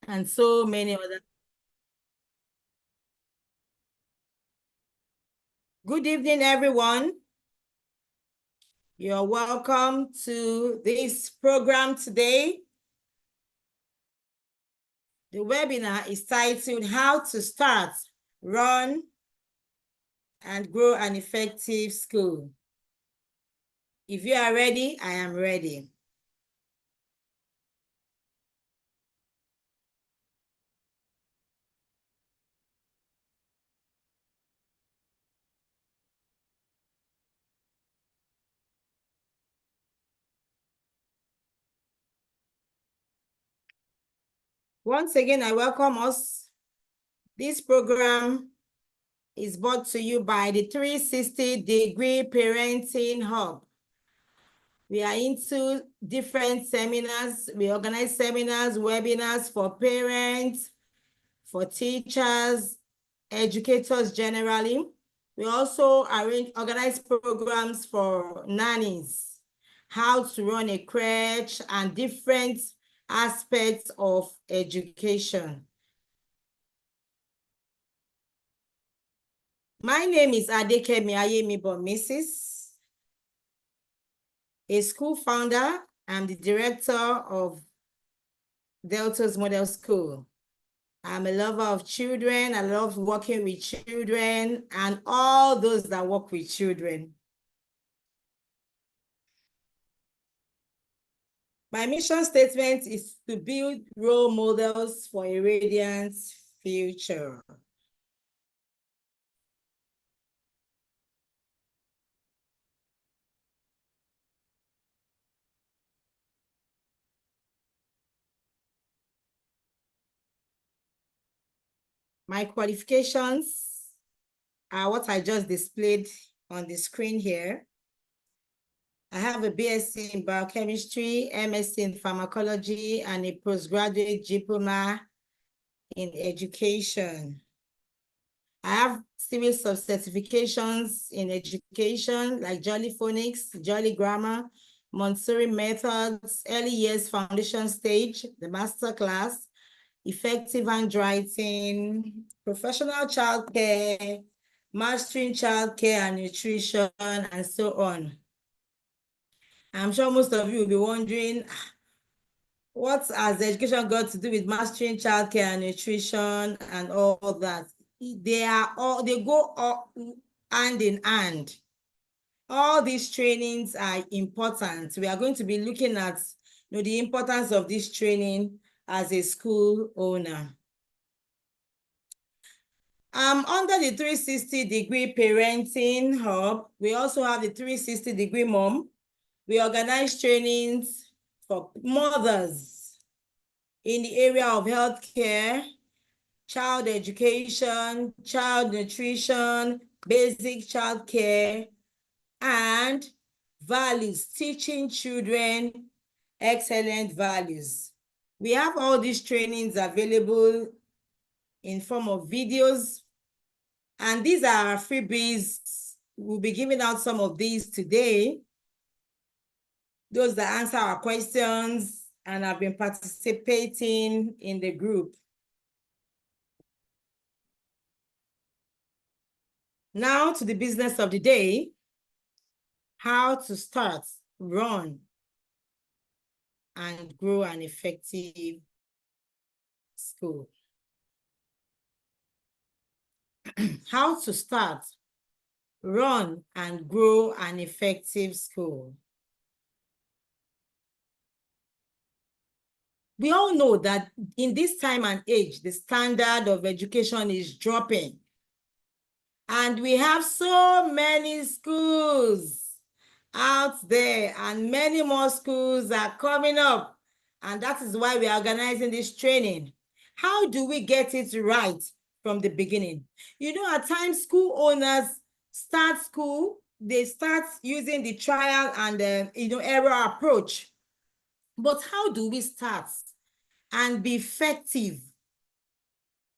and so many other. Good evening, everyone. You're welcome to this program today. The webinar is titled How to Start, Run, and Grow an Effective School. If you are ready, I am ready. Once again, I welcome us. This program is brought to you by the 360-degree Parenting Hub. We are into different seminars. We organize seminars, webinars for parents, for teachers, educators generally. We also organize programs for nannies, how to run a crèche, and different aspects of education. My name is Adekemi Ayemibo Mrs., a school founder. I'm the director of Delta's Model School. I'm a lover of children. I love working with children and all those that work with children. My mission statement is to build role models for a radiant future. My qualifications are what I just displayed on the screen here. I have a BSc in biochemistry, MSc in pharmacology, and a postgraduate diploma in education. I have series of certifications in education like Jolly Phonics, Jolly Grammar, Montessori Methods, Early Years Foundation Stage, the Master Class, Effective Handwriting, Professional Childcare, Mastering Childcare and Nutrition, and so on. I'm sure most of you will be wondering, what has education got to do with mastering childcare and nutrition and all that? They go all hand in hand. All these trainings are important. We are going to be looking at the importance of this training as a school owner. Under the 360-degree Parenting Hub, we also have the 360-degree Mom. We organize trainings for mothers in the area of healthcare, child education, child nutrition, basic child care, and values, teaching children excellent values. We have all these trainings available in form of videos, and these are freebies. We'll be giving out some of these today. Those that answer our questions and have been participating in the group. Now to the business of the day, how to start, run, and grow an effective school. How to start, run, and grow an effective school. We all know that in this time and age, the standard of education is dropping. And we have so many schools out there, and many more schools are coming up. And that is why we are organizing this training. How do we get it right from the beginning? At times school owners start school, they start using the trial and error approach. But how do we start and be effective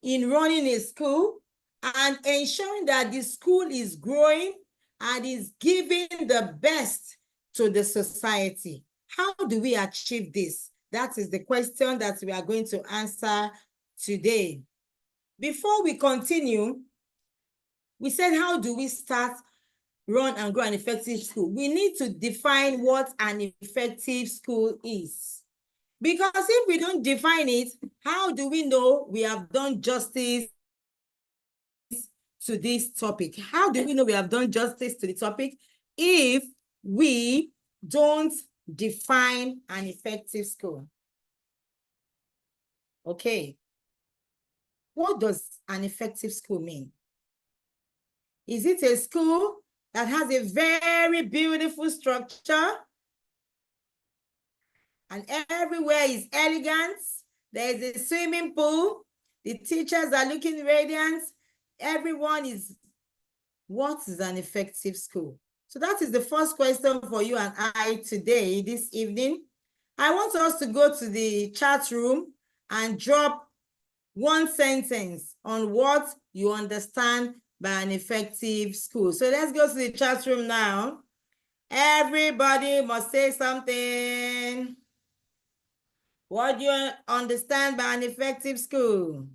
in running a school and ensuring that the school is growing and is giving the best to the society? How do we achieve this? That is the question that we are going to answer today. Before we continue, we said, how do we start, run, and grow an effective school? We need to define what an effective school is. Because if we don't define it, how do we know we have done justice to this topic? How do we know we have done justice to the topic if we don't define an effective school? Okay. What does an effective school mean? Is it a school that has a very beautiful structure and everywhere is elegant? There is a swimming pool. The teachers are looking radiant. Everyone is... What is an effective school? So that is the first question for you and I today, this evening. I want us to go to the chat room and drop one sentence on what you understand by an effective school. So let's go to the chat room now. Everybody must say something. What do you understand by an effective school?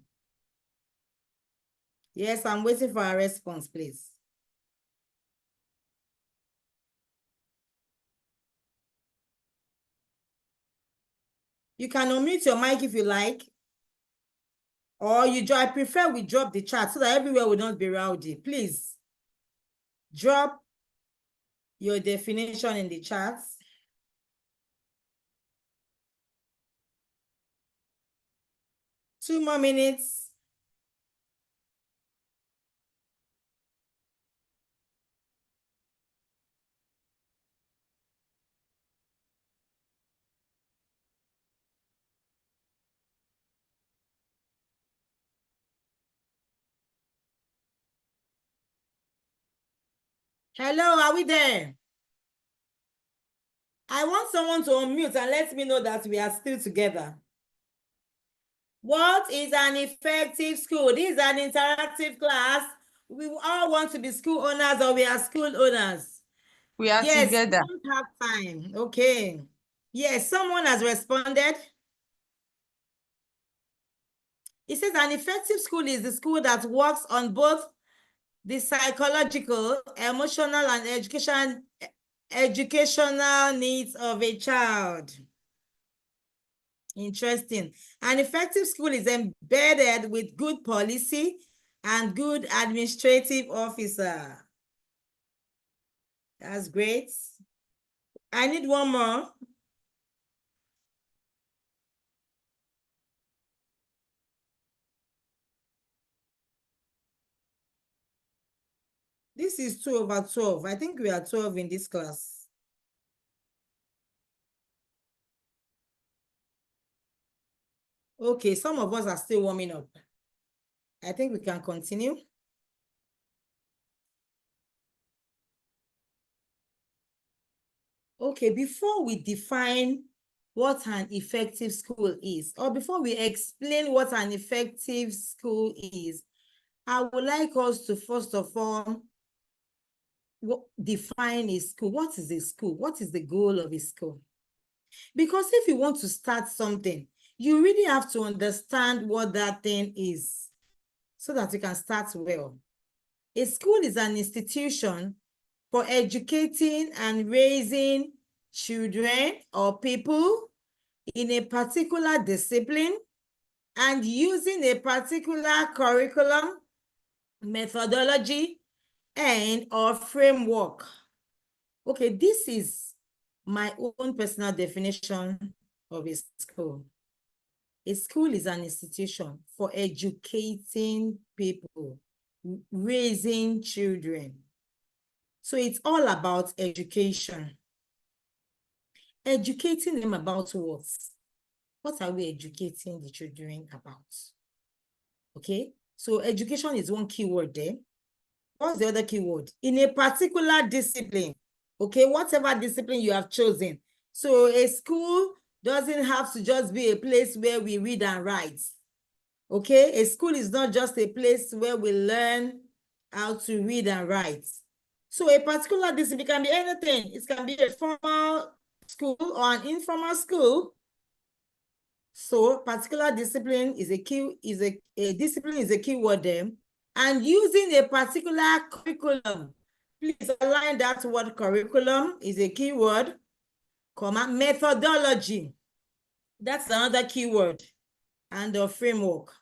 Yes, I'm waiting for a response, please. You can unmute your mic if you like. Or I prefer we drop the chat so that everywhere will not be rowdy. Please drop your definition in the chat. Two more minutes. Hello, are we there? I want someone to unmute and let me know that we are still together. What is an effective school? This is an interactive class. We all want to be school owners, or we are school owners. We are together. We don't have time. Okay. Yes, someone has responded. It says an effective school is the school that works on both the psychological, emotional, and educational needs of a child. Interesting. An effective school is embedded with good policy and good administrative officer. That's great. I need one more. This is 2/12. I think we are 12 in this class. Okay, some of us are still warming up. I think we can continue. Okay, before we define what an effective school is, or before we explain what an effective school is, I would like us to first of all define a school. What is a school? What is the goal of a school? Because if you want to start something, you really have to understand what that thing is so that you can start well. A school is an institution for educating and raising children or people in a particular discipline and using a particular curriculum, methodology, and or framework. Okay, this is my own personal definition of a school. A school is an institution for educating people, raising children. So it's all about education. Educating them about what? What are we educating the children about? Okay, so education is one keyword there. What's the other keyword? In a particular discipline. Okay, whatever discipline you have chosen. So a school doesn't have to just be a place where we read and write. Okay, a school is not just a place where we learn how to read and write. So a particular discipline can be anything. It can be a formal school or an informal school. So particular discipline is a key, a discipline is a key word there. And using a particular curriculum, please align that word curriculum is a key word, comma, methodology. That's another keyword, and the framework.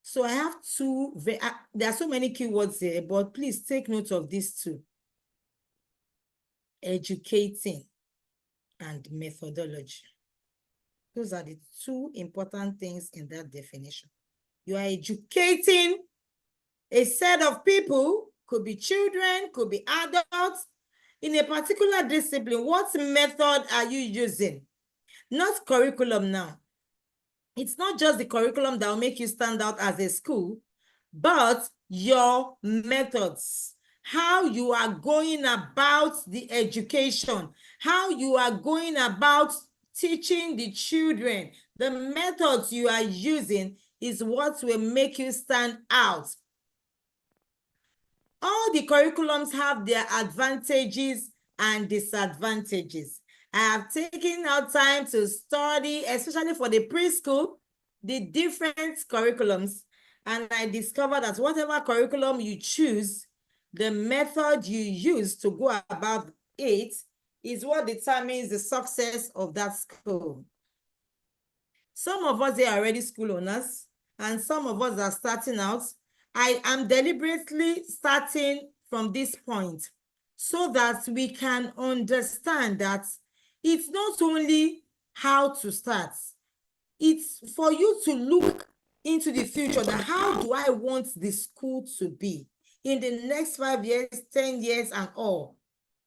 So I have two, there are so many keywords here, but please take note of these two. Educating and methodology. Those are the two important things in that definition. You are educating a set of people, could be children, could be adults, in a particular discipline. What method are you using? Not curriculum now. It's not just the curriculum that will make you stand out as a school, but your methods, how you are going about the education, how you are going about teaching the children, the methods you are using is what will make you stand out. All the curriculums have their advantages and disadvantages. I have taken out time to study, especially for the preschool, the different curriculums, and I discovered that whatever curriculum you choose, the method you use to go about it is what determines the success of that school. Some of us are already school owners, and some of us are starting out. I am deliberately starting from this point so that we can understand that it's not only how to start, it's for you to look into the future, that how do I want the school to be in the next 5 years, 10 years, and all.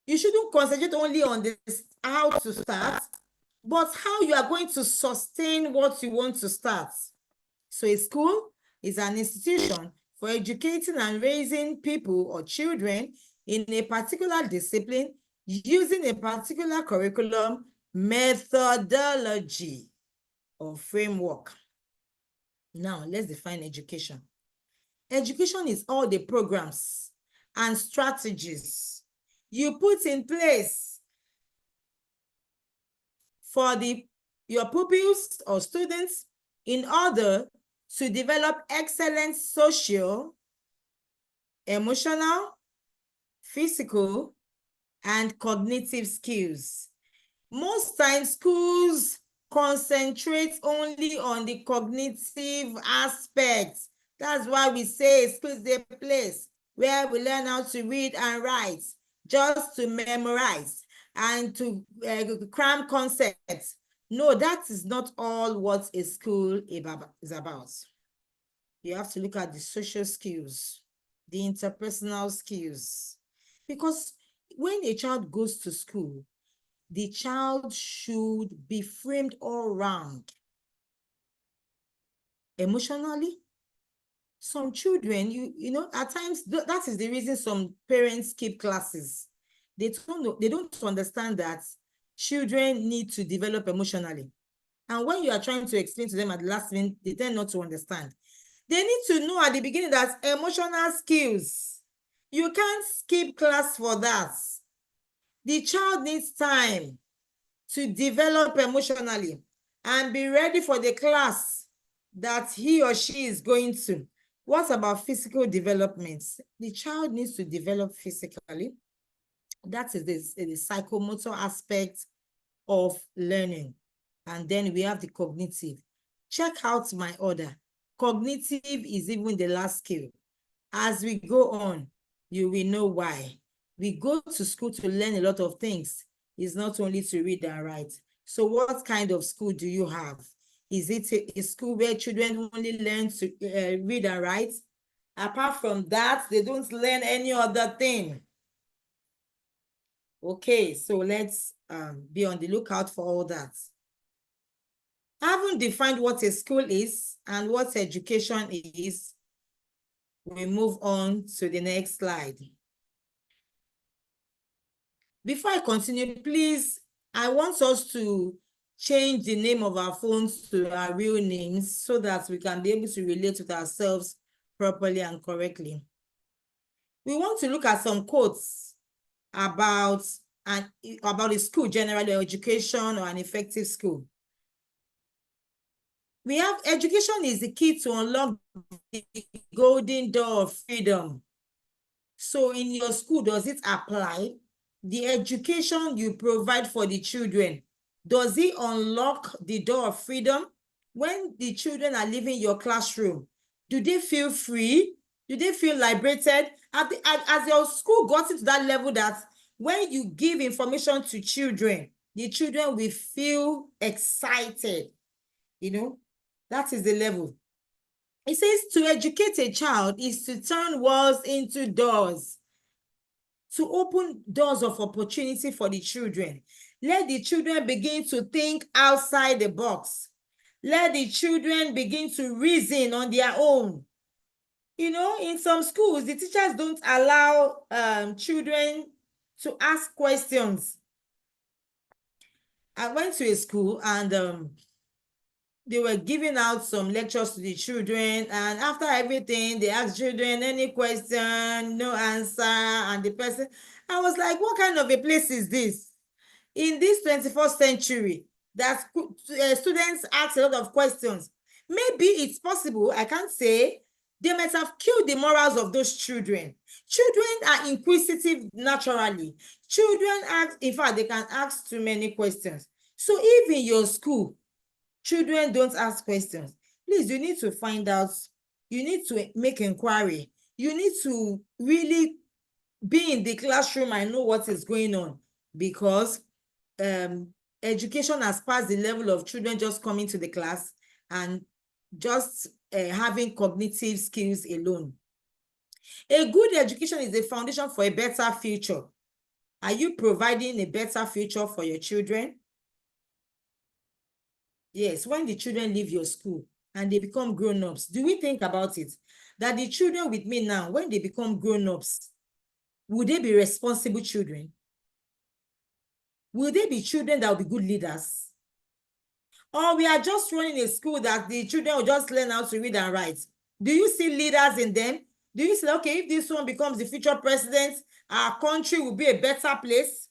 You shouldn't concentrate only on this, how to start, but how you are going to sustain what you want to start. So a school is an institution for educating and raising people or children in a particular discipline using a particular curriculum, methodology, or framework. Now, let's define education. Education is all the programs and strategies you put in place for your pupils or students in order to develop excellent social, emotional, physical, and cognitive skills. Most times, schools concentrate only on the cognitive aspects. That's why we say school is a place where we learn how to read and write, just to memorize and to cram concepts. No, that is not all what a school is about. You have to look at the social skills, the interpersonal skills. Because when a child goes to school, the child should be framed all round. Emotionally, some children, you know, at times, that is the reason some parents skip classes. They don't understand that children need to develop emotionally. And when you are trying to explain to them at the last minute, they tend not to understand. They need to know at the beginning that emotional skills, you can't skip class for that. The child needs time to develop emotionally and be ready for the class that he or she is going to. What about physical development? The child needs to develop physically. That is the psychomotor aspect of learning. And then we have the cognitive. Check out my order. Cognitive is even the last skill. As we go on, you will know why. We go to school to learn a lot of things. It's not only to read and write. So what kind of school do you have? Is it a school where children only learn to read and write? Apart from that, they don't learn any other thing. Okay, so let's be on the lookout for all that. Having defined what a school is and what education is, we move on to the next slide. Before I continue, please, I want us to change the name of our phones to our real names so that we can be able to relate with ourselves properly and correctly. We want to look at some quotes about a school, generally, education or an effective school. We have education is the key to unlock the golden door of freedom. So in your school, does it apply? The education you provide for the children, does it unlock the door of freedom? When the children are leaving your classroom, do they feel free? Do they feel liberated? Has your school gotten to that level that when you give information to children, the children will feel excited? You know, that is the level. It says to educate a child is to turn walls into doors, to open doors of opportunity for the children. Let the children begin to think outside the box. Let the children begin to reason on their own. You know, in some schools, the teachers don't allow children to ask questions. I went to a school and they were giving out some lectures to the children, and after everything they asked children any question, no answer, and the person, I was like, what kind of a place is this in this 21st century that students ask a lot of questions? Maybe it's possible, I can't say, they might have killed the morals of those children. Children are inquisitive naturally. Children ask, in fact, they can ask too many questions. So if in your school children don't ask questions, please, you need to find out, you need to make inquiry, you need to really be in the classroom and know what is going on, because education has passed the level of children just coming to the class and just having cognitive skills alone. A good education is the foundation for a better future. Are you providing a better future for your children? Yes, when the children leave your school and they become grown-ups, do we think about it? That the children with me now, when they become grown-ups, will they be responsible children? Will they be children that will be good leaders? Or we are just running a school that the children will just learn how to read and write? Do you see leaders in them? Do you say, okay, if this one becomes the future president, our country will be a better place?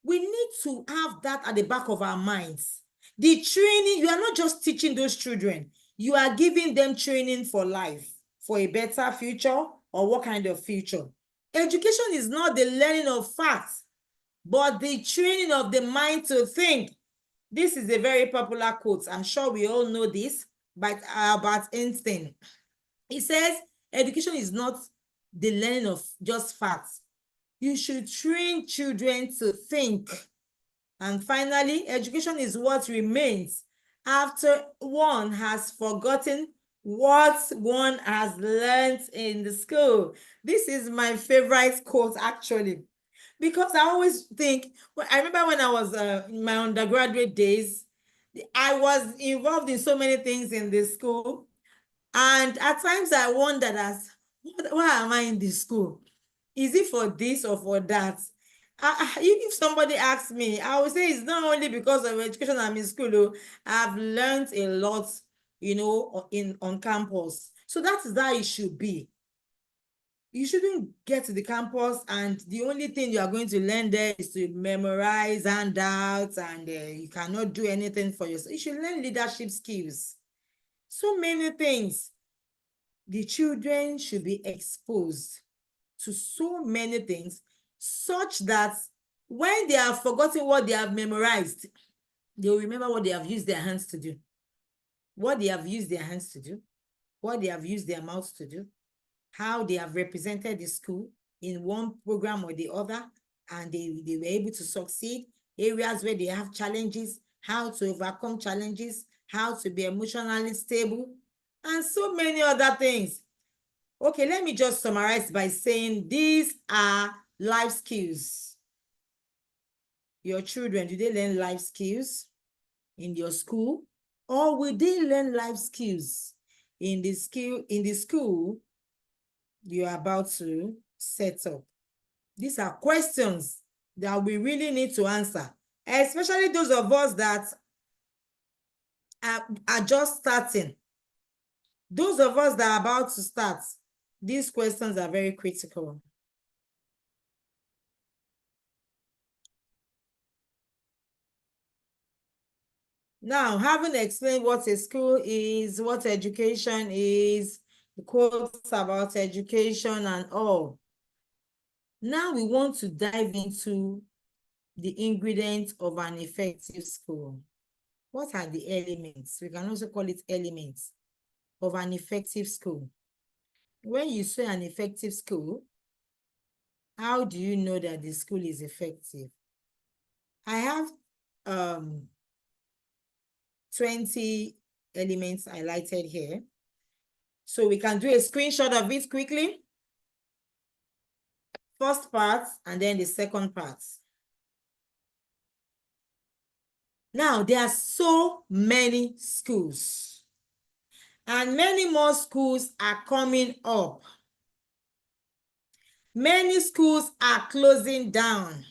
We need to have that at the back of our minds. The training, you are not just teaching those children, you are giving them training for life, for a better future, or what kind of future. Education is not the learning of facts, but the training of the mind to think. This is a very popular quote. I'm sure we all know this, by Albert Einstein. He says, education is not the learning of just facts. You should train children to think. And finally, education is what remains after one has forgotten what one has learned in the school. This is my favorite quote, actually, because I always think, I remember when I was in my undergraduate days, I was involved in so many things in the school. And at times I wondered, as why am I in this school? Is it for this or for that? If somebody asks me, I would say it's not only because of education I'm in school. Oh, I've learned a lot, you know, on campus. So that is how it should be. You shouldn't get to the campus and the only thing you are going to learn there is to memorize handouts, and you cannot do anything for yourself. You should learn leadership skills. So many things. The children should be exposed to so many things, such that when they have forgotten what they have memorized, they will remember what they have used their hands to do, what they have used their hands to do, what they have used their mouths to do, how they have represented the school in one program or the other, and they were able to succeed. Areas where they have challenges, how to overcome challenges, how to be emotionally stable, and so many other things. Okay, let me just summarize by saying these are life skills. Your children, do they learn life skills in your school? Or will they learn life skills in the school you're about to set up? These are questions that we really need to answer, especially those of us that are just starting. Those of us that are about to start, these questions are very critical. Now, having explained what a school is, what education is, the quotes about education and all, now we want to dive into the ingredients of an effective school. What are the elements? We can also call it elements of an effective school. When you say an effective school, how do you know that the school is effective? I have 20 elements highlighted here. So we can do a screenshot of it quickly. First part and then the second part. Now, there are so many schools, and many more schools are coming up. Many schools are closing down.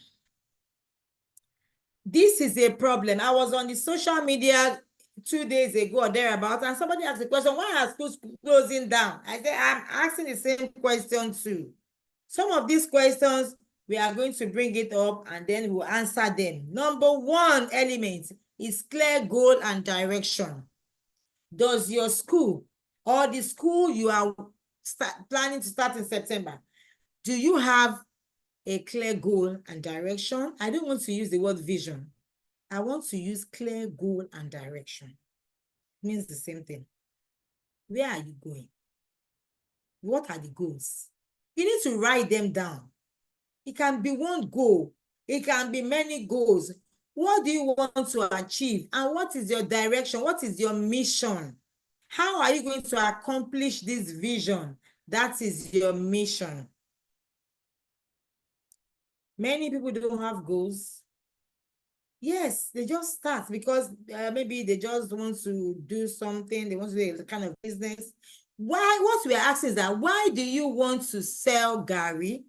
This is a problem. I was on the social media 2 days ago or thereabout, and somebody asked the question, why are schools closing down? I said, I'm asking the same question too. Some of these questions, we are going to bring it up and then we'll answer them. Number one element is clear goal and direction. Does your school or the school you are planning to start in September, do you have a clear goal and direction? I don't want to use the word vision. I want to use clear goal and direction. It means the same thing. Where are you going? What are the goals? You need to write them down. It can be one goal. It can be many goals. What do you want to achieve? And what is your direction? What is your mission? How are you going to accomplish this vision? That is your mission. Many people don't have goals. Yes, they just start because maybe they just want to do something. They want to do a kind of business. Why? What we're asking is that why do you want to sell garri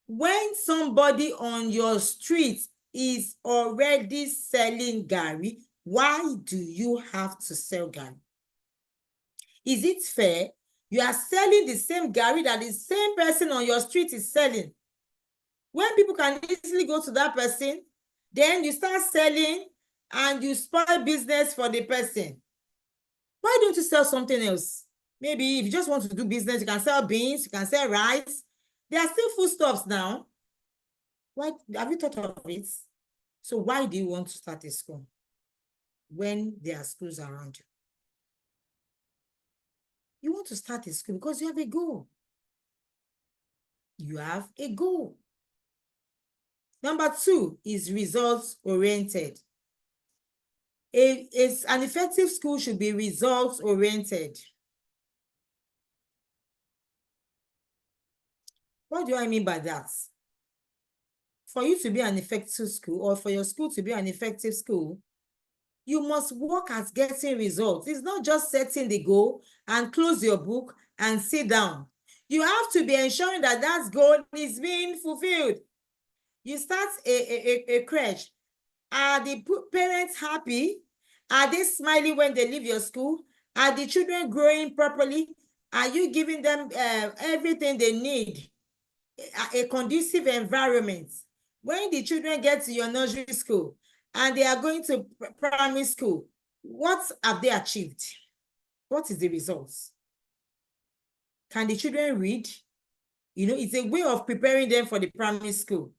when somebody on your street is already selling garri? Why do you have to sell garri? Is it fair? You are selling the same garri that the same person on your street is selling. When people can easily go to that person, then you start selling and you spoil business for the person. Why don't you sell something else? Maybe if you just want to do business, you can sell beans, you can sell rice. There are still foodstuffs now. Why have you thought of it? So why do you want to start a school when there are schools around you? You want to start a school because you have a goal. You have a goal. Number two is results oriented. An effective school should be results oriented. What do I mean by that? For you to be an effective school or for your school to be an effective school, you must work at getting results. It's not just setting the goal and close your book and sit down. You have to be ensuring that that goal is being fulfilled. You start a crèche. Are the parents happy? Are they smiling when they leave your school? Are the children growing properly? Are you giving them everything they need? A conducive environment. When the children get to your nursery school and they are going to primary school, what have they achieved? What is the results? Can the children read? You know, it's a way of preparing them for the primary school.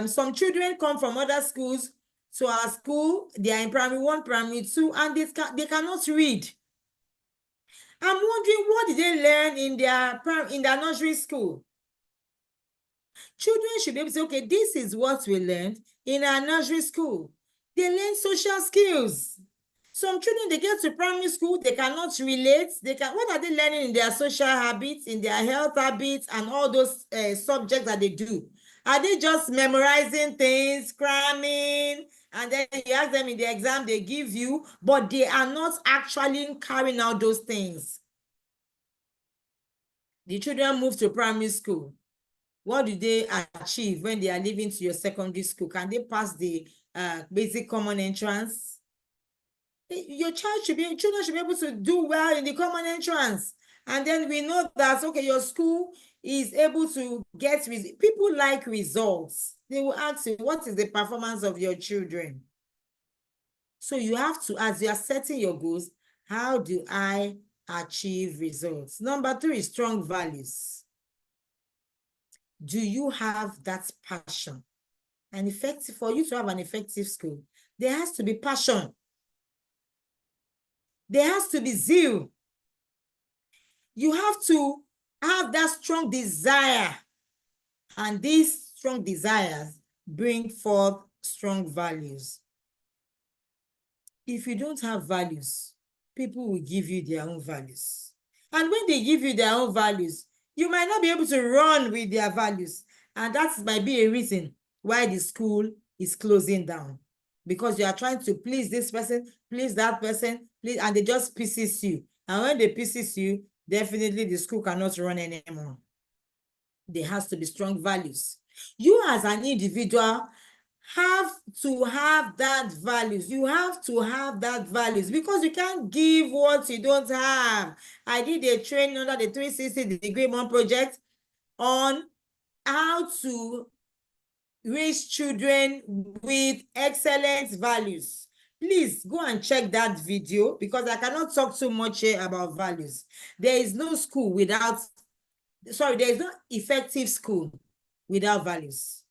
Some children come from other schools to our school. They are in primary 1, primary 2, and they cannot read. I'm wondering, what did they learn in their nursery school? Children should be able to say, okay, this is what we learned in our nursery school. They learn social skills. Some children, they get to primary school, they cannot relate. What are they learning in their social habits, in their health habits, and all those subjects that they do? Are they just memorizing things, cramming, and then you ask them in the exam they give you, but they are not actually carrying out those things? The children move to primary school. What do they achieve when they are leaving to your secondary school? Can they pass the basic common entrance? Your children should be able to do well in the common entrance. And then we know that, okay, your school is able to get people like results. They will ask you, what is the performance of your children? So you have to, as you are setting your goals, how do I achieve results? Number 3 is strong values. Do you have that passion? And effective, for you to have an effective school, there has to be passion. There has to be zeal. You have to have that strong desire. And these strong desires bring forth strong values. If you don't have values, people will give you their own values. And when they give you their own values, you might not be able to run with their values. And that might be a reason why the school is closing down. Because you are trying to please this person, please that person, please, and they just pieces you. And when they pieces you, definitely the school cannot run anymore. There has to be strong values. You as an individual have to have that values. You have to have that values because you can't give what you don't have. I did a training under the 360 degree Mom project on how to raise children with excellent values. Please go and check that video because I cannot talk too much here about values. There is no school without, there is no effective school without values.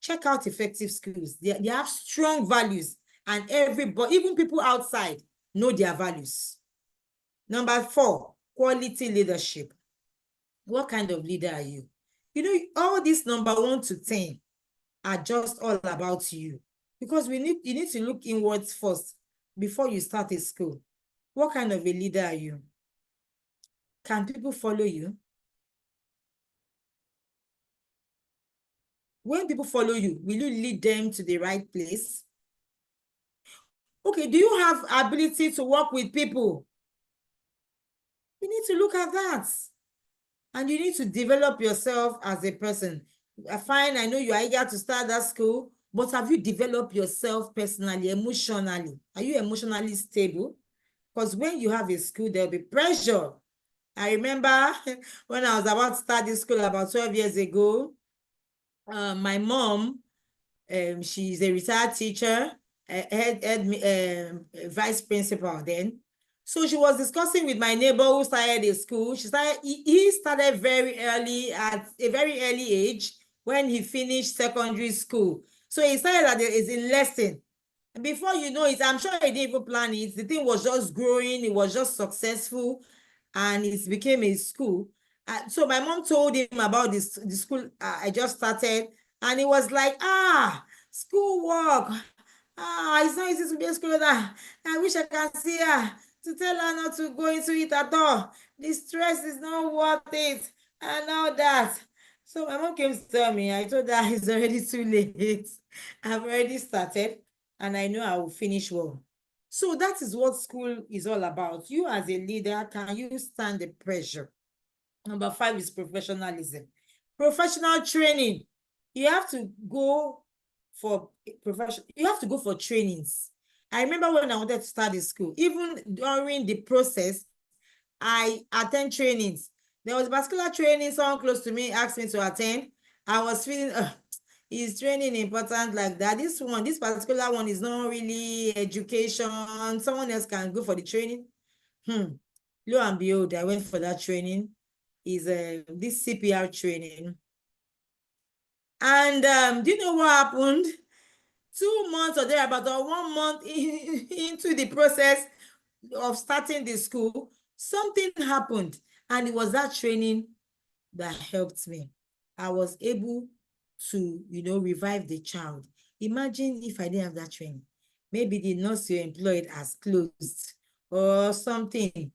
Check out effective schools. They have strong values, and everybody, even people outside, know their values. Number 4, quality leadership. What kind of leader are you? You know, all these number 1 to 10 are just all about you, because you need to look inwards first before you start a school. What kind of a leader are you? Can people follow you? When people follow you, will you lead them to the right place? Okay, do you have ability to work with people? You need to look at that. And you need to develop yourself as a person. I know you are eager to start that school, but have you developed yourself personally, emotionally? Are you emotionally stable? Because when you have a school, there'll be pressure. I remember when I was about to start this school about 12 years ago, my mom, she's a retired teacher, vice principal then. So she was discussing with my neighbor who started a school. He started very early, at a very early age, when he finished secondary school. So he started at a lesson. And before you know it, I'm sure he didn't even plan it. The thing was just growing. It was just successful, and it became a school. So my mom told him about the school I just started, and he was like, school work. It's not easy to be a school leader. I wish I can see her to tell her not to go into it at all. The stress is not worth it, and all that. So my mom came to tell me, I told her it's already too late. I've already started, and I know I will finish well. So that is what school is all about. You as a leader, can you stand the pressure? Number 5 is professionalism. Professional training. You have to go for trainings. I remember when I wanted to start the school, even during the process, I attend trainings. There was a particular training someone close to me asked me to attend. I was feeling, is training important like that? This particular one is not really education. Someone else can go for the training. Lo and behold, I went for that training. Is this CPR training. And do you know what happened? 2 months or thereabout, or 1 month into the process of starting the school, something happened, and it was that training that helped me. I was able to, revive the child. Imagine if I didn't have that training. Maybe the nurse you employed has closed or something.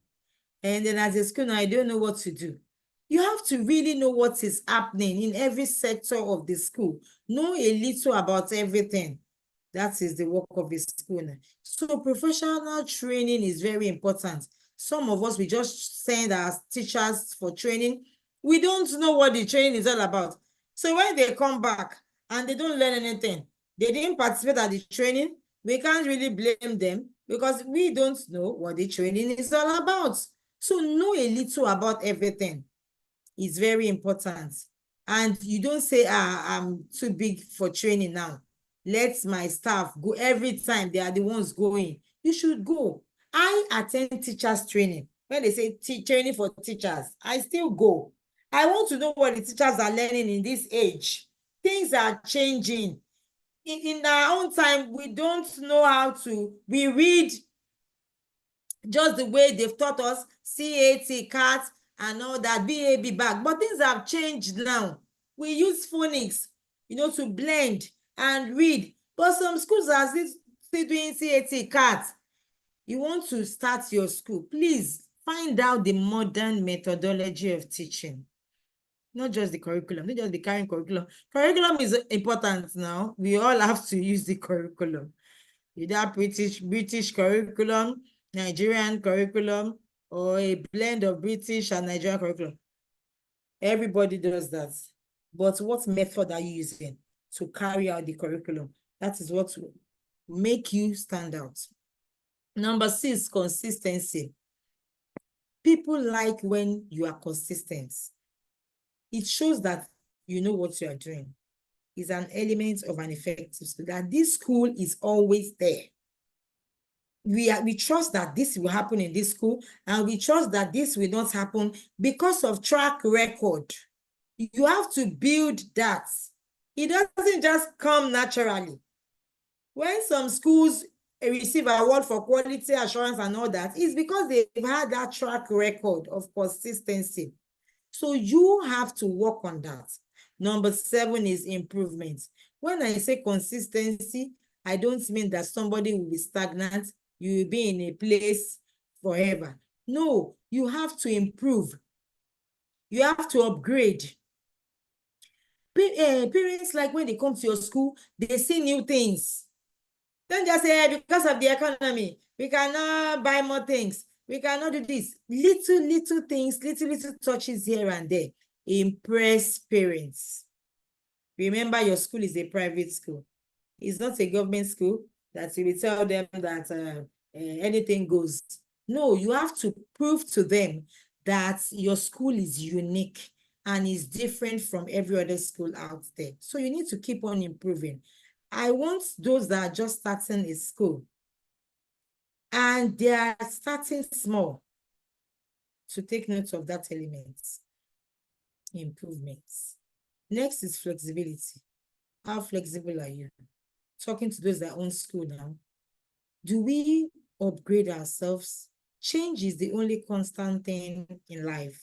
And then as a school now, I don't know what to do. You have to really know what is happening in every sector of the school. Know a little about everything. That is the work of a school. So professional training is very important. Some of us, we just send our teachers for training. We don't know what the training is all about. So when they come back and they don't learn anything, they didn't participate at the training, we can't really blame them because we don't know what the training is all about. So know a little about everything is very important. And you don't say, I'm too big for training now. let my staff go every time. They are the ones going. You should go. I attend teachers training. When they say training for teachers, I still go. I want to know what the teachers are learning in this age. Things are changing. In our own time, we don't know how to, we read just the way they've taught us, CAT, CAT, and all that, BAB back. But things have changed now. We use phonics, to blend and read. But some schools are still doing CAT, CAT. You want to start your school, please find out the modern methodology of teaching. Not just the curriculum, not just the current curriculum. Curriculum is important now. We all have to use the curriculum. Either British curriculum, Nigerian curriculum, or a blend of British and Nigerian curriculum. Everybody does that. But what method are you using to carry out the curriculum? That is what will make you stand out. Number 6, consistency. People like when you are consistent. It shows that you know what you are doing. It's an element of an effective school, that this school is always there. We trust that this will happen in this school, and we trust that this will not happen because of track record. You have to build that. It doesn't just come naturally. When some schools receive an award for quality assurance and all that, it's because they've had that track record of consistency. So you have to work on that. Number 7 is improvement. When I say consistency, I don't mean that somebody will be stagnant, you will be in a place forever. No, you have to improve. You have to upgrade. Parents, like when they come to your school, they see new things. Don't just say, because of the economy, we cannot buy more things. We cannot do this. Little things, little touches here and there. Impress parents. Remember, your school is a private school. It's not a government school that you will tell them that anything goes. No, you have to prove to them that your school is unique and is different from every other school out there. So you need to keep on improving. I want those that are just starting a school and they are starting small to take note of that element. Improvements. Next is flexibility. How flexible are you? Talking to those that own school now. Do we upgrade ourselves? Change is the only constant thing in life.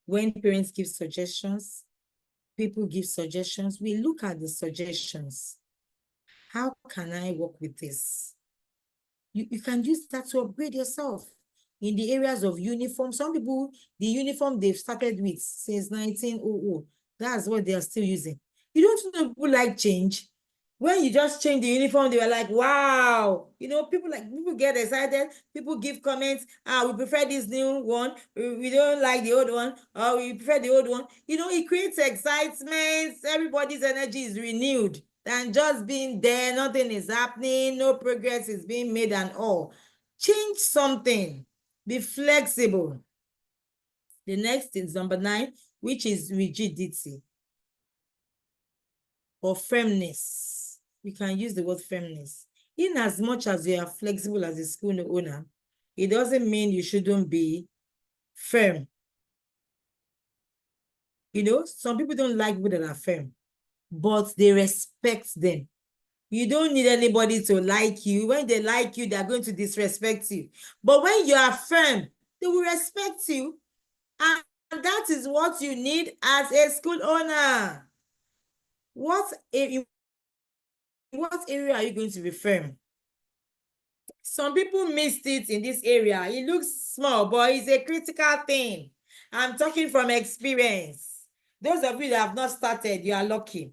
When parents give suggestions, people give suggestions, we look at the suggestions. How can I work with this? You can use that to upgrade yourself. In the areas of uniform, some people, the uniform they've started with since 1900, that's what they are still using. You don't know people like change. When you just change the uniform, they were like, wow. People get excited. People give comments. We prefer this new one. We don't like the old one. Or we prefer the old one. It creates excitement. Everybody's energy is renewed. Than just being there, nothing is happening, no progress is being made and all. Change something. Be flexible. The next is number 9, which is rigidity or firmness. We can use the word firmness. In as much as you are flexible as a school owner, it doesn't mean you shouldn't be firm. Some people don't like people that are firm, but they respect them. You don't need anybody to like you. When they like you, they're going to disrespect you. But when you are firm, they will respect you. And that is what you need as a school owner. What area are you going to be firm? Some people missed it in this area. It looks small, but it's a critical thing. I'm talking from experience. Those of you that have not started, you are lucky.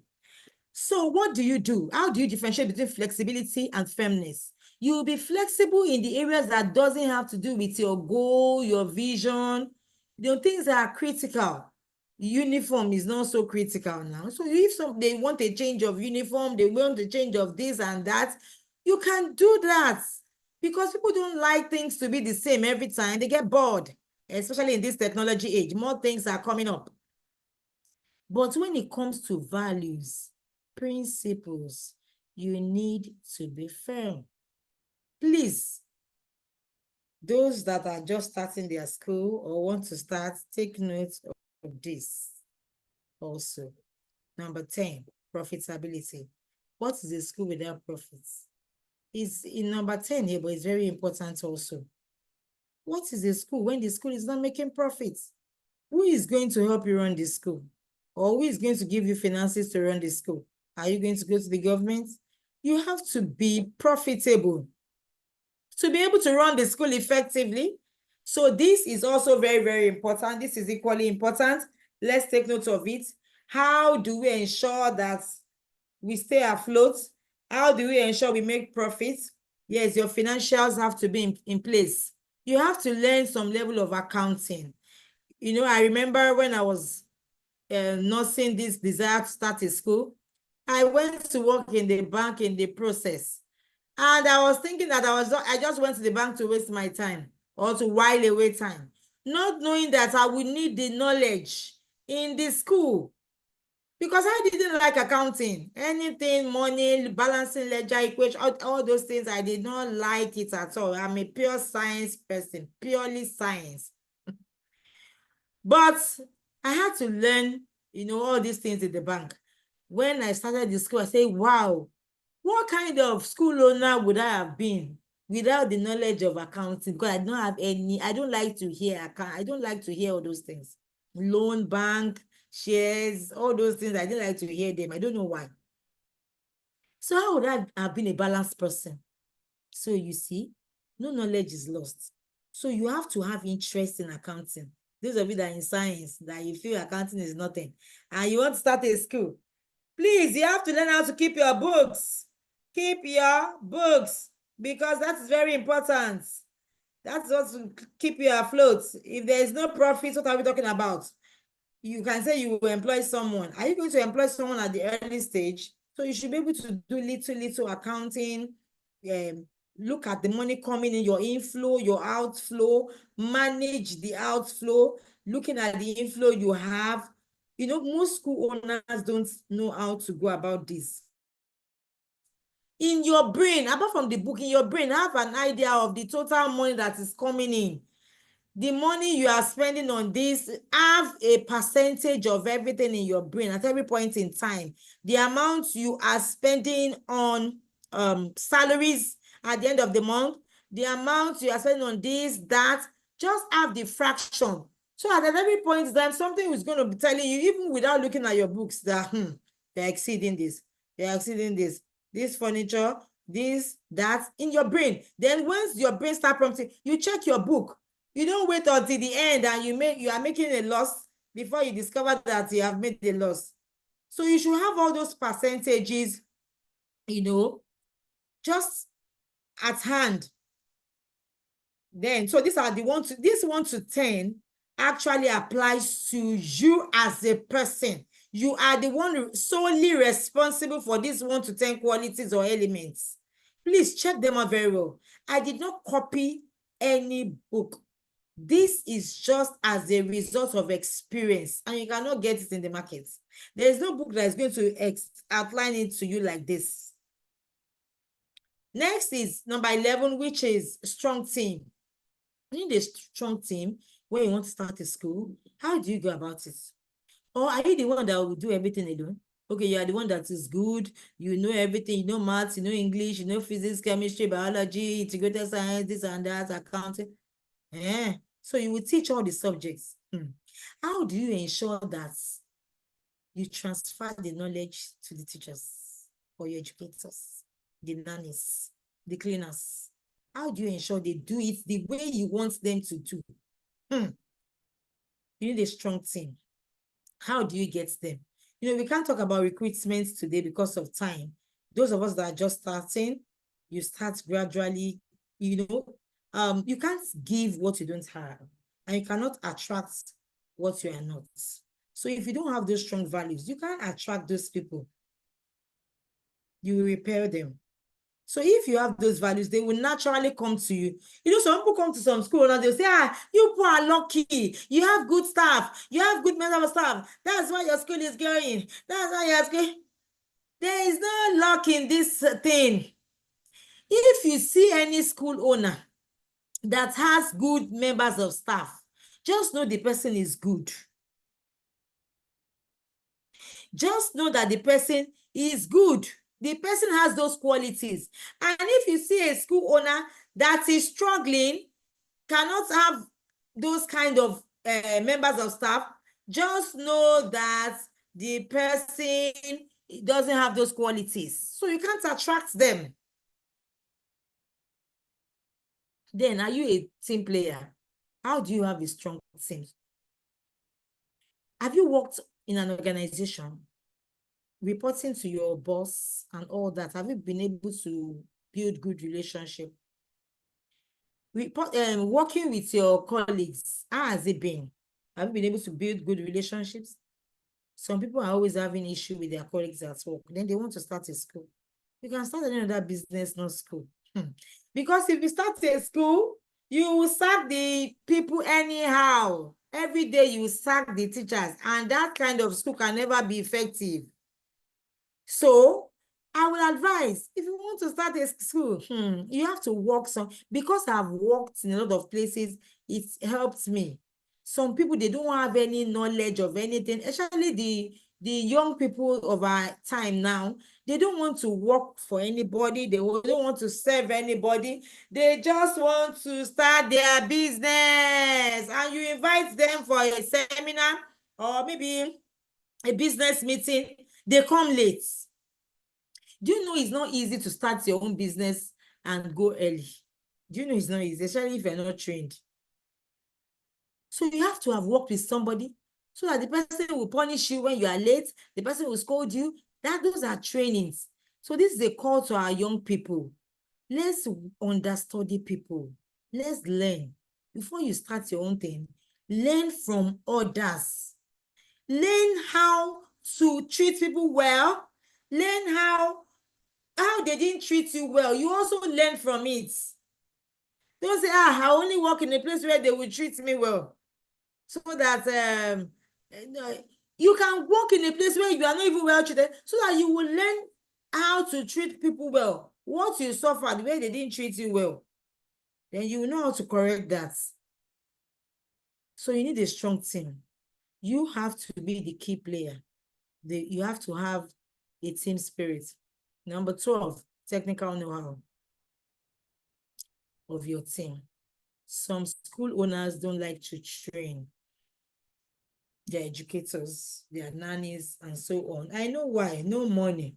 So what do you do? How do you differentiate between flexibility and firmness? You will be flexible in the areas that doesn't have to do with your goal, your vision, things that are critical. Uniform is not so critical now. So if they want a change of uniform, they want a change of this and that, you can do that. Because people don't like things to be the same every time. They get bored, especially in this technology age. More things are coming up. But when it comes to values, principles. You need to be firm. Please, those that are just starting their school or want to start, take note of this also. Number 10, profitability. What is a school without profits? Is in number 10 here, but it's very important also. What is a school when the school is not making profits? Who is going to help you run the school? Or who is going to give you finances to run the school? Are you going to go to the government? You have to be profitable to be able to run the school effectively. So this is also very, very important. This is equally important. Let's take note of it. How do we ensure that we stay afloat? How do we ensure we make profits? Yes, your financials have to be in place. You have to learn some level of accounting. You know, I remember when I was nursing this desire to start a school, I went to work in the bank in the process. And I was thinking that I just went to the bank to waste my time or to while away time, not knowing that I would need the knowledge in the school, because I didn't like accounting. Anything, money, balancing ledger, equation, all those things, I did not like it at all. I'm a pure science person, purely science. But I had to learn, you know, all these things in the bank. When I started the school, I said, wow, what kind of school owner would I have been without the knowledge of accounting? Because I don't have any, I don't like to hear I don't like to hear all those things. Loan, bank, shares, all those things, I didn't like to hear them. I don't know why. So how would I have been a balanced person? So you see, no knowledge is lost. So you have to have interest in accounting. Those of you that are in science, that you feel accounting is nothing, and you want to start a school, please, you have to learn how to keep your books. Keep your books, because that's very important. That's what will keep you afloat. If there is no profit, what are we talking about? You can say you will employ someone. Are you going to employ someone at the early stage? So you should be able to do little accounting, look at the money coming in, your inflow, your outflow, manage the outflow, looking at the inflow you have. You know, most school owners don't know how to go about this. In your brain, apart from the book, in your brain, have an idea of the total money that is coming in. The money you are spending on this, have a percentage of everything in your brain at every point in time. The amount you are spending on salaries at the end of the month, the amount you are spending on this, that, just have the fraction. So at every point in time, something is going to be telling you, even without looking at your books, that they're exceeding this, they're exceeding this furniture, this, that, in your brain. Then once your brain starts prompting, you check your book. You don't wait until the end and you are making a loss before you discover that you have made a loss. So you should have all those percentages, you know, just at hand. Then, so these are the this 1 to 10 actually applies to you as a person. You are the one solely responsible for these 1 to 10 qualities or elements. Please check them out very well. I did not copy any book. This is just as a result of experience, and you cannot get it in the market. There is no book that is going to outline it to you like this. Next is number 11, which is strong team. You need a strong team when you want to start a school. How do you go about it? Or are you the one that will do everything alone? Okay, you are the one that is good, you know everything, you know maths, you know English, you know physics, chemistry, biology, integrated science, this and that, accounting. So you will teach all the subjects. How do you ensure that you transfer the knowledge to the teachers or your educators, the nannies, the cleaners? How do you ensure they do it the way you want them to do? You need a strong team. How do you get them? You know, we can't talk about recruitment today because of time. Those of us that are just starting, you start gradually, you know, you can't give what you don't have, and you cannot attract what you are not. So if you don't have those strong values, you can't attract those people. You will repel them. So if you have those values, they will naturally come to you. You know, some people come to some school and they'll say, you people are lucky. You have good staff. You have good mental staff. That's why your school is going. That's why your school. There is no luck in this thing. If you see any school owner that has good members of staff, just know the person is good. Just know that the person is good. The person has those qualities. And if you see a school owner that is struggling, cannot have those kind of members of staff, just know that the person doesn't have those qualities. So you can't attract them. Then are you a team player? How do you have a strong team? Have you worked in an organization reporting to your boss and all that? Have you been able to build good relationship? Working with your colleagues, how has it been? Have you been able to build good relationships? Some people are always having issue with their colleagues at work. Then they want to start a school. You can start another business, not school. Because if you start a school, you will sack the people anyhow. Every day you sack the teachers, and that kind of school can never be effective. So I will advise, if you want to start a school, you have to work because I've worked in a lot of places, it helped me. Some people, they don't have any knowledge of anything, especially the young people of our time now. They don't want to work for anybody. They don't want to serve anybody. They just want to start their business. And you invite them for a seminar or maybe a business meeting, they come late. Do you know it's not easy to start your own business and go early? Do you know it's not easy, especially if you're not trained? So you have to have worked with somebody so that the person will punish you when you are late. The person will scold you. Those are trainings. So this is a call to our young people. Let's understudy people. Let's learn. Before you start your own thing, learn from others. Learn how to treat people well. Learn how they didn't treat you well. You also learn from it. Don't say, I only work in a place where they will treat me well. So that you can work in a place where you are not even well treated, so that you will learn how to treat people well. What you suffered, where they didn't treat you well, then you will know how to correct that. So you need a strong team. You have to be the key player. You have to have a team spirit. Number 12, technical know-how of your team. Some school owners don't like to train their educators, their nannies, and so on. I know why. No money.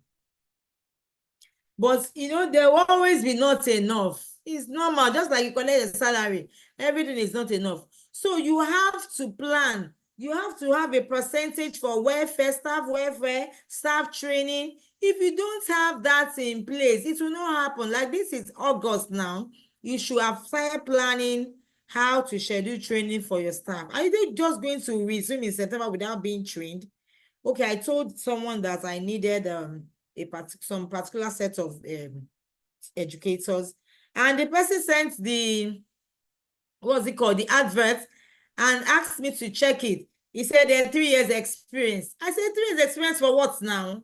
But, there will always be not enough. It's normal. Just like you collect a salary, everything is not enough. So you have to plan. You have to have a percentage for welfare, staff training. If you don't have that in place, it will not happen. Like this is August now. You should have started planning how to schedule training for your staff. Are you just going to resume in September without being trained? Okay, I told someone that I needed some particular set of educators, and the person sent the the advert and asked me to check it. He said they had 3 years experience. I said 3 years experience for what now?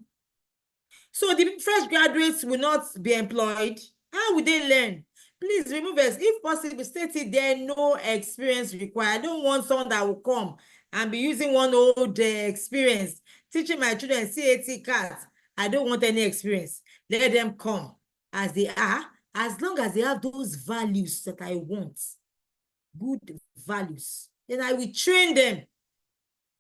So the fresh graduates will not be employed. How will they learn? Please remove it. If possible, state it there, no experience required. I don't want someone that will come and be using one old experience, teaching my children CAT cards. I don't want any experience. Let them come as they are, as long as they have those values that I want, good values. Then I will train them,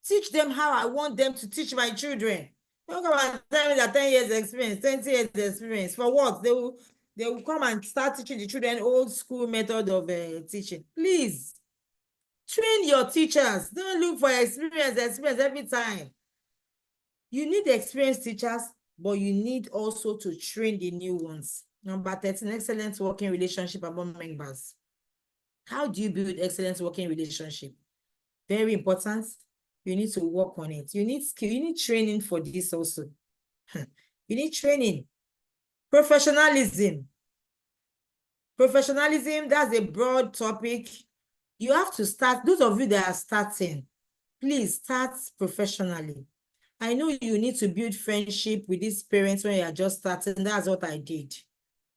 teach them how I want them to teach my children. Don't come and tell me that 10 years experience, 20 years experience. For what? They will come and start teaching the children old school method of teaching. Please, train your teachers. Don't look for experience every time. You need experienced teachers, but you need also to train the new ones. Number 13, excellent working relationship among members. How do you build excellent working relationship? Very important. You need to work on it. You need skill. You need training for this also. You need training. Professionalism. Professionalism, that's a broad topic. You have to start. Those of you that are starting, please start professionally. I know you need to build friendship with these parents when you are just starting. That's what I did.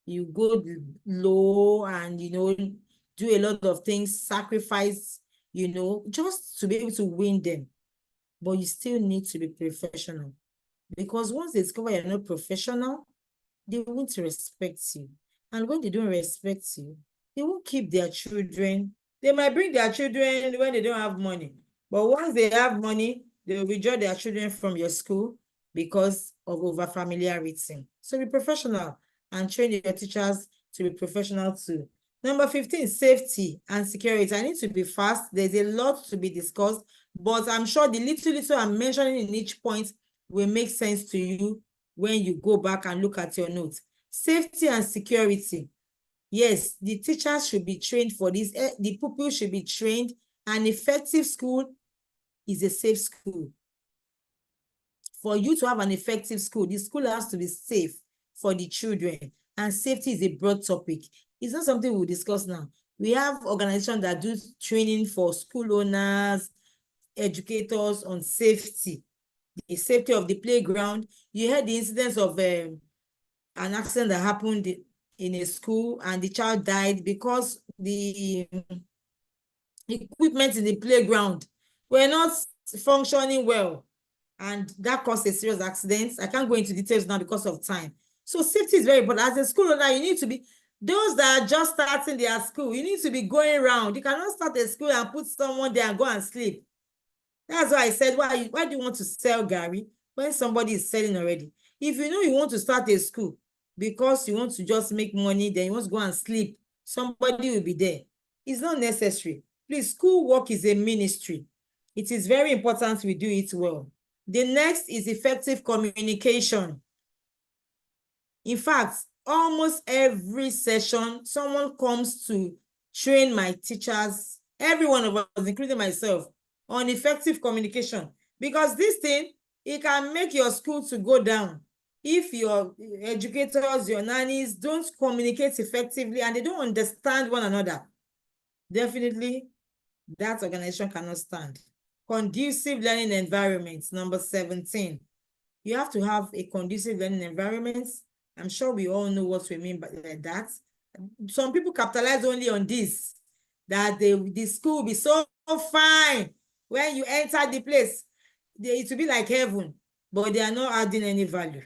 You go low and, do a lot of things, sacrifice, just to be able to win them. But you still need to be professional, because once they discover you're not professional, they won't respect you. And when they don't respect you, they won't keep their children. They might bring their children when they don't have money. But once they have money, they will withdraw their children from your school because of over familiarity. So be professional and train your teachers to be professional too. Number 15, safety and security. I need to be fast. There's a lot to be discussed, but I'm sure the little I'm mentioning in each point will make sense to you when you go back and look at your notes. Safety and security. Yes, the teachers should be trained for this. The pupils should be trained. An effective school is a safe school. For you to have an effective school, the school has to be safe for the children. And safety is a broad topic. It's not something we'll discuss now. We have organizations that do training for school owners, educators on safety. The safety of the playground. You heard the incidents of an accident that happened in a school and the child died because the equipment in the playground were not functioning well, and that caused a serious accident. I can't go into details now because of time. So safety is very important. As a school owner, you need to be, those that are just starting their school, you need to be going around. You cannot start a school and put someone there and go and sleep. That's why I said, why do you want to sell Gary when somebody is selling already? If you know you want to start a school because you want to just make money, then you want to go and sleep, somebody will be there. It's not necessary. Please, school work is a ministry. It is very important we do it well. The next is effective communication. In fact, almost every session, someone comes to train my teachers, every one of us, including myself, on effective communication, because this thing, it can make your school to go down if your educators, your nannies don't communicate effectively and they don't understand one another. Definitely, that organization cannot stand. Conducive learning environments, number 17. You have to have a conducive learning environment. I'm sure we all know what we mean by that. Some people capitalize only on this, that the school will be so fine. When you enter the place, it will be like heaven, but they are not adding any value.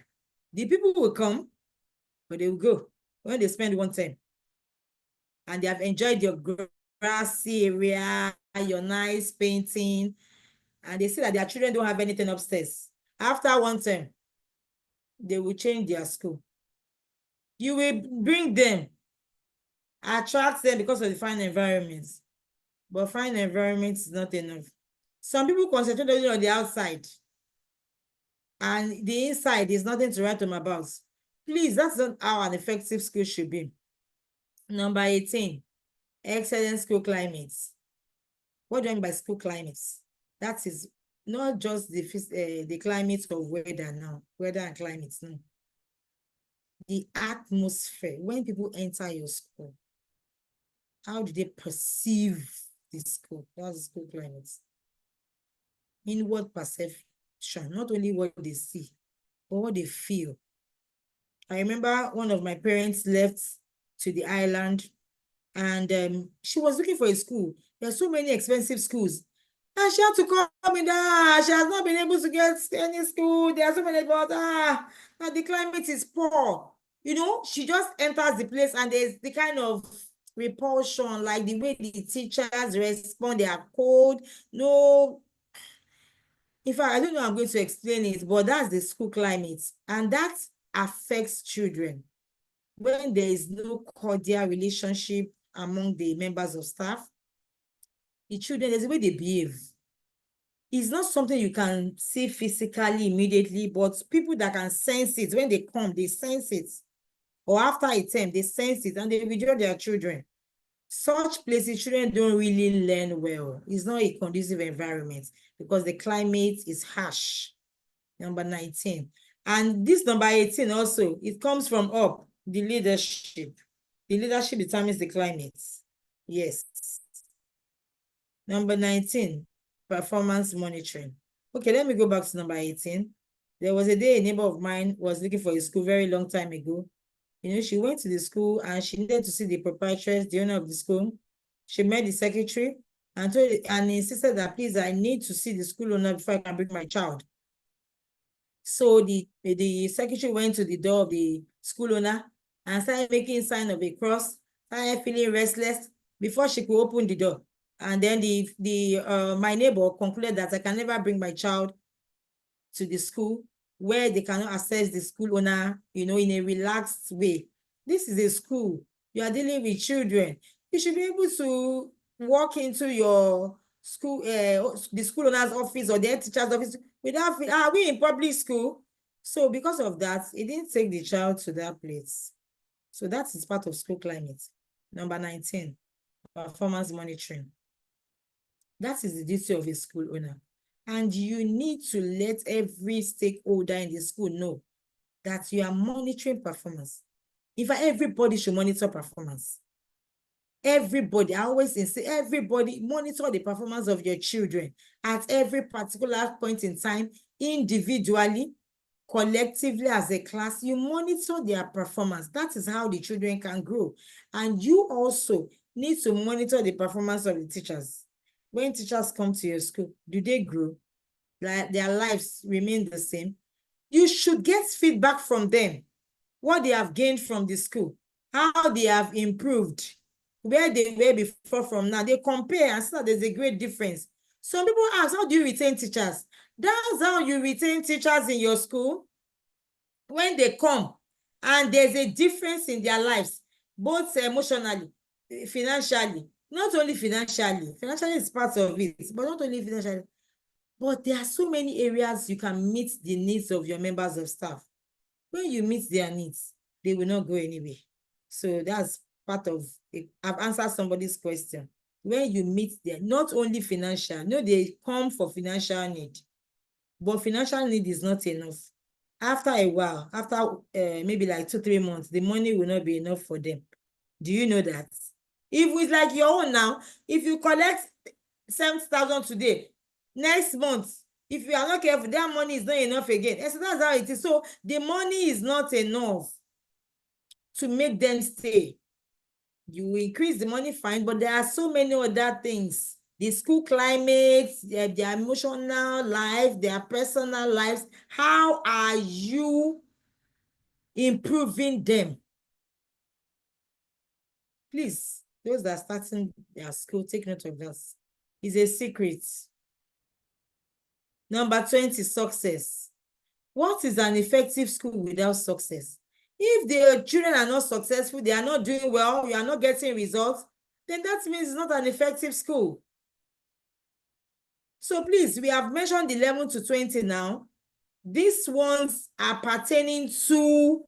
The people will come, but they will go when they spend one time. And they have enjoyed your grassy area, your nice painting, and they see that their children don't have anything upstairs. After one term, they will change their school. You will bring them, attract them because of the fine environments. But fine environment is not enough. Some people concentrate only on the outside, and the inside is nothing to write them about. Please, that's not how an effective school should be. Number 18, excellent school climates. What do I mean by school climates? That is not just the climate of weather now, weather and climates, no. The atmosphere, when people enter your school, how do they perceive the school? That's the school climate. Inward perception, not only what they see, but what they feel. I remember one of my parents left to the island, and she was looking for a school. There are so many expensive schools, and she had to come in there. She has not been able to get any school. There are so many, but the climate is poor. She just enters the place and there's the kind of repulsion, like the way the teachers respond, they are cold. No, in fact, I don't know how I'm going to explain it, but that's the school climate, and that affects children. When there is no cordial relationship among the members of staff, the children, there's the way they behave. It's not something you can see physically immediately, but people that can sense it, when they come, they sense it. Or after a term, they sense it and they withdraw their children. Such places, children don't really learn well. It's not a conducive environment because the climate is harsh. Number 19. And this number 18 also, it comes from up, the leadership. The leadership determines the climate. Yes. Number 19, performance monitoring. Okay, let me go back to number 18. There was a day a neighbor of mine was looking for a school very long time ago. You know, she went to the school and she needed to see the proprietress, the owner of the school. She met the secretary and insisted that, please, I need to see the school owner before I can bring my child. So the secretary went to the door of the school owner and started making sign of a cross, started feeling restless before she could open the door. And then my neighbor concluded that I can never bring my child to the school where they cannot access the school owner, you know, in a relaxed way. This is a school. You are dealing with children. You should be able to walk into your school, the school owner's office or their teacher's office without, are we in public school? So because of that, it didn't take the child to that place. So that is part of school climate. Number 19, performance monitoring. That is the duty of a school owner. And you need to let every stakeholder in the school know that you are monitoring performance. In fact, everybody should monitor performance. Everybody, I always say, everybody monitor the performance of your children at every particular point in time, individually, collectively as a class. You monitor their performance. That is how the children can grow. And you also need to monitor the performance of the teachers. When teachers come to your school, do they grow? Like their lives remain the same? You should get feedback from them, what they have gained from the school, how they have improved, where they were before from now. They compare and see that there's a great difference. Some people ask, how do you retain teachers? That's how you retain teachers in your school. When they come and there's a difference in their lives, both emotionally, financially, not only financially is part of it, but not only financially, but there are so many areas you can meet the needs of your members of staff. When you meet their needs, they will not go anywhere. So that's part of it. I've answered somebody's question. When you meet them, not only financial, no, they come for financial need, but financial need is not enough. After a while, after maybe like 2-3 months, the money will not be enough for them. Do you know that? If it's like your own now, if you collect 7,000 today, next month, if you are not careful, that money is not enough again. And so that's how it is. So the money is not enough to make them stay. You increase the money, fine, but there are so many other things. The school climate, their emotional life, their personal lives. How are you improving them? Please, those that are starting their school, take note of that. It's a secret. Number 20, success. What is an effective school without success? If the children are not successful, they are not doing well, you are not getting results, then that means it's not an effective school. So please, we have mentioned 11 to 20 now. These ones are pertaining to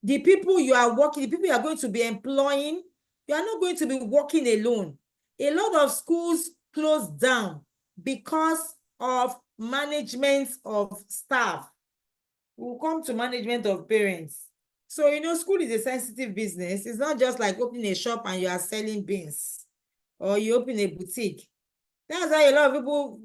the people you are working, the people you are going to be employing. You are not going to be working alone. A lot of schools closed down because of management of staff. We'll come to management of parents. So, you know, school is a sensitive business. It's not just like opening a shop and you are selling beans or you open a boutique. That's why a lot of people,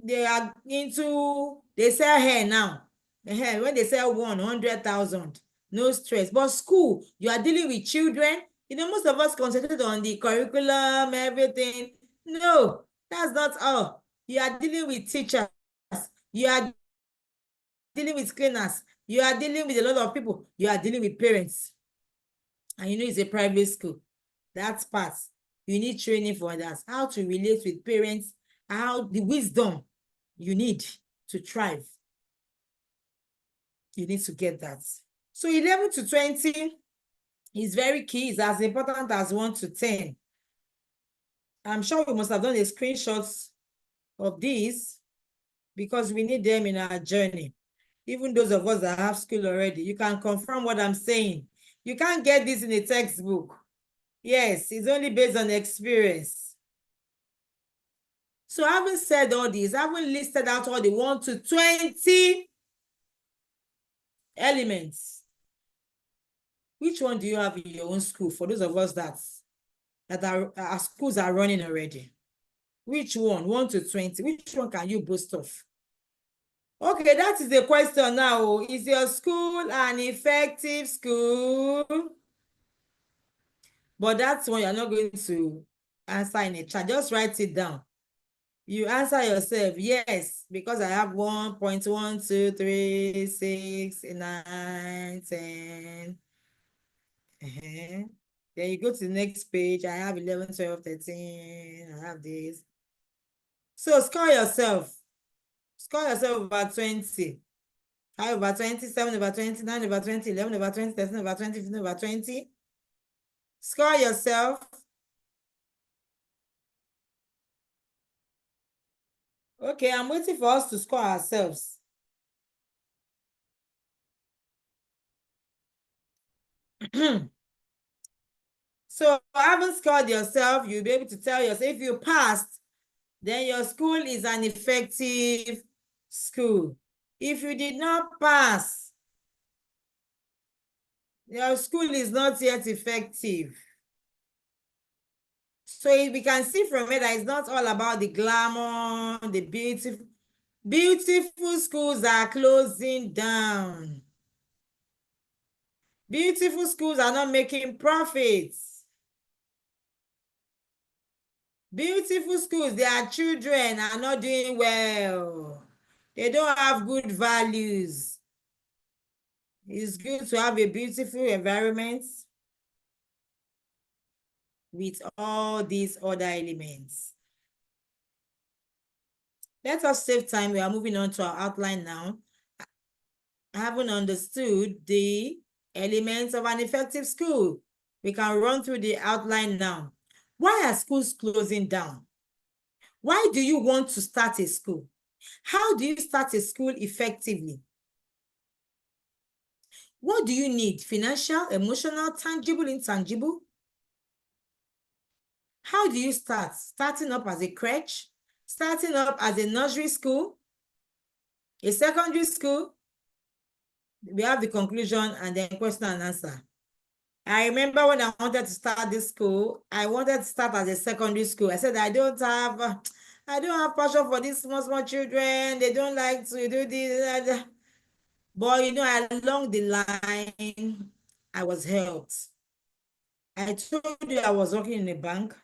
they sell hair now. When they sell 100,000, no stress. But school, you are dealing with children. You know, most of us concentrate on the curriculum, everything. No, that's not all. You are dealing with teachers. You are dealing with cleaners. You are dealing with a lot of people. You are dealing with parents. And you know it's a private school. That's part. You need training for that. How to relate with parents, how the wisdom you need to thrive. You need to get that. So 11 to 20 is very key. It's as important as 1 to 10. I'm sure we must have done a screenshot of these because we need them in our journey. Even those of us that have school already, you can confirm what I'm saying. You can't get this in a textbook. Yes, it's only based on experience. So having said all these, having listed out all the 1 to 20 elements, which one do you have in your own school for those of us that our schools are running already? Which one? 1 to 20. Which one can you boast of? Okay, that is the question now. Is your school an effective school? But that's one you're not going to answer in a chat. Just write it down. You answer yourself, yes, because I have 1.1, 2, 3, 6, 9, 10. Then you go to the next page. I have 11, 12, 13. I have this. So score yourself. Score yourself over 20. 5 over 20, 7 over 20, 9 over 20, 11 over 20, 13 over 20, 15 over 20. Score yourself. Okay, I'm waiting for us to score ourselves. So having scored yourself, you'll be able to tell yourself if you passed, then your school is an effective school. If you did not pass, your school is not yet effective. So we can see from it that it's not all about the glamour, the beautiful. Beautiful schools are closing down. Beautiful schools are not making profits. Beautiful schools, their children are not doing well. They don't have good values. It's good to have a beautiful environment with all these other elements. Let us save time. We are moving on to our outline now. Having understood the elements of an effective school, we can run through the outline now. Why are schools closing down? Why do you want to start a school? How do you start a school effectively? What do you need? Financial, emotional, tangible, intangible? How do you start? Starting up as a crèche? Starting up as a nursery school? A secondary school? We have the conclusion and then question and answer. I remember when I wanted to start this school, I wanted to start as a secondary school. I said, I don't have passion for these small children. They don't like to do this. But, along the line, I was helped. I told you I was working in a bank.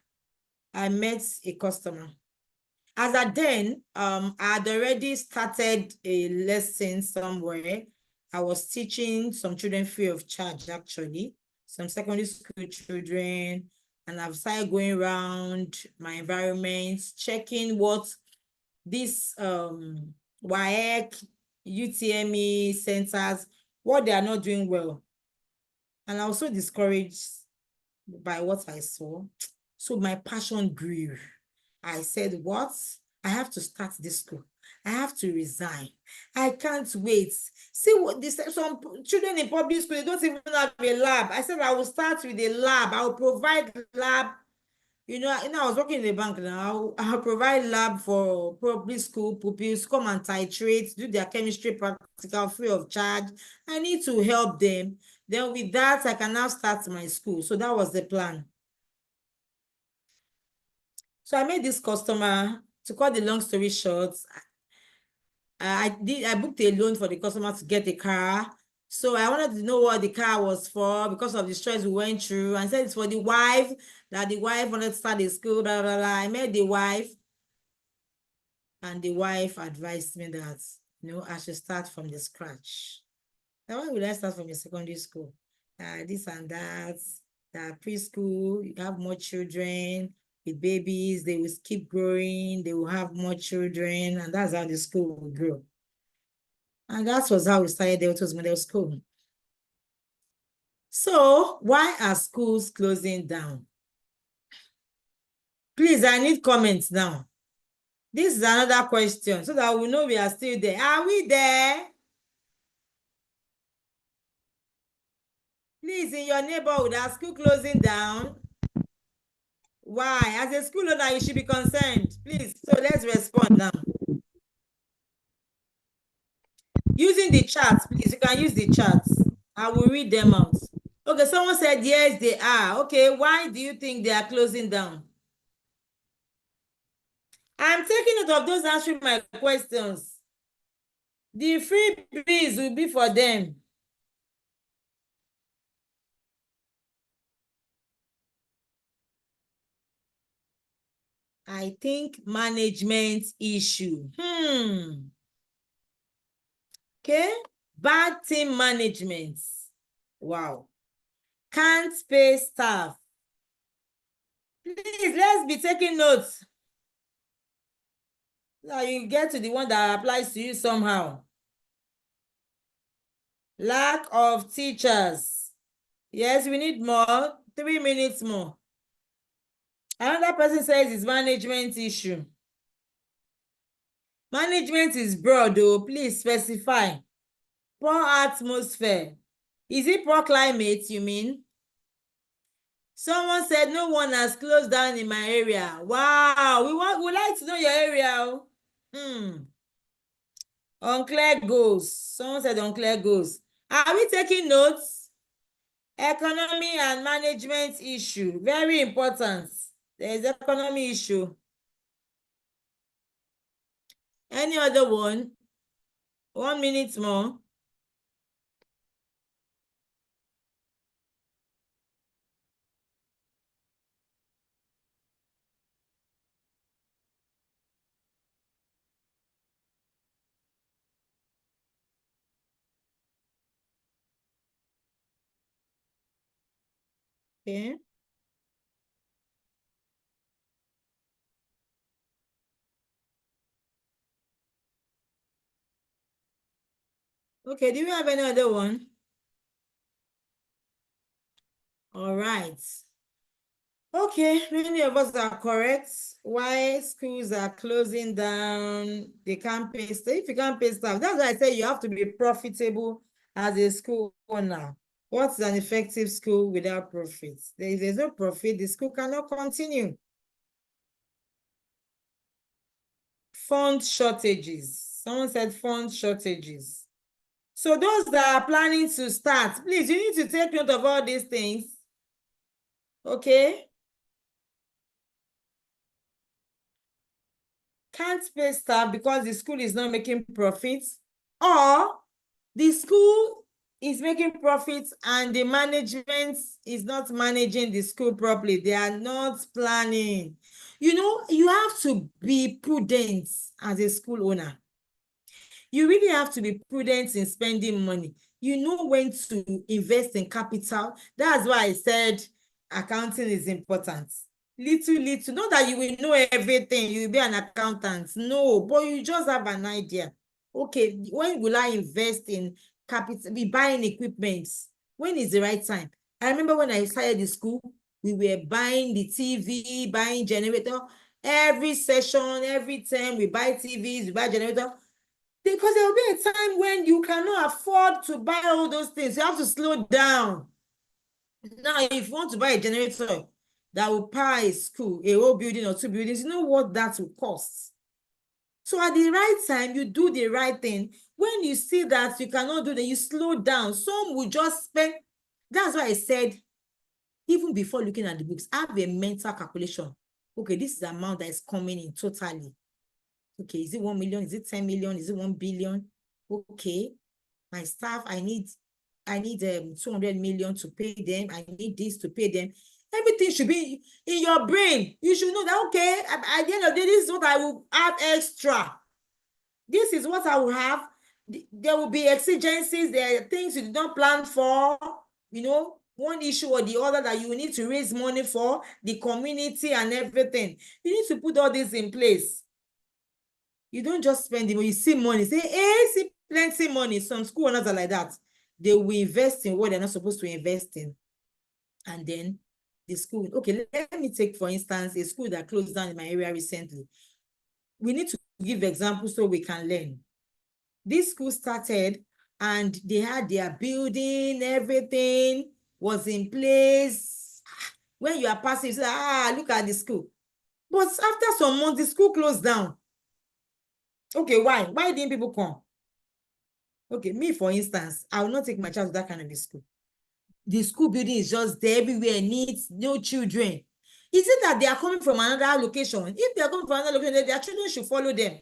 I met a customer. As at then, I had already started a lesson somewhere. I was teaching some children free of charge, actually, some secondary school children, and I've started going around my environment, checking what these WAEC, UTME centers, what they are not doing well. And I was so discouraged by what I saw. So my passion grew. I said, what? I have to start this school. I have to resign. I can't wait. See what this, some children in public school, they don't even have a lab. I said, I will start with a lab. I will provide lab. I was working in the bank now. I'll provide lab for public school pupils, come and titrate, do their chemistry practical free of charge. I need to help them. Then with that, I can now start my school. So that was the plan. So I made this customer, to cut the long story short, I booked a loan for the customer to get a car. So I wanted to know what the car was for because of the stress we went through. And said it's for the wife, that the wife wanted to start a school, blah, blah, blah. I met the wife, and the wife advised me that, I should start from the scratch. Now, why would I start from a secondary school? This and that, preschool, you have more children with babies, they will keep growing, they will have more children, and that's how the school will grow. And that was how we started Deltos Middle School. So, why are schools closing down? Please, I need comments now. This is another question, so that we know we are still there. Are we there? Please, in your neighborhood, are school closing down? Why? As a school owner, you should be concerned. Please, so let's respond now. Using the charts, please, you can use the charts. I will read them out. Okay, someone said, yes, they are. Okay, why do you think they are closing down? I'm taking note of those answering my questions. The freebies will be for them. I think management issue. Okay. Bad team management. Wow. Can't pay staff. Please, let's be taking notes. Now you get to the one that applies to you somehow. Lack of teachers. Yes, we need more. 3 minutes more. Another person says it's management issue. Management is broad though. Please specify. Poor atmosphere. Is it poor climate, you mean? Someone said no one has closed down in my area. Wow, we like to know your area. Unclear goals. Someone said unclear goals. Are we taking notes? Economy and management issue. Very important. There is economy issue. Any other one? 1 minute more. Okay. Okay, do you have any other one? All right. Okay, many of us are correct. Why schools are closing down, they can't pay staff. If you can't pay staff, that's why I say you have to be profitable as a school owner. What's an effective school without profits? If there's no profit, the school cannot continue. Fund shortages. Someone said fund shortages. So those that are planning to start, please, you need to take note of all these things. Okay? Can't pay staff because the school is not making profits, or the school is making profits and the management is not managing the school properly. They are not planning. You know, you have to be prudent as a school owner. You really have to be prudent in spending money. You know when to invest in capital. That's why I said accounting is important. Little, not that you will know everything, you will be an accountant. No, but you just have an idea. Okay, when will I invest in capital, be buying equipment? When is the right time? I remember when I started the school, we were buying the TV, buying generator. Every session, every time we buy TVs, we buy generator. Because there will be a time when you cannot afford to buy all those things. You have to slow down. Now, if you want to buy a generator that will power a school, a whole building or 2 buildings, you know what that will cost. So at the right time, you do the right thing. When you see that you cannot do that, you slow down. Some will just spend. That's why I said, even before looking at the books, have a mental calculation. Okay, this is the amount that is coming in totally. Okay, is it 1 million? Is it 10 million? Is it 1 billion? Okay, my staff, I need 200 million to pay them. I need this to pay them. Everything should be in your brain. You should know that, okay, at the end of the day, this is what I will add extra. This is what I will have. There will be exigencies. There are things you did not plan for, you know, one issue or the other that you need to raise money for, the community and everything. You need to put all this in place. You don't just spend it when you see money. Say, hey, see plenty money. Some school owners are like that. They will invest in what they're not supposed to invest in. And then the school, okay, let me take, for instance, a school that closed down in my area recently. We need to give examples so we can learn. This school started and they had their building, everything was in place. When you are passing, you say, look at the school. But after some months, the school closed down. Okay, why? Why didn't people come? Okay, me, for instance, I will not take my child to that kind of a school. The school building is just there everywhere, needs no children. Is it that they are coming from another location? If they are coming from another location, their children should follow them.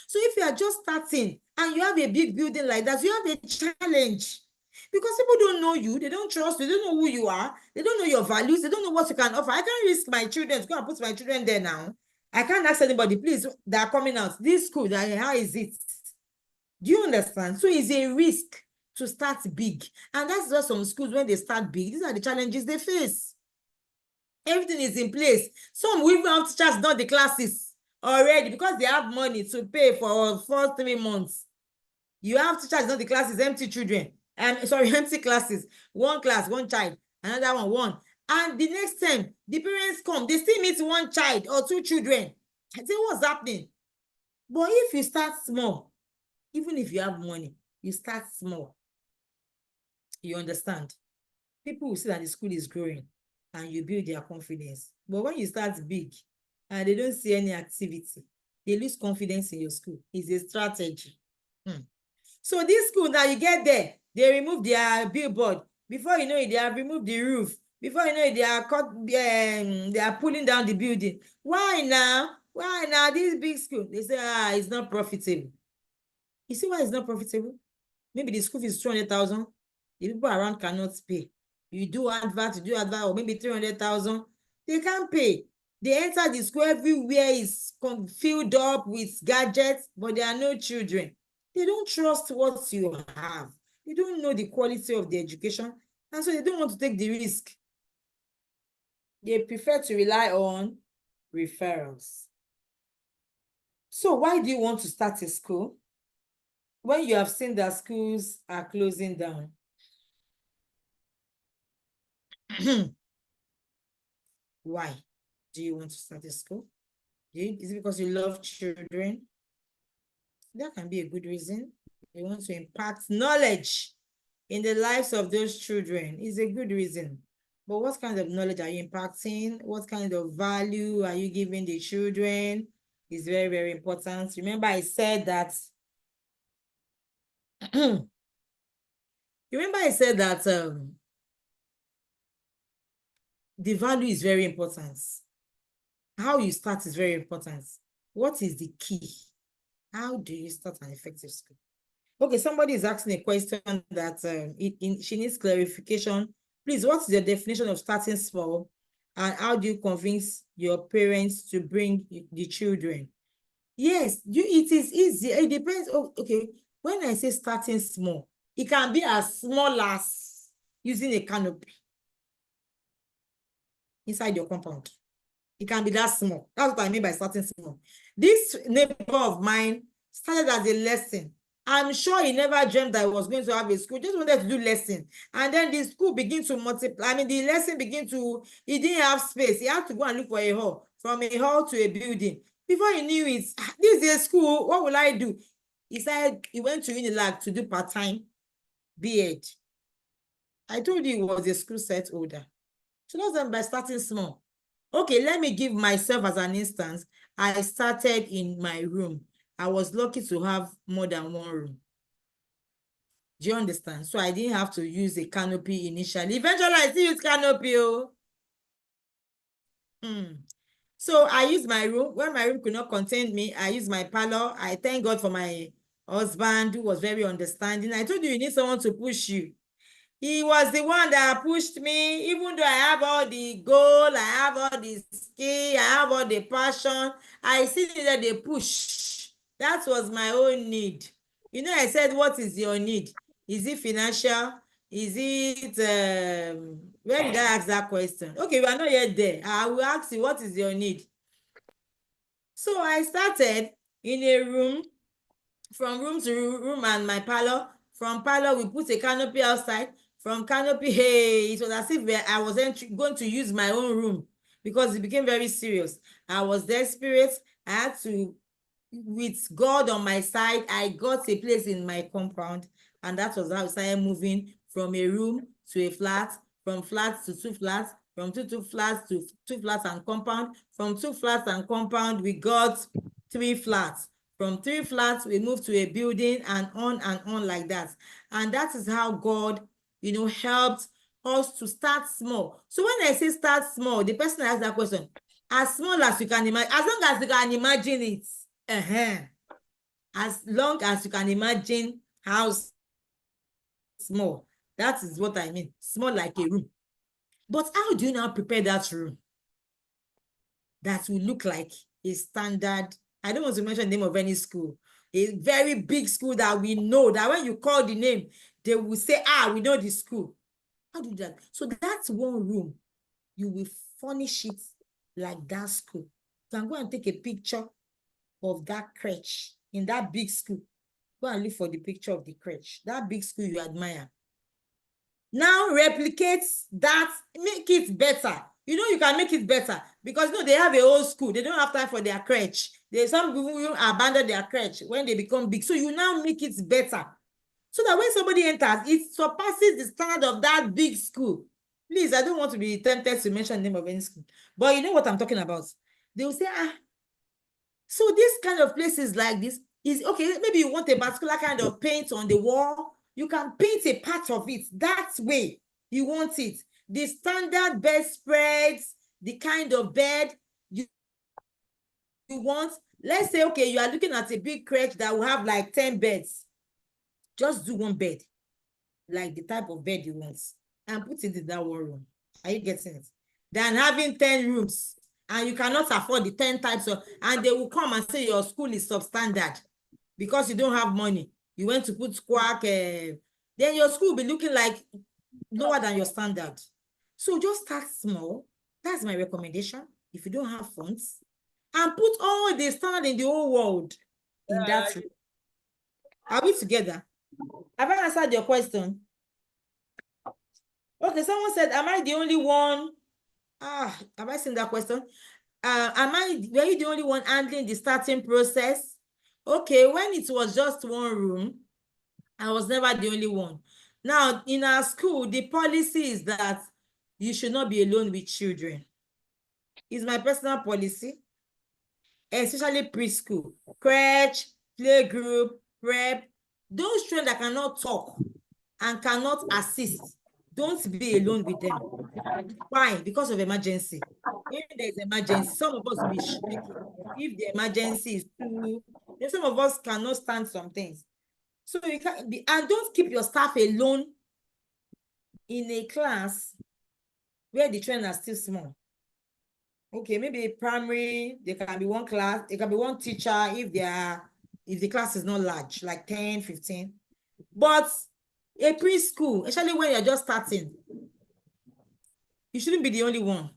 So if you are just starting and you have a big building like that, you have a challenge. Because people don't know you, they don't trust you, they don't know who you are, they don't know your values, they don't know what you can offer. I can't risk my children to go and put my children there now. I can't ask anybody, please, they are coming out. This school, how is it? Do you understand? So it's a risk to start big. And that's just some schools, when they start big, these are the challenges they face. Everything is in place. Some will even have teachers done the classes already because they have money to pay for 3 months. You have teachers done the classes, empty children. Empty classes. One class, one child, another one. And the next time the parents come, they still meet one child or 2 children. I say, what's happening? But if you start small, even if you have money, you start small. You understand? People will see that the school is growing and you build their confidence. But when you start big and they don't see any activity, they lose confidence in your school. It's a strategy. So this school, now you get there, they remove their billboard. Before you know it, they have removed the roof. Before you know it, they are pulling down the building. Why now? Why now? This big school. They say, it's not profitable. You see why it's not profitable? Maybe the school is 200,000. The people around cannot pay. You do advert, or maybe 300,000. They can't pay. They enter the school, everywhere is filled up with gadgets, but there are no children. They don't trust what you have. They don't know the quality of the education, and so they don't want to take the risk. They prefer to rely on referrals. So why do you want to start a school when you have seen that schools are closing down? Why do you want to start a school? Is it because you love children? That can be a good reason. You want to impart knowledge in the lives of those children. Is a good reason. But what kind of knowledge are you impacting? What kind of value are you giving the children? Is very, very important. Remember, I said that the value is very important. How you start is very important. What is the key? How do you start an effective school? Okay, somebody is asking a question that she needs clarification. Please, what's the definition of starting small? And how do you convince your parents to bring the children? Yes, it is easy. It depends. Okay, when I say starting small, it can be as small as using a canopy inside your compound. It can be that small. That's what I mean by starting small. This neighbor of mine started as a lesson. I'm sure he never dreamt that he was going to have a school. Just wanted to do lesson. And then the school began to multiply. The lesson began to, he didn't have space. He had to go and look for a hall, from a hall to a building. Before he knew it, this is a school, what will I do? He said he went to Unilag to do part-time B.Ed. I told you he was a school set holder. So that's by starting small. Okay, let me give myself as an instance. I started in my room. I was lucky to have more than one room. Do you understand? So I didn't have to use a canopy initially. Eventually, I still use canopy. So I used my room. When my room could not contain me, I used my parlor. I thank God for my husband who was very understanding. I told you need someone to push you. He was the one that pushed me, even though I have all the goal, I have all the skill, I have all the passion. I still needed a push. That was my own need. I said, what is your need? Is it financial? Is it, where did I ask that question? Okay, we are not yet there. I will ask you, what is your need? So I started in a room, from room to room and my parlor. From parlor, we put a canopy outside. From canopy, hey, it was as if I was going to use my own room because it became very serious. I was desperate. I had to, with God on my side, I got a place in my compound, and that was how I started moving from a room to a flat, from flats to 2 flats, from 2 flats to 2 flats and compound. From 2 flats and compound, we got 3 flats. From 3 flats, we moved to a building, and on like that. And that is how God, helped us to start small. So when I say start small, the person asked that question, as small as you can imagine, as long as you can imagine it. As long as you can imagine how small. That is what I mean. Small like a room. But how do you now prepare that room that will look like a standard? I don't want to mention the name of any school. A very big school that we know that when you call the name, they will say, we know the school. How do that? So that's one room. You will furnish it like that school. You can go and take a picture of that crèche in that big school. Go and look for the picture of the crèche. That big school you admire. Now replicate that, make it better. You can make it better because they have a old school. They don't have time for their crèche. Some people will abandon their crèche when they become big. So you now make it better. So that when somebody enters, it surpasses the standard of that big school. Please, I don't want to be tempted to mention the name of any school. But you know what I'm talking about. They will say, so this kind of places like this is okay. Maybe you want a particular kind of paint on the wall. You can paint a part of it that way you want it. The standard bed spreads, the kind of bed you want. Let's say, okay, you are looking at a big crèche that will have like 10 beds. Just do one bed, like the type of bed you want, and put it in that one room. Are you getting it? Than having 10 rooms, and you cannot afford the 10 types of, and they will come and say your school is substandard because you don't have money. You went to put squawk, then your school will be looking like lower than your standard. So just start small. That's my recommendation. If you don't have funds, and put all the standard in the whole world in that room. Are we together? Have I answered your question? Okay, someone said, am I the only one? Have I seen that question? Were you the only one handling the starting process? Okay, when it was just one room, I was never the only one. Now, in our school, the policy is that you should not be alone with children. It's my personal policy, especially preschool, crèche, playgroup, prep. Those children that cannot talk and cannot assist, don't be alone with them. Why? Because of emergency. If there's emergency, some of us will be shaking. If the emergency is too, then some of us cannot stand some things. So you can't be, and don't keep your staff alone in a class where the children are still small. Okay, maybe primary, there can be one class, there can be one teacher if the class is not large, like 10, 15. But a preschool, especially when you're just starting, you shouldn't be the only one.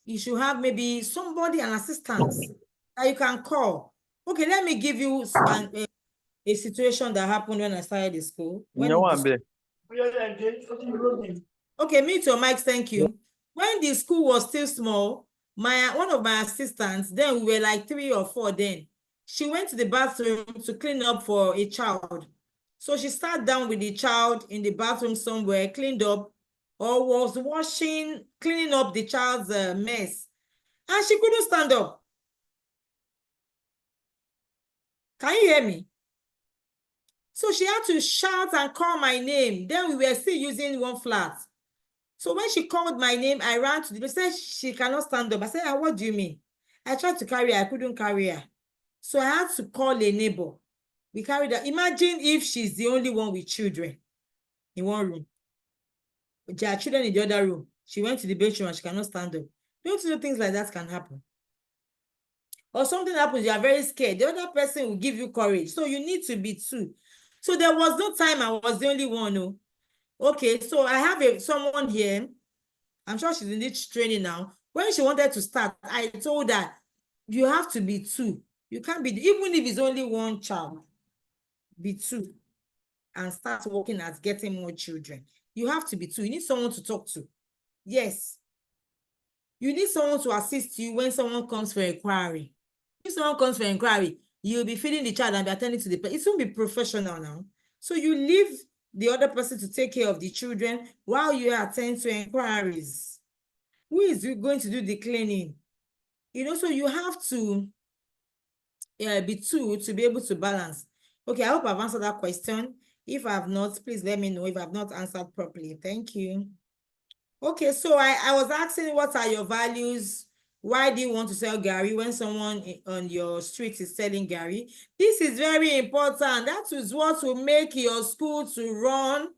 You should have maybe somebody, an assistant that you can call. Okay, let me give you a situation that happened when I started the school. Okay, mute your mics, thank you. When the school was still small, one of my assistants, then we were like 3 or 4 then, she went to the bathroom to clean up for a child. So she sat down with the child in the bathroom somewhere, cleaned up, or was cleaning up the child's mess. And she couldn't stand up. Can you hear me? So she had to shout and call my name. Then we were still using one flat. So when she called my name, I ran to the place. Said she cannot stand up. I said, what do you mean? I tried to carry her. I couldn't carry her. So I had to call a neighbor. We carried her. Imagine if she's the only one with children in one room. There are children in the other room. She went to the bedroom and she cannot stand up. Don't you know things like that can happen? Or something happens, you are very scared. The other person will give you courage. So you need to be two. So there was no time I was the only one. No. Okay, so I have someone here. I'm sure she's in this training now. When she wanted to start, I told her, you have to be two. You can't be, even if it's only one child, be two and start working at getting more children. You have to be two. You need someone to talk to. Yes. You need someone to assist you when someone comes for inquiry. If someone comes for inquiry, you'll be feeding the child and be attending to the person. It won't be professional now. So you leave the other person to take care of the children while you attend to inquiries. Who is going to do the cleaning? So you have to be two to be able to balance. Okay, I hope I've answered that question. If I have not, please let me know if I've not answered properly. Thank you. Okay, so I was asking, what are your values? Why do you want to sell Gary when someone on your street is selling Gary? This is very important. That is what will make your school to run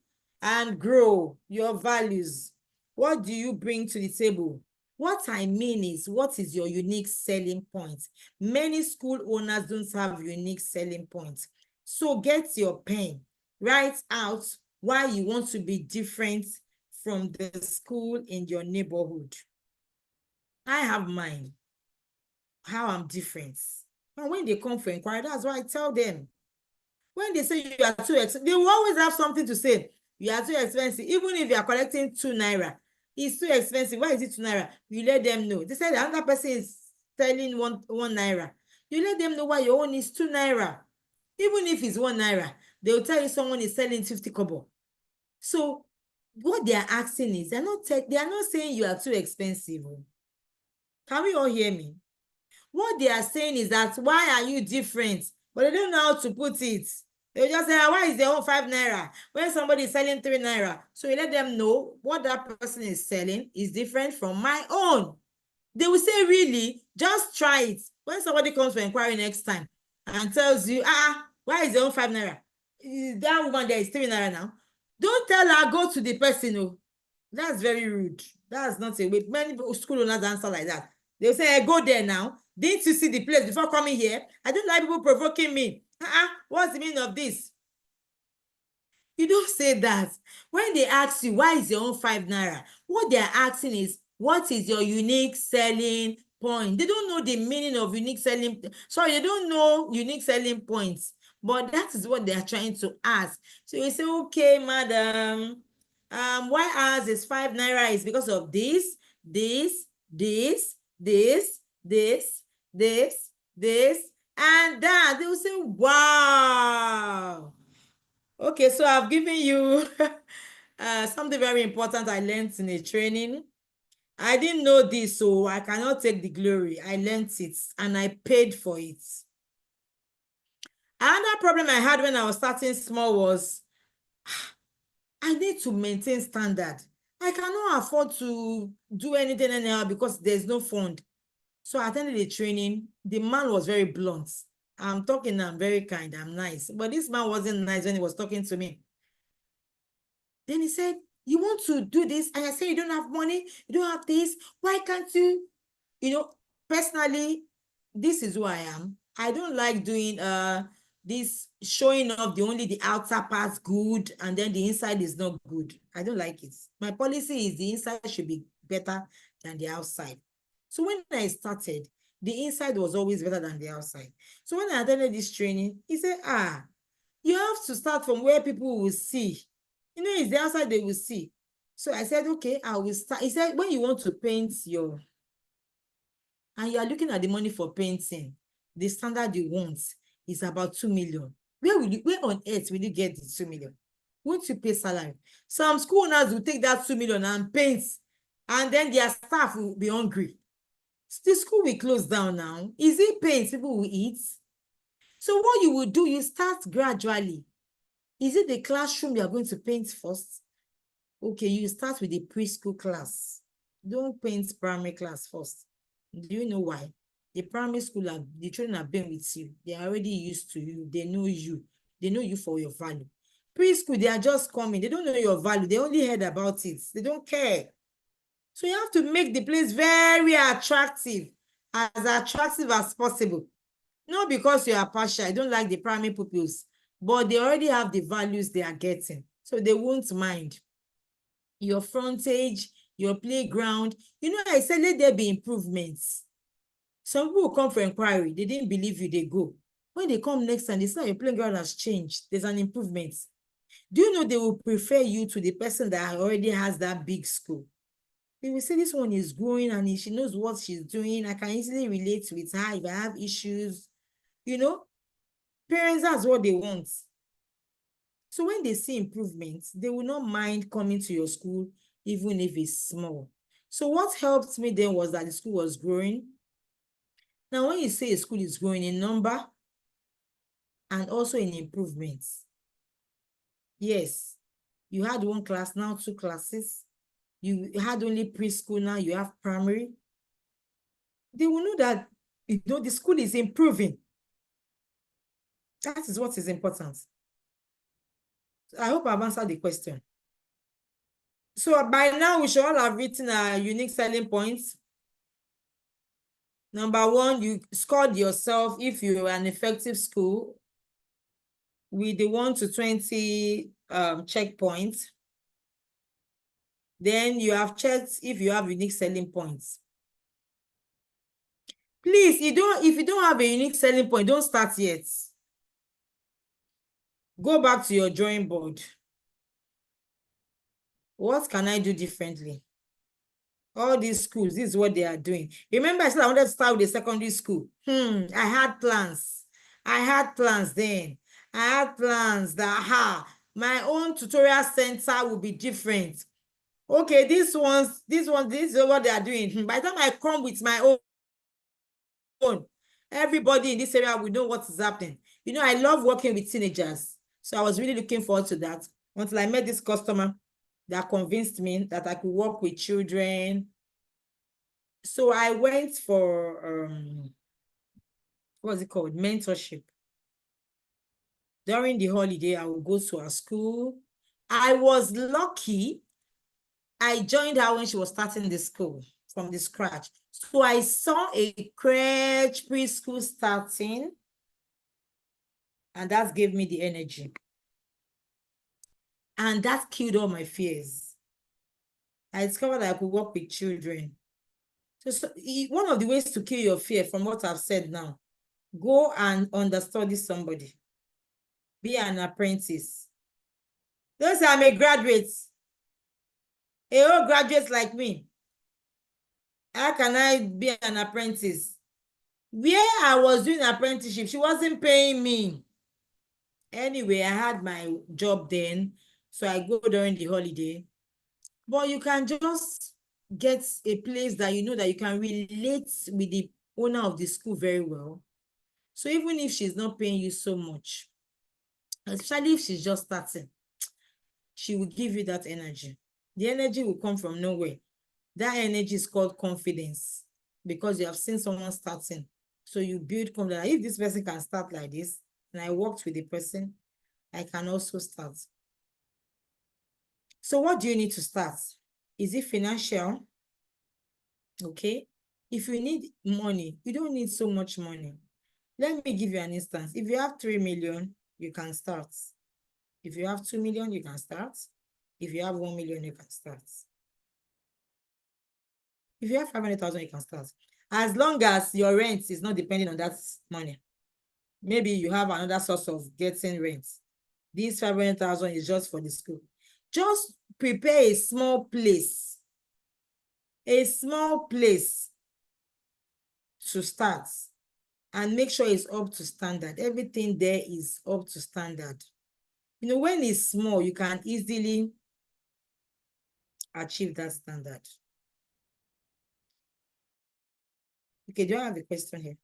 and grow. Your values. What do you bring to the table? What I mean is, what is your unique selling point? Many school owners don't have unique selling points. So get your pen, write out why you want to be different from the school in your neighborhood. I have mine, how I'm different. And when they come for inquiry, that's why I tell them. When they say you are too expensive, they will always have something to say. You are too expensive. Even if you are collecting 2 naira, it's too expensive. Why is it 2 naira? You let them know. They said the other person is selling one naira. You let them know why your own is 2 naira. Even if it's 1 naira, they will tell you someone is selling 50 kobo. So what they are asking is, they are not saying you are too expensive. Can we all hear me? What they are saying is that, why are you different? But they don't know how to put it. They just say, why is their own 5 naira when somebody is selling 3 naira? So you let them know what that person is selling is different from my own. They will say, really? Just try it. When somebody comes for inquiry next time and tells you, why is their own 5 naira? That woman there is 3 naira now. Don't tell her, go to the person. Oh, that's very rude. That's not a way. Many school owners answer like that. They'll say, go there now. Didn't you see the place before coming here? I don't like people provoking me. What's the meaning of this? You don't say that. When they ask you, why is your own 5 naira? What they're asking is, what is your unique selling point? They don't know the meaning of unique selling. Sorry, they don't know unique selling points. But that is what they are trying to ask. So you say, okay, madam, why ours is 5 naira is because of this, this, this, this, this, this, this, and that. They will say, wow. Okay, so I've given you something very important I learned in a training. I didn't know this, so I cannot take the glory. I learned it and I paid for it. Another problem I had when I was starting small was, I need to maintain standard. I cannot afford to do anything anyhow because there's no fund. So I attended the training. The man was very blunt. I'm talking, I'm very kind, I'm nice. But this man wasn't nice when he was talking to me. Then he said, you want to do this? And I said, you don't have money, you don't have this. Why can't you? You know, personally, this is who I am. I don't like doing this showing off the outer parts good and then the inside is not good. I don't like it. My policy is the inside should be better than the outside. So when I started, the inside was always better than the outside. So when I attended this training, he said, you have to start from where people will see. You know, it's the outside they will see. So I said, okay, I will start. He said, when you want to paint and you are looking at the money for painting, the standard you want is about 2 million. Where on earth will you get the 2 million? Won't you pay salary? Some school owners will take that 2 million and paint, and then their staff will be hungry. The school will close down now. Is it paint people will eat? So what you will do, you start gradually. Is it the classroom you are going to paint first? Okay, you start with the preschool class. Don't paint primary class first. Do you know why? The primary school, the children have been with you. They are already used to you. They know you. They know you for your value. Preschool, they are just coming. They don't know your value. They only heard about it. They don't care. So you have to make the place very attractive as possible. Not because you are partial. I don't like the primary pupils, but they already have the values they are getting. So they won't mind. Your frontage, your playground. You know, I said, let there be improvements. Some people will come for inquiry. They didn't believe you, they go. When they come next time, they say your playground has changed. There's an improvement. Do you know they will prefer you to the person that already has that big school? They will say, this one is growing and she knows what she's doing. I can easily relate with her if I have issues. You know, parents, that's what they want. So when they see improvements, they will not mind coming to your school, even if it's small. So what helped me then was that the school was growing. Now, when you say a school is growing in number and also in improvements, yes, you had 1 class, now 2 classes. You had only preschool, now you have primary. they will know that, the school is improving. That is what is important. I hope I've answered the question. So by now, we should all have written our unique selling points. Number one, you scored yourself if you're an effective school with the 1 to 20 checkpoints. Then you have checked if you have unique selling points. Please, if you don't have a unique selling point, don't start yet. Go back to your drawing board. What can I do differently? All these schools, this is what they are doing. Remember, I said I wanted to start with a secondary school. I had plans. I had plans then. I had plans that my own tutorial center will be different. Okay, this is what they are doing. By the time I come with my own, everybody in this area will know what is happening. I love working with teenagers. So I was really looking forward to that until I met this customer that convinced me that I could work with children. So I went for what's it called? Mentorship. During the holiday, I would go to her school. I was lucky. I joined her when she was starting the school from the scratch. So I saw a crèche preschool starting, and that gave me the energy. And that killed all my fears. I discovered that I could work with children. So one of the ways to kill your fear, from what I've said now, go and understudy somebody. Be an apprentice. Don't say I'm a graduate. A whole graduate like me. How can I be an apprentice? Where I was doing apprenticeship, she wasn't paying me. Anyway, I had my job then, so I go during the holiday. But you can just get a place that you know that you can relate with the owner of the school very well. So even if she's not paying you so much, especially if she's just starting, she will give you that energy. The energy will come from nowhere. That energy is called confidence, because you have seen someone starting. So you build confidence. If this person can start like this, and I worked with the person, I can also start. So what do you need to start? Is it financial? Okay. If you need money, you don't need so much money. Let me give you an instance. If you have 3 million, you can start. If you have 2 million, you can start. If you have 1 million, you can start. If you have 500,000, you can start. As long as your rent is not depending on that money. Maybe you have another source of getting rent. This 500,000 is just for the school. Just prepare a small place. A small place to start. And make sure it's up to standard. Everything there is up to standard. When it's small, you can easily achieve that standard. Okay, do I have a question here?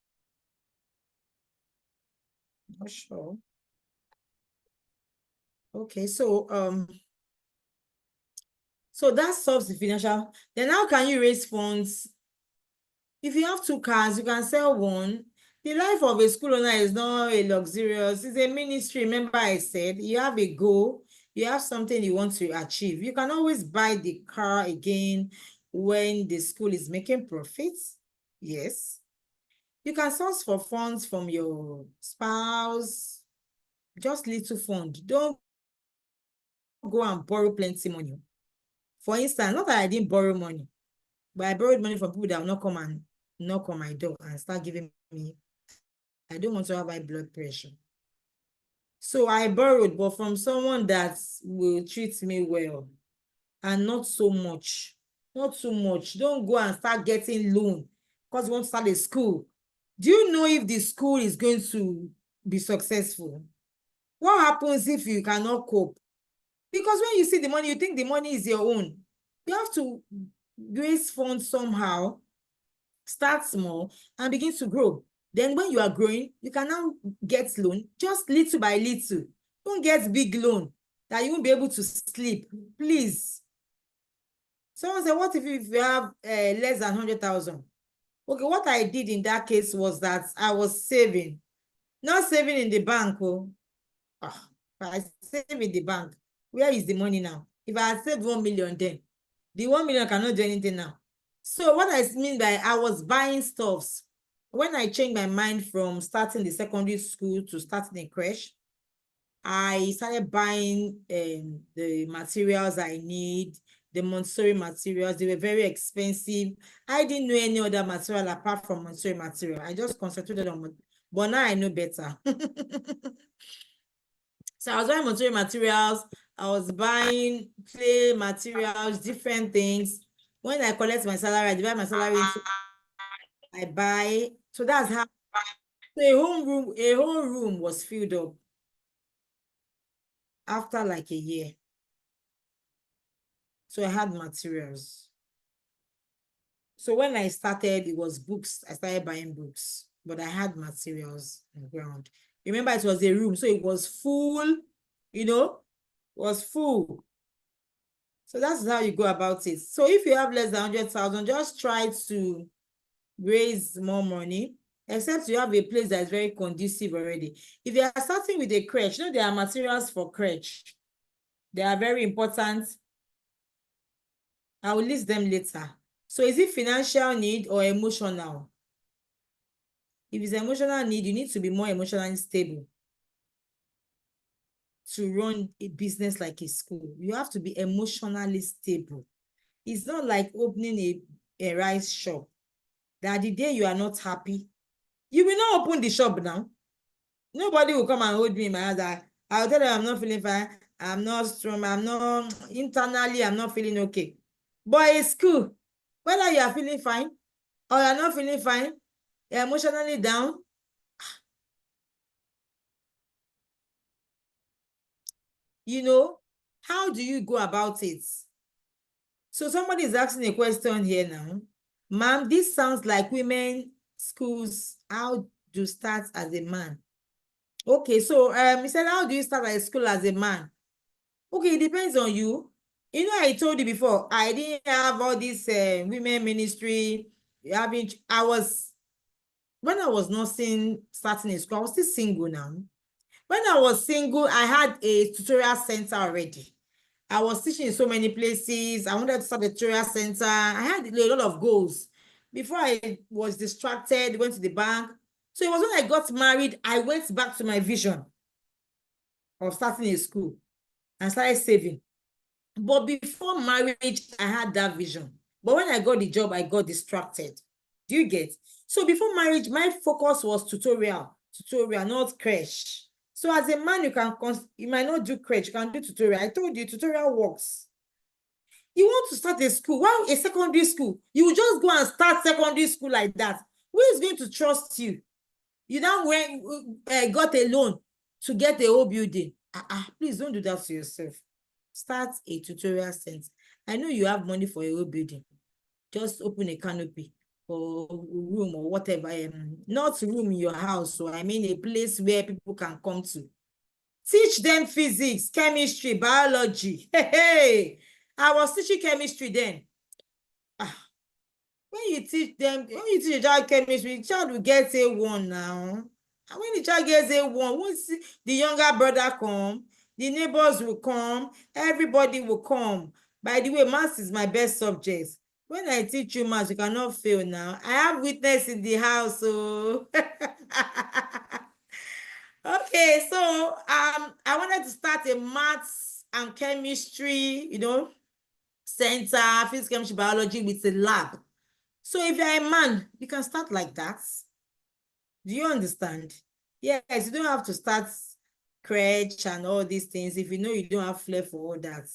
Not sure. Okay, so that solves the financial. Then how can you raise funds? If you have 2 cars, you can sell one. The life of a school owner is not a luxurious, it's a ministry. Remember I said you have a goal, you have something you want to achieve. You can always buy the car again when the school is making profits. Yes. You can source for funds from your spouse, just little fund. Don't go and borrow plenty money. For instance, not that I didn't borrow money, but I borrowed money from people that will not come and knock on my door and start giving me. I don't want to have high blood pressure. So I borrowed, but from someone that will treat me well, and not so much. Not too much. Don't go and start getting loan because you want to start a school. Do you know if the school is going to be successful? What happens if you cannot cope? Because when you see the money, you think the money is your own. You have to raise funds somehow, start small, and begin to grow. Then when you are growing, you can now get loan, just little by little. Don't get big loan that you won't be able to sleep. Please. Someone said, what if you have less than 100,000? Okay, what I did in that case was that I was saving. Not saving in the bank. Oh, if I save in the bank, where is the money now? If I had saved 1 million then, the 1 million cannot do anything now. So what I mean by I was buying stuffs. When I changed my mind from starting the secondary school to starting a creche, I started buying the materials I need, the Montessori materials. They were very expensive. I didn't know any other material apart from Montessori material. I just concentrated on, but now I know better. So I was buying Montessori materials. I was buying clay materials, different things. When I collect my salary, I divide my salary into, I buy. So that's how, so a whole room was filled up after like a year. So I had materials. So when I started, it was books. I started buying books, but I had materials on the ground. Remember, it was a room, so it was full, was full. So that's how you go about it. So if you have less than 100,000, just try to raise more money, except you have a place that is very conducive already. If you are starting with a crèche, there are materials for crèche. They are very important. I will list them later. So is it financial need or emotional? If it's emotional need, you need to be more emotionally stable to run a business like a school. You have to be emotionally stable. It's not like opening a rice shop that the day you are not happy, you will not open the shop now. Nobody will come and hold me in my hands. I'll tell them I'm not feeling fine. I'm not strong. I'm not internally, I'm not feeling okay. But it's cool. Whether you are feeling fine or you're not feeling fine, you're emotionally down. How do you go about it? So somebody is asking a question here now. Ma'am, this sounds like women schools. How do start as a man? Okay, so he said, how do you start at school as a man? Okay, it depends on you. I told you before, I didn't have all this women ministry. When I was nursing, starting in school, I was still single now. When I was single, I had a tutorial center already. I was teaching in so many places. I wanted to start a tutorial center. I had a lot of goals. Before I was distracted, went to the bank. So it was when I got married, I went back to my vision of starting a school and started saving. But before marriage, I had that vision. But when I got the job, I got distracted. Do you get? So before marriage, my focus was tutorial, not crèche. So as a man, you might not do crèche, you can do tutorial. I told you, tutorial works. You want to start a school, why a secondary school? You will just go and start secondary school like that. Who is going to trust you? You now got a loan to get a whole building. Please don't do that to yourself. Start a tutorial center. I know you have money for a whole building. Just open a canopy or room or whatever. Not room in your house. So I mean a place where people can come to. Teach them physics, chemistry, biology. Hey, I was teaching chemistry then. When you teach a child chemistry, the child will get A1 now. And when the child gets A1, once the younger brother come, the neighbors will come, everybody will come. By the way, maths is my best subject. When I teach you maths, you cannot fail now. I have witness in the house, so. Okay, so I wanted to start a maths and chemistry, center, physics, chemistry, biology with a lab. So if you're a man, you can start like that. Do you understand? Yes, you don't have to start crèche and all these things if you know you don't have flair for all that.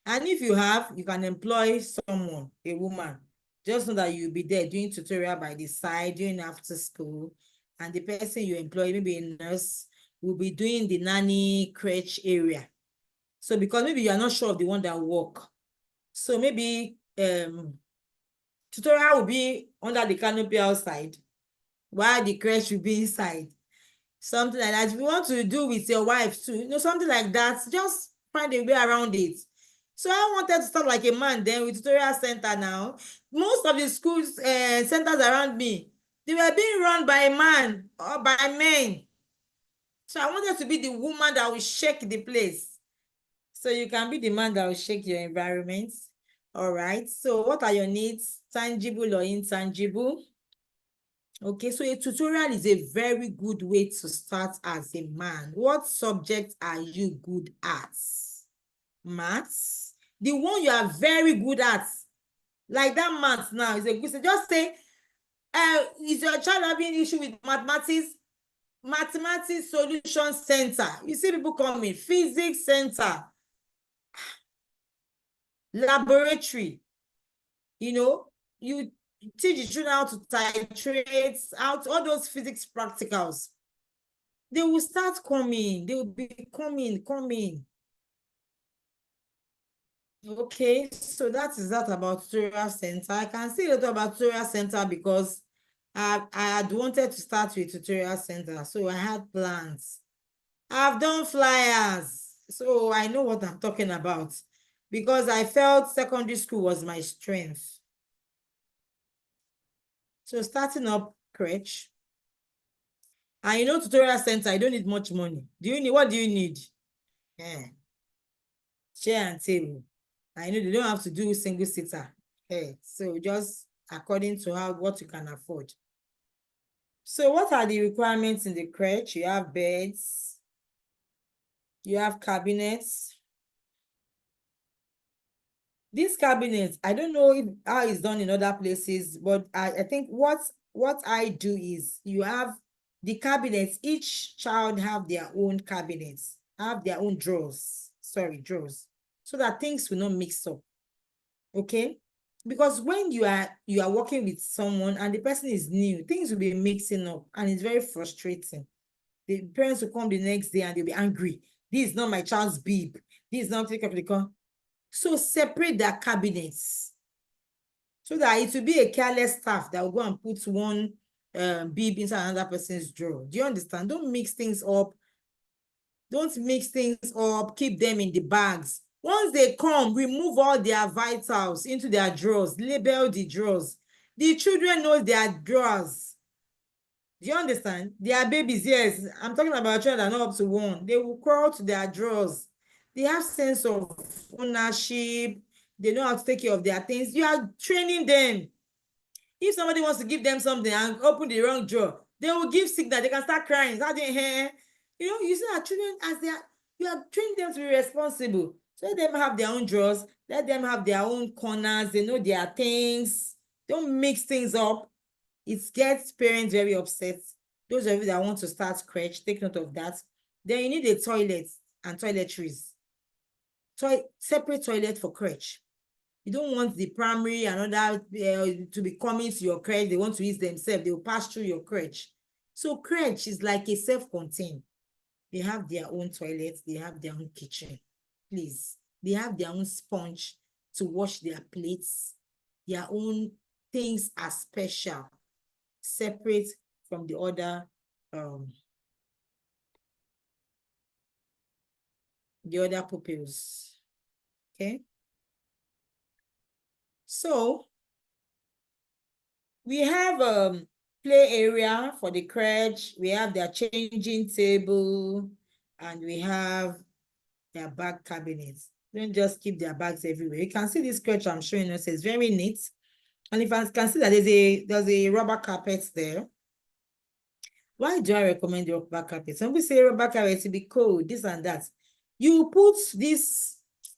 And if you have, you can employ someone, a woman. Just know that you'll be there doing tutorial by the side, doing after school. And the person you employ, maybe a nurse, will be doing the nanny crèche area. So because maybe you are not sure of the one that work. So maybe tutorial will be under the canopy outside while the crèche will be inside. Something like that. If you want to do with your wife too, something like that, just find a way around it. So I wanted to start like a man then with tutorial center now. Most of the schools, centers around me, they were being run by a man or by men. So I wanted to be the woman that will shake the place. So you can be the man that will shake your environment. All right. So what are your needs? Tangible or intangible? Okay, so a tutorial is a very good way to start as a man. What subjects are you good at? Maths. The one you are very good at. Like that maths now is a good, so just say, is your child having issue with mathematics? Mathematics solution center. You see people coming, physics center, laboratory. You know, you teach the children how to titrate, out all those physics practicals. They will start coming. They will be coming. Okay, so that is that about tutorial center. I can say a little about tutorial center because I had wanted to start with tutorial center, so I had plans. I've done flyers, so I know what I'm talking about because I felt secondary school was my strength. So starting up crèche, and you know tutorial center, I don't need much money. What do you need? Yeah. Chair and table. I know they don't have to do single seater. Okay, so just according to what you can afford. So what are the requirements in the crèche? You have beds, you have cabinets. These cabinets, I don't know how it's done in other places, but I think what I do is you have the cabinets, each child have their own cabinets, have their own drawers, so that things will not mix up. Okay, because when you are working with someone and the person is new, things will be mixing up and it's very frustrating. The parents will come the next day and they'll be angry. This is not my child's bib. This is not take up the car. So separate their cabinets so that it will be a careless staff that will go and put one bib inside another person's drawer. Do you understand? Don't mix things up. Don't mix things up. Keep them in the bags. Once they come, remove all their vitals into their drawers. Label the drawers. The children know their drawers. Do you understand? They are babies, yes. I'm talking about children that are not up to 1. They will crawl to their drawers. They have sense of ownership. They know how to take care of their things. You are training them. If somebody wants to give them something and open the wrong drawer, they will give signal. They can start crying. Start doing hair. You know, you see our children you are training them to be responsible. So let them have their own drawers. Let them have their own corners. They know their things. Don't mix things up. It gets parents very upset. Those of you that want to start crèche, take note of that. Then you need a toilet and toiletries. Separate toilet for crèche. You don't want the primary and other to be coming to your crèche. They want to use themselves. They will pass through your crèche. So crèche is like a self-contained. They have their own toilets. They have their own kitchen. Please. They have their own sponge to wash their plates. Their own things are special, separate from the other pupils. Okay. So we have play area for the crèche. We have their changing table, and we have their bag cabinets. Don't just keep their bags everywhere. You can see this crèche I'm showing you. It's very neat. And if I can see that there's a rubber carpet there. Why do I recommend the rubber carpet? Some people say rubber carpet to be cold, this and that. You put these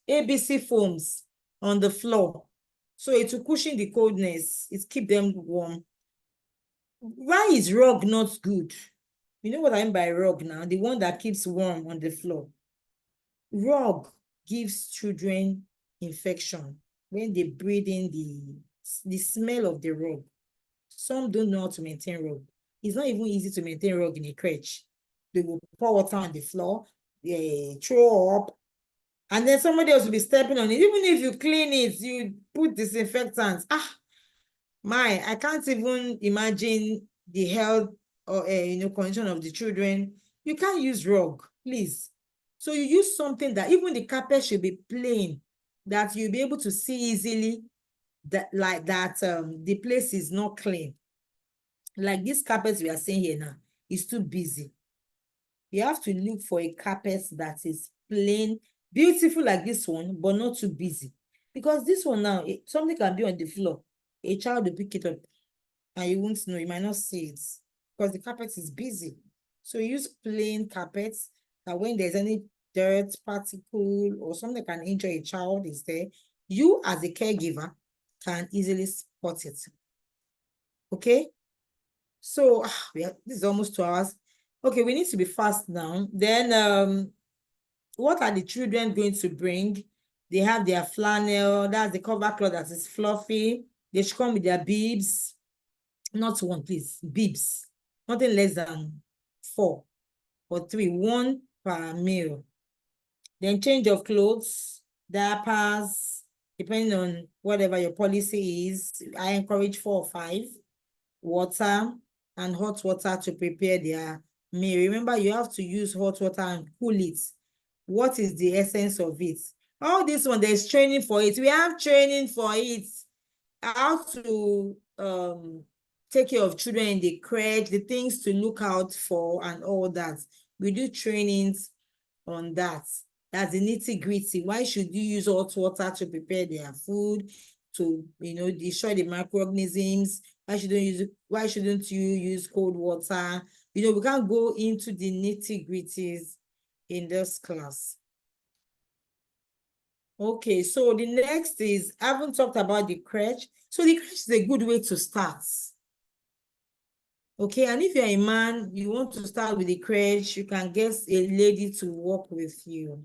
ABC foams on the floor, so it will cushion the coldness. It keep them warm. Why is rug not good? You know what I mean by rug now? The one that keeps warm on the floor. Rug gives children infection when they breathe in the smell of the rug. Some don't know how to maintain rug. It's not even easy to maintain rug in a crèche. They will pour water on the floor, they throw up, and then somebody else will be stepping on it. Even if you clean it, you put disinfectants. I can't even imagine the health or condition of the children. You can't use rug, please. So you use something that even the carpet should be plain. that you'll be able to see easily that the place is not clean. Like this carpet we are seeing here now is too busy. You have to look for a carpet that is plain, beautiful like this one, but not too busy. Because this one now, something can be on the floor. A child will pick it up and you won't know, you might not see it because the carpet is busy. So use plain carpets that when there's any dirt, particle, or something that can injure a child is there, you as a caregiver can easily spot it. Okay? So this is almost 2 hours. Okay, we need to be fast now. Then what are the children going to bring? They have their flannel, that's the cover cloth that is fluffy. They should come with their bibs. Not one, please. Bibs. Nothing less than 4 or 3. 1 per meal. Then change of clothes, diapers, depending on whatever your policy is. I encourage 4 or 5. Water and hot water to prepare their meal. Remember, you have to use hot water and cool it. What is the essence of it? All this one, there's training for it. We have training for it. How to take care of children in the crèche, the things to look out for and all that. We do trainings on that. That's the nitty-gritty. Why should you use hot water to prepare their food, to destroy the microorganisms? Why shouldn't you use cold water? We can't go into the nitty-gritties in this class. Okay, so the next is, I haven't talked about the crèche. So the crèche is a good way to start. Okay, and if you're a man, you want to start with the crèche, you can get a lady to work with you.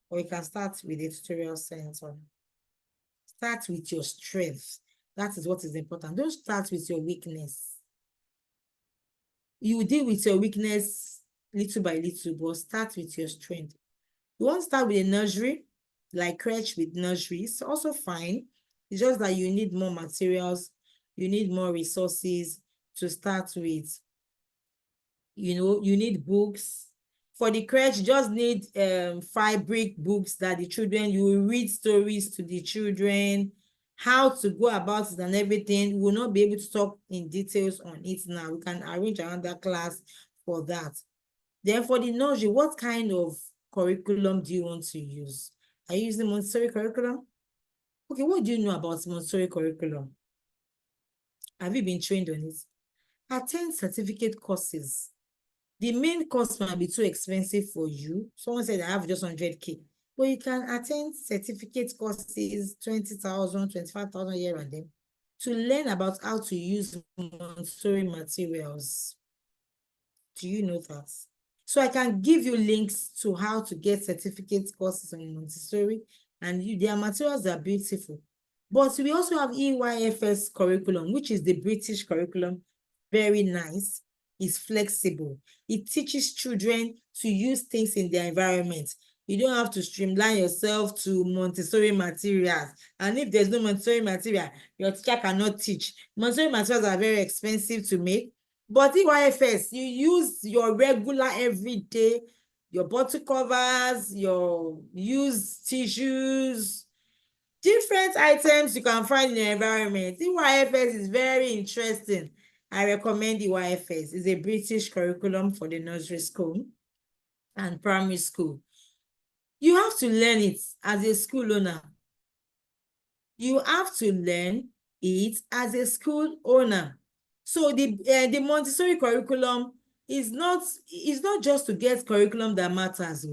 Or you can start with a tutorial center. Start with your strength. That is what is important. Don't start with your weakness. You deal with your weakness little by little, but start with your strength. You want to start with a nursery, like crèche with nursery. It's also fine. It's just that you need more materials. You need more resources to start with. You need books. For the crèche, you just need 5 brick books that the children, you will read stories to the children, how to go about it and everything. We will not be able to talk in details on it now. We can arrange another class for that. Then for the nursery, what kind of curriculum do you want to use? Are you using Montessori curriculum? Okay, what do you know about Montessori curriculum? Have you been trained on it? Attend certificate courses. The main course might be too expensive for you. Someone said I have just 100K. But you can attend certificate courses, 20,000, 25,000 here and there, to learn about how to use Montessori materials. Do you know that? So I can give you links to how to get certificate courses on Montessori, and their materials are beautiful. But we also have EYFS curriculum, which is the British curriculum. Very nice. It's flexible. It teaches children to use things in their environment. You don't have to streamline yourself to Montessori materials. And if there's no Montessori material, your teacher cannot teach. Montessori materials are very expensive to make. But EYFS, you use your regular everyday, your bottle covers, your used tissues, different items you can find in the environment. EYFS is very interesting. I recommend EYFS. It's a British curriculum for the nursery school and primary school. You have to learn it as a school owner. You have to learn it as a school owner. So the Montessori curriculum is not just to get curriculum that matters.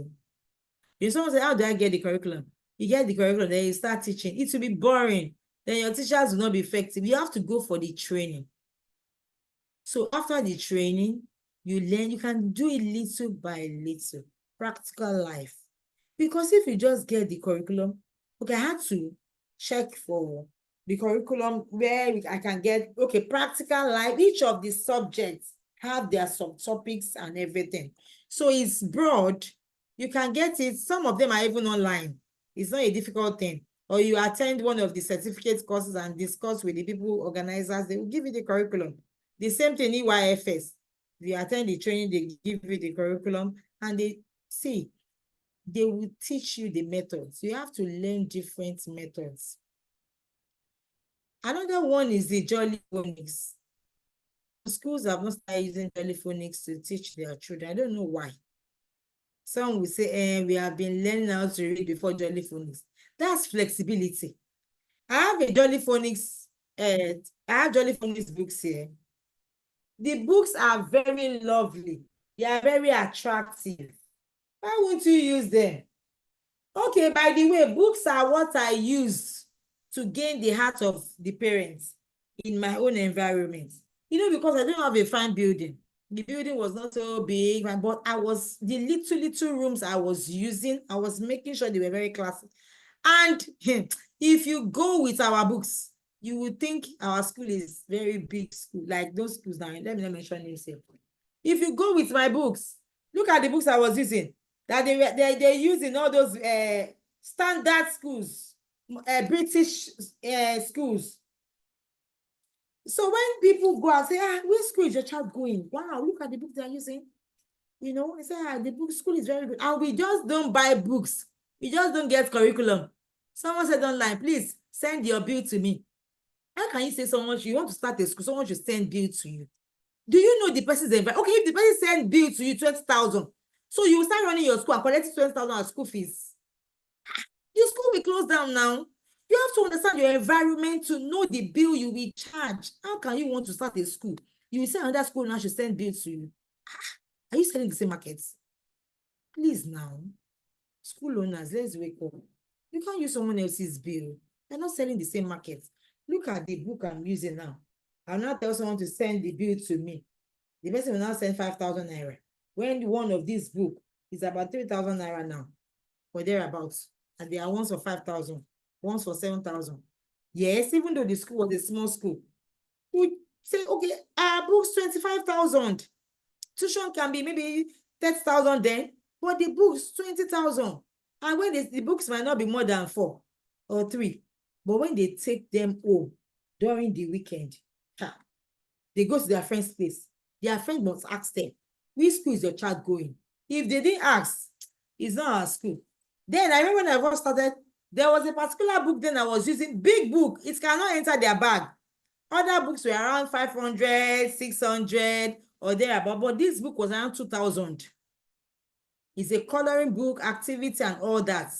If someone say, how do I get the curriculum? You get the curriculum, then you start teaching. It will be boring. Then your teachers will not be effective. You have to go for the training. So after the training, you learn, you can do it little by little, practical life. Because if you just get the curriculum, okay, I had to check for the curriculum where I can get, okay, practical life. Each of the subjects have their subtopics and everything. So it's broad. You can get it. Some of them are even online. It's not a difficult thing. Or you attend one of the certificate courses and discuss with the people, organizers, they will give you the curriculum. The same thing in EYFS. If you attend the training, they give you the curriculum and they see. they will teach you the methods. You have to learn different methods. Another one is the Jolly Phonics. Schools have not started using Jolly Phonics to teach their children. I don't know why. Some will say, we have been learning how to read before Jolly Phonics. That's flexibility. I have a Jolly Phonics, I have Jolly Phonics books here. The books are very lovely. They are very attractive. Why won't you use them? Okay, by the way, books are what I use to gain the heart of the parents in my own environment. You know, because I don't have a fine building. The building was not so big, but the little rooms I was using, I was making sure they were very classy. And if you go with our books, you would think our school is very big school, like those schools now. Let me not mention names here. If you go with my books, look at the books I was using, that they use in all those standard schools, British schools. So when people go and say, where school is your child going? Wow, look at the books they're using. You know, I say, the book school is very good. And we just don't buy books. We just don't get curriculum. Someone said online, please send your bill to me. How can you say someone, you want to start a school, someone should send bill to you? Do you know the person's environment? Okay, if the person send bill to you 20,000, so you will start running your school and collecting 20,000 as school fees. Your school will close down now. You have to understand your environment to know the bill you will charge. How can you want to start a school? You will say another school now should send bill to you. Are you selling the same markets? Please now, school owners, let's wake up. You can't use someone else's bill. They're not selling the same market. Look at the book I'm using now. I'll not tell someone to send the bill to me. The person will now send 5,000 naira. When one of these book is about 3,000 naira now, or thereabouts, and there are ones for 5,000, ones for 7,000. Yes, even though the school was a small school, we say, okay, our books 25,000. Tuition can be maybe 30,000 then, but the books 20,000. And when the books might not be more than 4 or 3, but when they take them home during the weekend, they go to their friend's place. Their friend must ask them, which school is your child going? If they didn't ask, it's not our school. Then I remember when I first started, there was a particular book then I was using, big book. It cannot enter their bag. Other books were around 500, 600 or thereabout, but this book was around 2,000. It's a coloring book, activity and all that.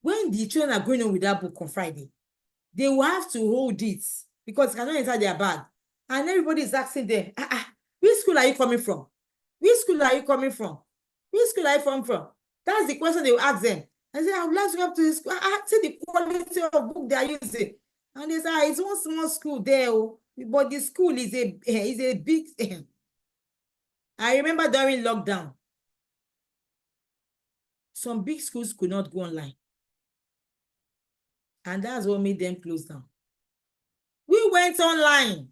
When the children are going on with that book on Friday, they will have to hold it because it cannot enter their bag. And everybody is asking them, which school are you coming from? Which school are you coming from? Which school are you from? That's the question they will ask them. I say, I would like to go up to the school. See the quality of book they are using. And they say, it's one small school there, but the school is a big. I remember during lockdown, some big schools could not go online. And that's what made them close down. We went online.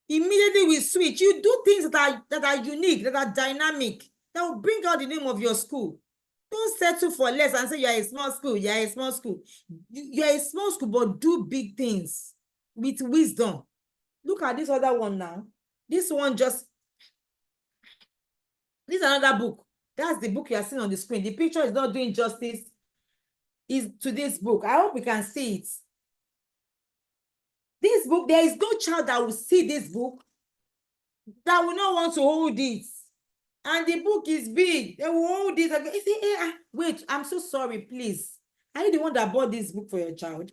Immediately we switch. You do things that are unique, that are dynamic, that will bring out the name of your school. Don't settle for less and say you're a small school. You're a small school. You're a small school, but do big things with wisdom. Look at this other one now. This one this is another book. That's the book you are seeing on the screen. The picture is not doing justice to this book. I hope you can see it. This book, there is no child that will see this book that will not want to hold it. And the book is big. They will hold it. They say, wait, I'm so sorry, please. Are you the one that bought this book for your child?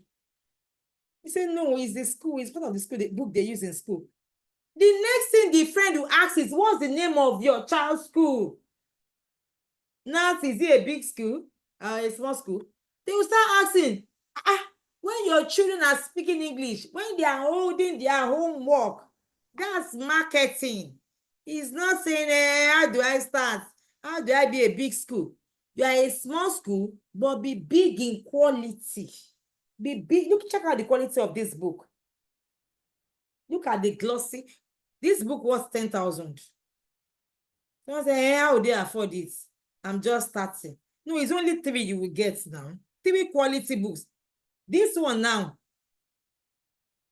He said, no, it's the school. It's part of the school, the book they use in school. The next thing the friend will ask is, what's the name of your child's school? Not, is it a big school or a small school? They will start asking, when your children are speaking English, when they are holding their homework, that's marketing. He's not saying, how do I start? How do I be a big school? You are a small school, but be big in quality. Be big. Look, check out the quality of this book. Look at the glossy. This book was 10,000. Someone say, how would they afford it? I'm just starting. No, it's only 3 you will get now. 3 quality books. This one now,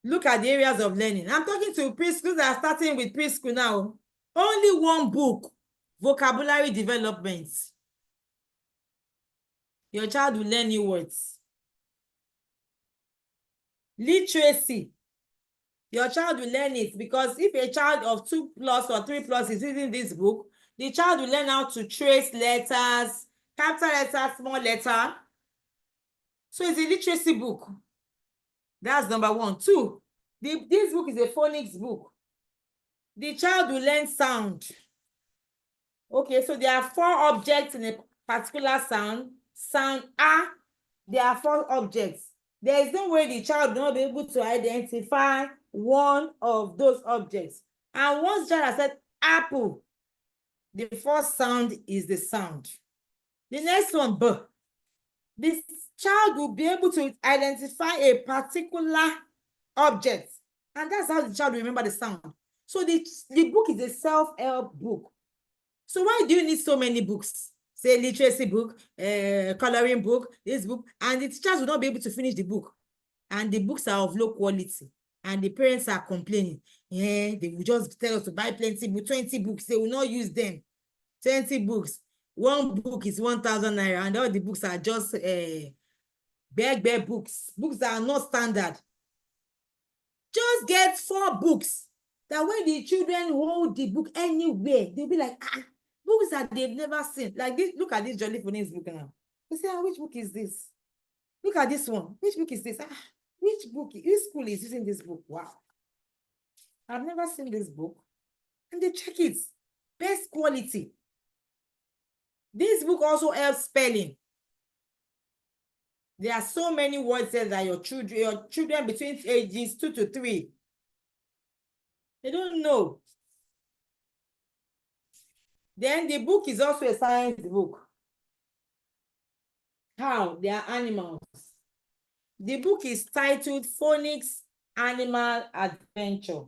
look at the areas of learning. I'm talking to preschools that are starting with preschool now. Only 1 book, vocabulary development. Your child will learn new words. Literacy. Your child will learn it because if a child of 2+ or 3+ is reading this book, the child will learn how to trace letters, capital letter, small letter. So it's a literacy book. That's number 1. 2, this book is a phonics book. The child will learn sound. Okay, so there are 4 objects in a particular sound. Sound A, there are 4 objects. There is no way the child will not be able to identify one of those objects. And once the child has said apple, the first sound is the sound. The next one, B. This child will be able to identify a particular object. And that's how the child will remember the sound. So the book is a self-help book. So why do you need so many books? Say literacy book, coloring book, this book, and the teachers will not be able to finish the book. And the books are of low quality. And the parents are complaining. Yeah, they will just tell us to buy plenty books, 20 books. They will not use them. 20 books. One book is 1,000 naira, and all the books are just bare books. Books that are not standard. Just get 4 books. That when the children hold the book anywhere, they'll be like, books that they've never seen. Like this, look at this Jolly Phonics book now. You say, which book is this? Look at this one. Which book is this? Which book? Which school is using this book? Wow. I've never seen this book. And they check it. Best quality. This book also helps spelling. There are so many words there that your children between ages 2 to 3, they don't know. Then the book is also a science book. How? They are animals. The book is titled Phonics Animal Adventure.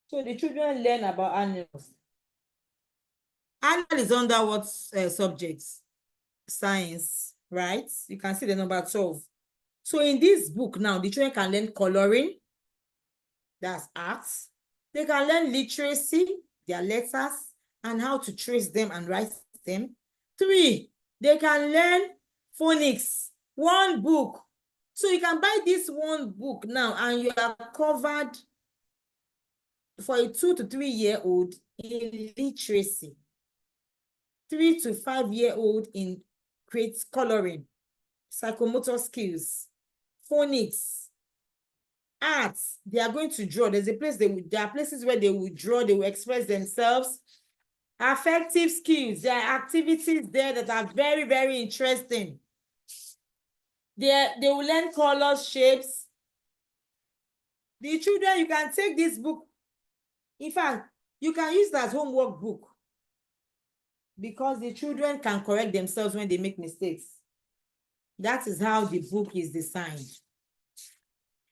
So the children learn about animals. Animal is under what subjects? Science, right? You can see the number 12. So in this book now, the children can learn coloring. That's arts. They can learn literacy, their letters, and how to trace them and write them. 3, they can learn phonics. 1 book. So you can buy this 1 book now and you are covered for a 2 to 3 year old in literacy. 3 to 5 year old in create coloring, psychomotor skills, phonics, arts. They are going to draw. There's a place there are places where they will draw, they will express themselves. Affective skills, there are activities there that are very, very interesting. They will learn colors, shapes. The children, you can take this book. In fact, you can use that homework book because the children can correct themselves when they make mistakes. That is how the book is designed.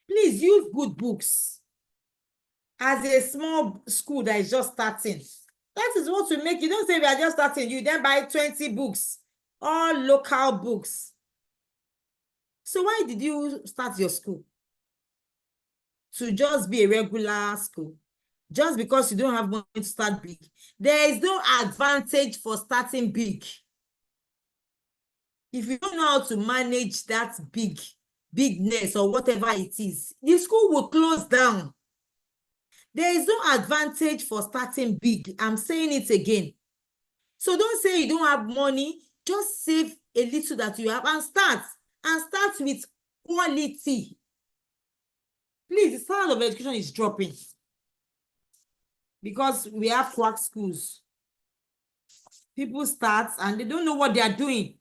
Please use good books. As a small school that is just starting, that is what will make you. Don't say we are just starting. You then buy 20 books, all local books. So why did you start your school? To just be a regular school? Just because you don't have money to start big. There is no advantage for starting big. If you don't know how to manage that bigness or whatever it is, the school will close down. There is no advantage for starting big. I'm saying it again. So don't say you don't have money. Just save a little that you have and start. And start with quality. Please, the standard of education is dropping. Because we have quack schools. People start and they don't know what they are doing.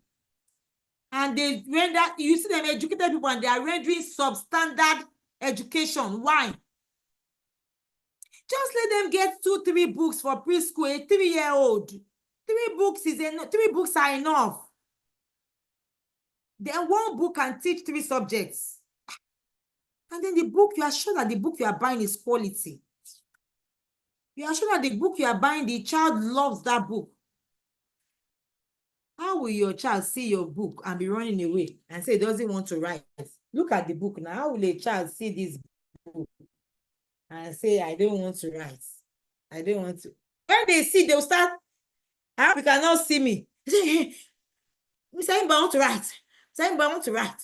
And they render, you see them educated people and they are rendering substandard education. Why? Just let them get 2, 3 books for preschool, a 3-year-old. 3 books is enough. 3 books are enough. Then 1 book can teach 3 subjects. And then the book, you are sure that the book you are buying is quality. You are sure that the book you are buying, the child loves that book. How will your child see your book and be running away and say he doesn't want to write? Look at the book now. How will a child see this book and say, I don't want to write? I don't want to. When they see, they'll start, I hope you cannot see me. Saying, but I want to write. Saying, but I want to write.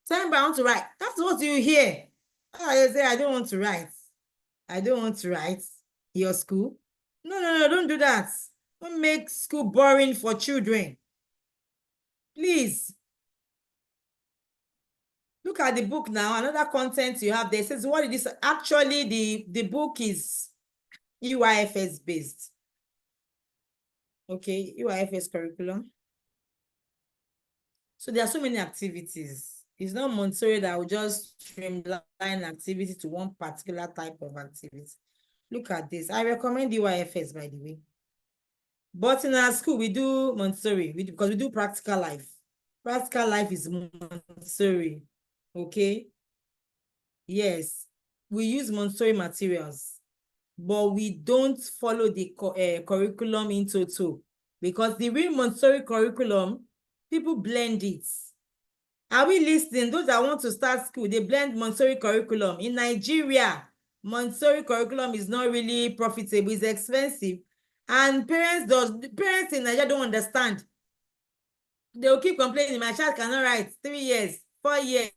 Saying, but I want to write. That's what you hear. I say, I don't want to write. I don't want to write. Your school? No, don't do that. Don't make school boring for children. Please. Look at the book now. Another content you have there says, what it is. Actually, the book is EYFS based. Okay, EYFS curriculum. So there are so many activities. It's not Montessori that will just streamline activity to one particular type of activity. Look at this. I recommend EYFS, by the way. But in our school, we do Montessori because we do practical life. Practical life is Montessori. Okay. Yes. We use Montessori materials, but we don't follow the curriculum in total because the real Montessori curriculum, people blend it. Are we listening? Those that want to start school, they blend Montessori curriculum. In Nigeria, Montessori curriculum is not really profitable. It's expensive. And parents in Nigeria don't understand. They'll keep complaining, my child cannot write 3 years, 4 years.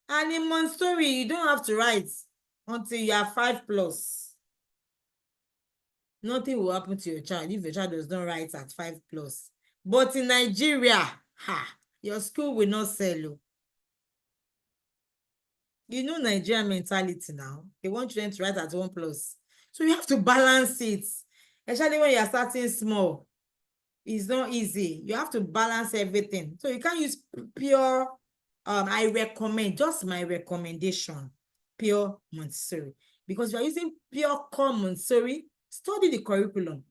And in Montessori, you don't have to write until you are 5+. Nothing will happen to your child if your child does not write at 5+. But in Nigeria, your school will not sell. You know Nigerian mentality now. They want children to write at 1+. So you have to balance it. Especially when you're starting small. It's not easy. You have to balance everything. So you can't use pure, I recommend, just my recommendation, pure Montessori. Because if you're using pure core Montessori, study the curriculum.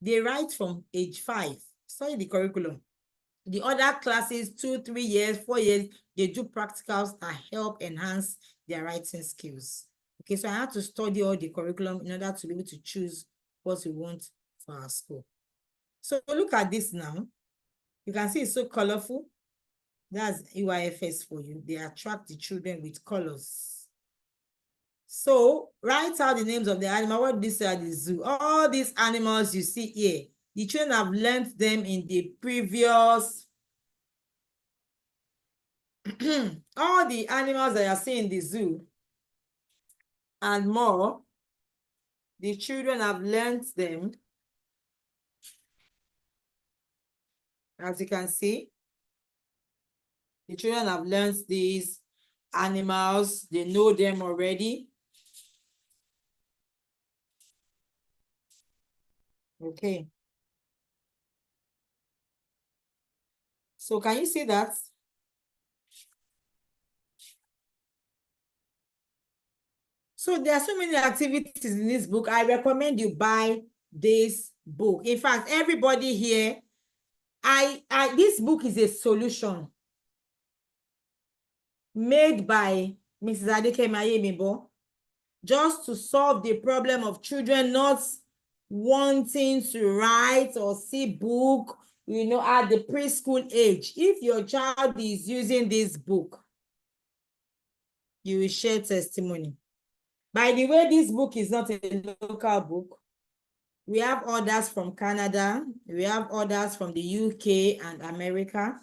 They write from age 5. Study the curriculum. The other classes, 2, 3 years, 4 years, they do practicals that help enhance their writing skills. Okay, so I had to study all the curriculum in order to be able to choose what we want for our school. So look at this now. You can see it's so colorful. That's EYFS for you. They attract the children with colors. So write out the names of the animal. What did this say at the zoo? All these animals you see here, the children have learned them in the previous. All the animals that you see in the zoo and more, the children have learned them. As you can see, the children have learned these animals. They know them already. Okay. So can you see that? So there are so many activities in this book. I recommend you buy this book. In fact, everybody here, this book is a solution made by Mrs. Adekemi Ayemibo just to solve the problem of children not wanting to write or see book, at the preschool age. If your child is using this book, you will share testimony. By the way, this book is not a local book. We have orders from Canada. We have orders from the UK and America.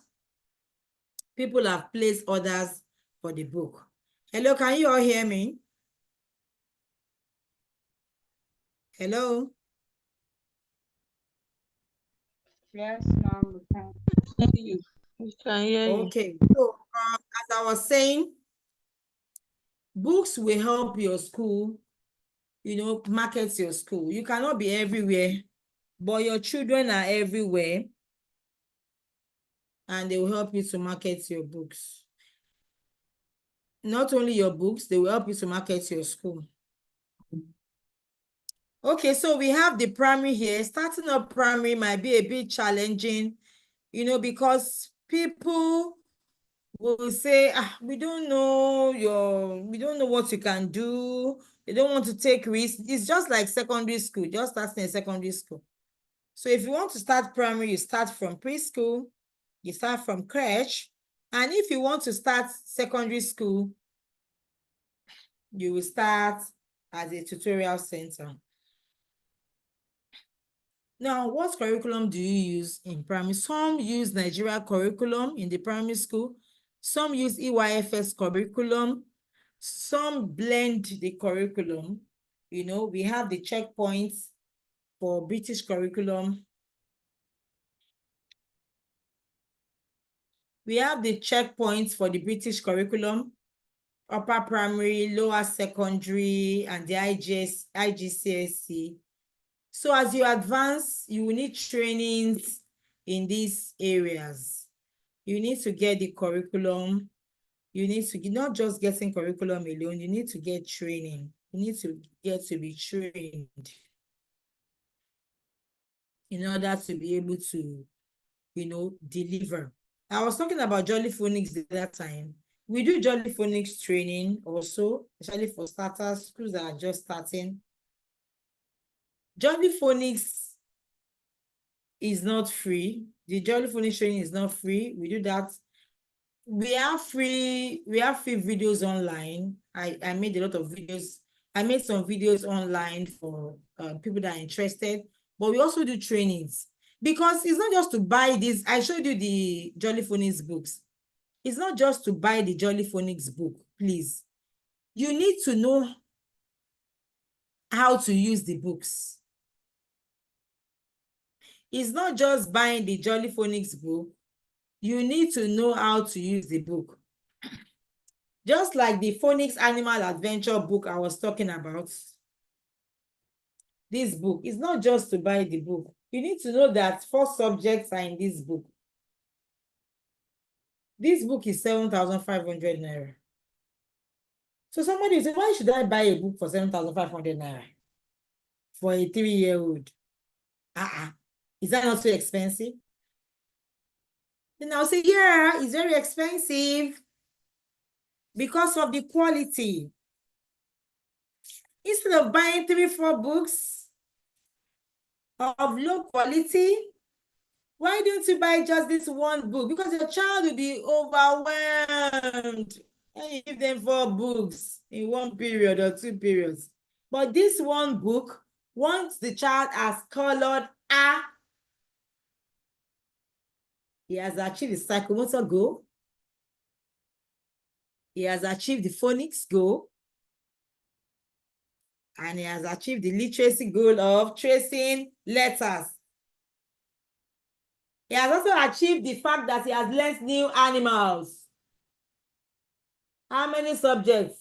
People have placed orders for the book. Hello, can you all hear me? Hello? Yes, ma'am, we can hear you. We can hear you. Okay, so as I was saying, books will help your school, market your school. You cannot be everywhere, but your children are everywhere, and they will help you to market your books. Not only your books, they will help you to market your school. Okay, so we have the primary here. Starting up primary might be a bit challenging, because people will say, we don't know what you can do. They don't want to take risks. It's just like secondary school, just starting in secondary school. So if you want to start primary, you start from preschool, you start from crèche. And if you want to start secondary school, you will start as a tutorial center. Now, what curriculum do you use in primary? Some use Nigeria curriculum in the primary school. Some use EYFS curriculum. Some blend the curriculum. You know, we have the checkpoints for British curriculum. We have the checkpoints for the British curriculum, upper primary, lower secondary, and the IGCSE. So as you advance, you will need trainings in these areas. You need to get the curriculum. You need to not just getting curriculum alone, you need to get training. You need to get to be trained in order to be able to, you know, deliver. I was talking about Jolly Phonics at that time. We do Jolly Phonics training also, especially for starters, schools that are just starting. Jolly Phonics is not free. The Jolly Phonics training is not free. We do that. We have free videos online. I made a lot of videos. I made some videos online for people that are interested, but we also do trainings because it's not just to buy this. I showed you the Jolly Phonics books. It's not just to buy the Jolly Phonics book, please. You need to know how to use the books. It's not just buying the Jolly Phonics book. You need to know how to use the book. Just like the Phonics Animal Adventure book I was talking about. This book is not just to buy the book. You need to know that 4 subjects are in this book. This book is 7,500 naira. So somebody will say, why should I buy a book for 7,500 naira for a 3-year-old? Is that not too expensive? Then I'll say, yeah, it's very expensive because of the quality. Instead of buying 3-4 books of low quality, why don't you buy just this one book? Because your child will be overwhelmed and you give them 4 books in 1 period or 2 periods. But this one book, once the child has colored A, he has achieved the psychomotor goal. He has achieved the phonics goal. And he has achieved the literacy goal of tracing letters. He has also achieved the fact that he has learned new animals. How many subjects?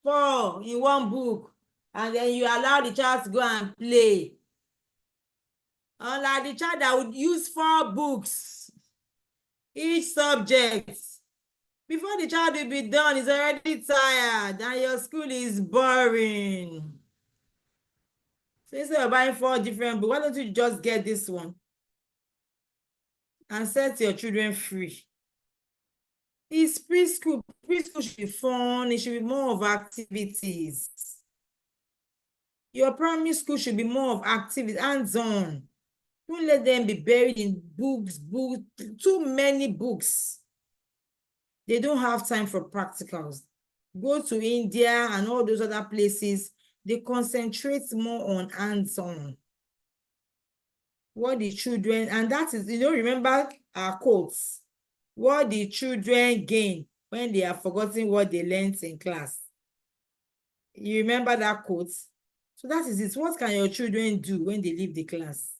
4 in 1 book. And then you allow the child to go and play. Unlike the child that would use 4 books, each subject. Before the child will be done, he's already tired and your school is boring. So instead of buying 4 different books, why don't you just get this one and set your children free? It's preschool. Preschool should be fun. It should be more of activities. Your primary school should be more of activities, hands-on. Don't let them be buried in books, too many books. They don't have time for practicals. Go to India and all those other places. They concentrate more on hands-on. What the children, and that is, you know, remember our quotes. What the children gain when they have forgotten what they learned in class. You remember that quote? So that is it. What can your children do when they leave the class?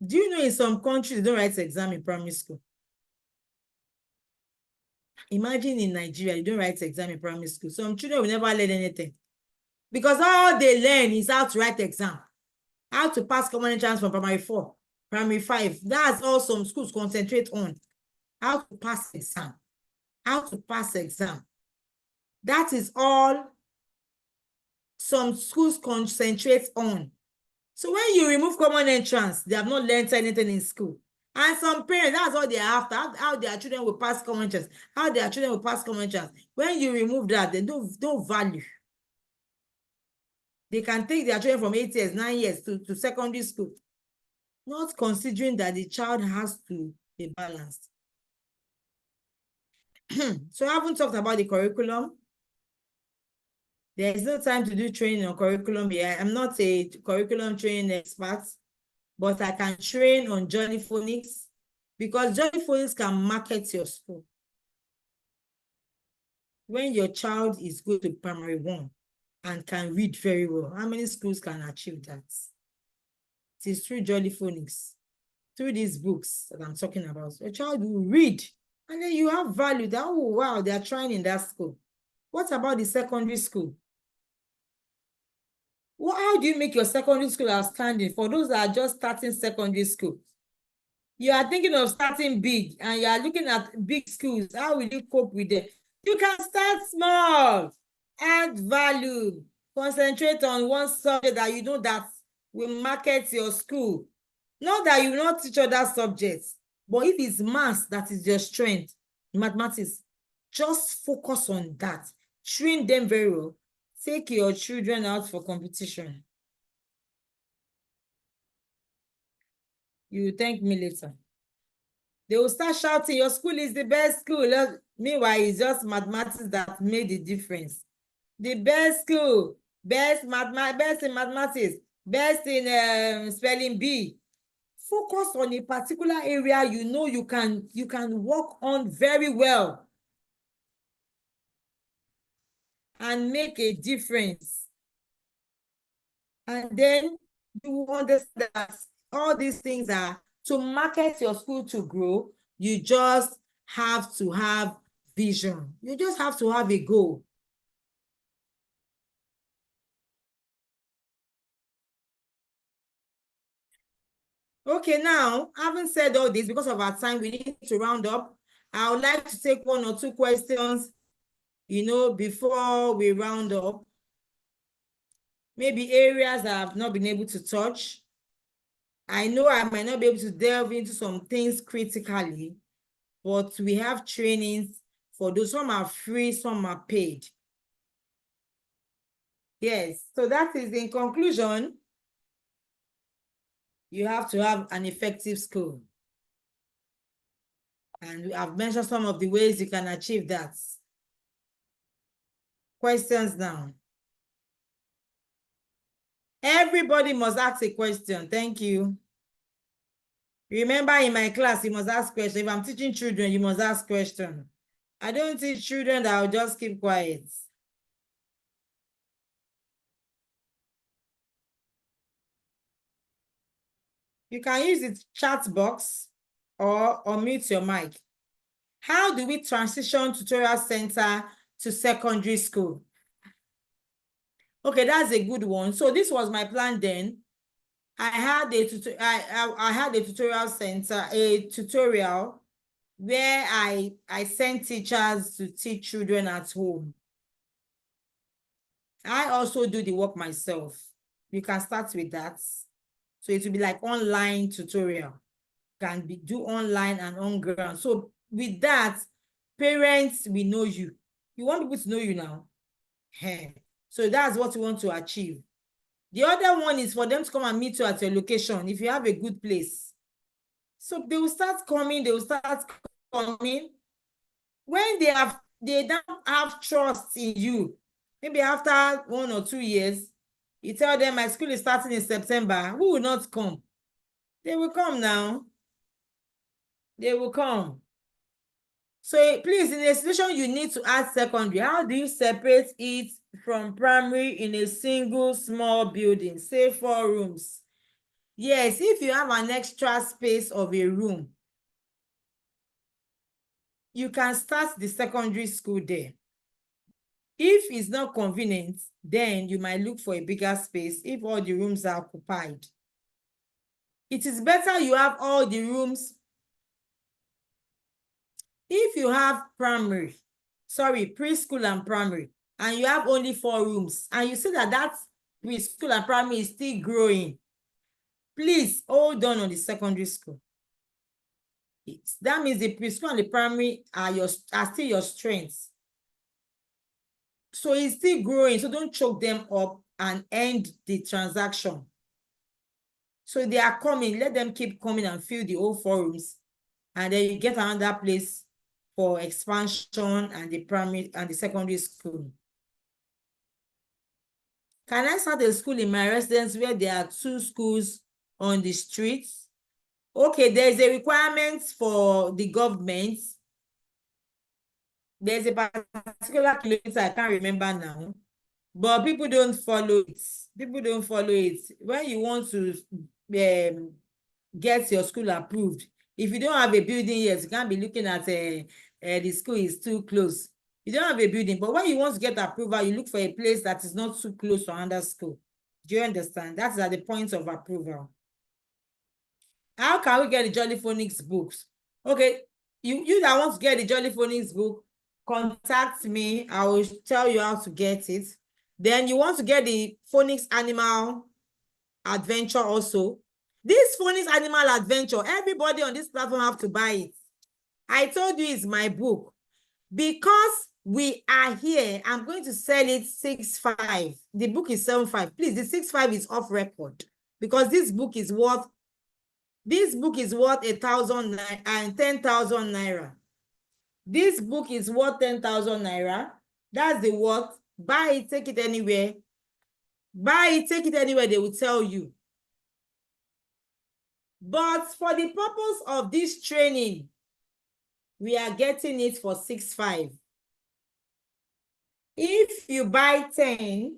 Do you know in some countries they don't write exam in primary school? Imagine in Nigeria, you don't write exam in primary school. Some children will never learn anything. Because all they learn is how to write exam. How to pass common entrance from primary 4, primary 5. That's all some schools concentrate on. How to pass exam. How to pass exam. That is all some schools concentrate on. So when you remove common entrance, they have not learned anything in school. And some parents, that's all they are after, how their children will pass common entrance, how their children will pass common entrance. When you remove that, they don't value. They can take their children from 8 years, 9 years to secondary school, not considering that the child has to be balanced. So I haven't talked about the curriculum. There is no time to do training on curriculum here. I'm not a curriculum training expert, but I can train on Johnny Phonics because Johnny Phonics can market your school. When your child is going to primary 1 and can read very well, how many schools can achieve that? It is through Johnny Phonics, through these books that I'm talking about. Your child will read, and then you have value that, oh, wow, they are trying in that school. What about the secondary school? Well, how do you make your secondary school outstanding for those that are just starting secondary school? You are thinking of starting big and you are looking at big schools. How will you cope with them? You can start small, add value, concentrate on one subject that you know that will market your school. Not that you will not teach other subjects, but if it's maths that is your strength, mathematics, just focus on that. Train them very well. Take your children out for competition. You will thank me later. They will start shouting, your school is the best school. Meanwhile, it's just mathematics that made the difference. The best school, best in mathematics, best in spelling bee. Focus on a particular area you know you can work on very well and make a difference. And then you will understand that all these things are to market your school to grow. You just have to have vision. You just have to have a goal. Okay, now, having said all this, because of our time, we need to round up. I would like to take 1 or 2 questions, before we round up. Maybe areas that I've not been able to touch. I know I might not be able to delve into some things critically, but we have trainings for those. Some are free, some are paid. Yes, so that is in conclusion. You have to have an effective school. And I've mentioned some of the ways you can achieve that. Questions now. Everybody must ask a question. Thank you. Remember, in my class, you must ask questions. If I'm teaching children, you must ask questions. I don't teach children that I'll just keep quiet. You can use the chat box or unmute your mic. How do we transition tutorial center to secondary school? Okay, that's a good one. So this was my plan then. I had a tutorial center, a tutorial where I sent teachers to teach children at home. I also do the work myself. You can start with that. So it will be like online tutorial. Can be do online and on ground. So with that, parents will know you. You want people to know you now. So that's what you want to achieve. The other one is for them to come and meet you at your location if you have a good place. So they will start coming, When they don't have trust in you, maybe after 1 or 2 years, you tell them my school is starting in September, who will not come? They will come now. They will come. So please, in a situation you need to add secondary, how do you separate it from primary in a single small building, say 4 rooms? Yes, if you have an extra space of a room, you can start the secondary school there. If it's not convenient, then you might look for a bigger space if all the rooms are occupied. It is better you have all the rooms. If you have preschool and primary, and you have only 4 rooms, and you see that preschool and primary is still growing, please hold on the secondary school. That means the preschool and the primary are still your strengths. So it's still growing, so don't choke them up and end the transaction. So they are coming, let them keep coming and fill the old 4 rooms, and then you get another place for expansion and the primary and the secondary school. Can I start a school in my residence where there are 2 schools on the streets. Okay, there's a requirement for the government. There's a particular kilometer, I can't remember now, but people don't follow it. People don't follow it. When you want to get your school approved, if you don't have a building yet, you can't be looking at the school is too close. You don't have a building, but when you want to get approval, you look for a place that is not too close to another school. Do you understand? That's at the point of approval. How can we get the Jolly Phonics books? Okay, you that want to get the Jolly Phonics book, contact me. I will tell you how to get it. Then you want to get the Phonics Animal Adventure also. This Phonics Animal Adventure, everybody on this platform have to buy it. I told you it's my book. Because we are here, I'm going to sell it 6.5. The book is 7.5. Please, the 6.5 is off record because this book is worth 1,000 and 10,000 naira. This book is worth 10,000 naira. That's the worth. Buy it, take it anywhere. Buy it, take it anywhere, they will tell you. But for the purpose of this training, we are getting it for 6.5. If you buy 10,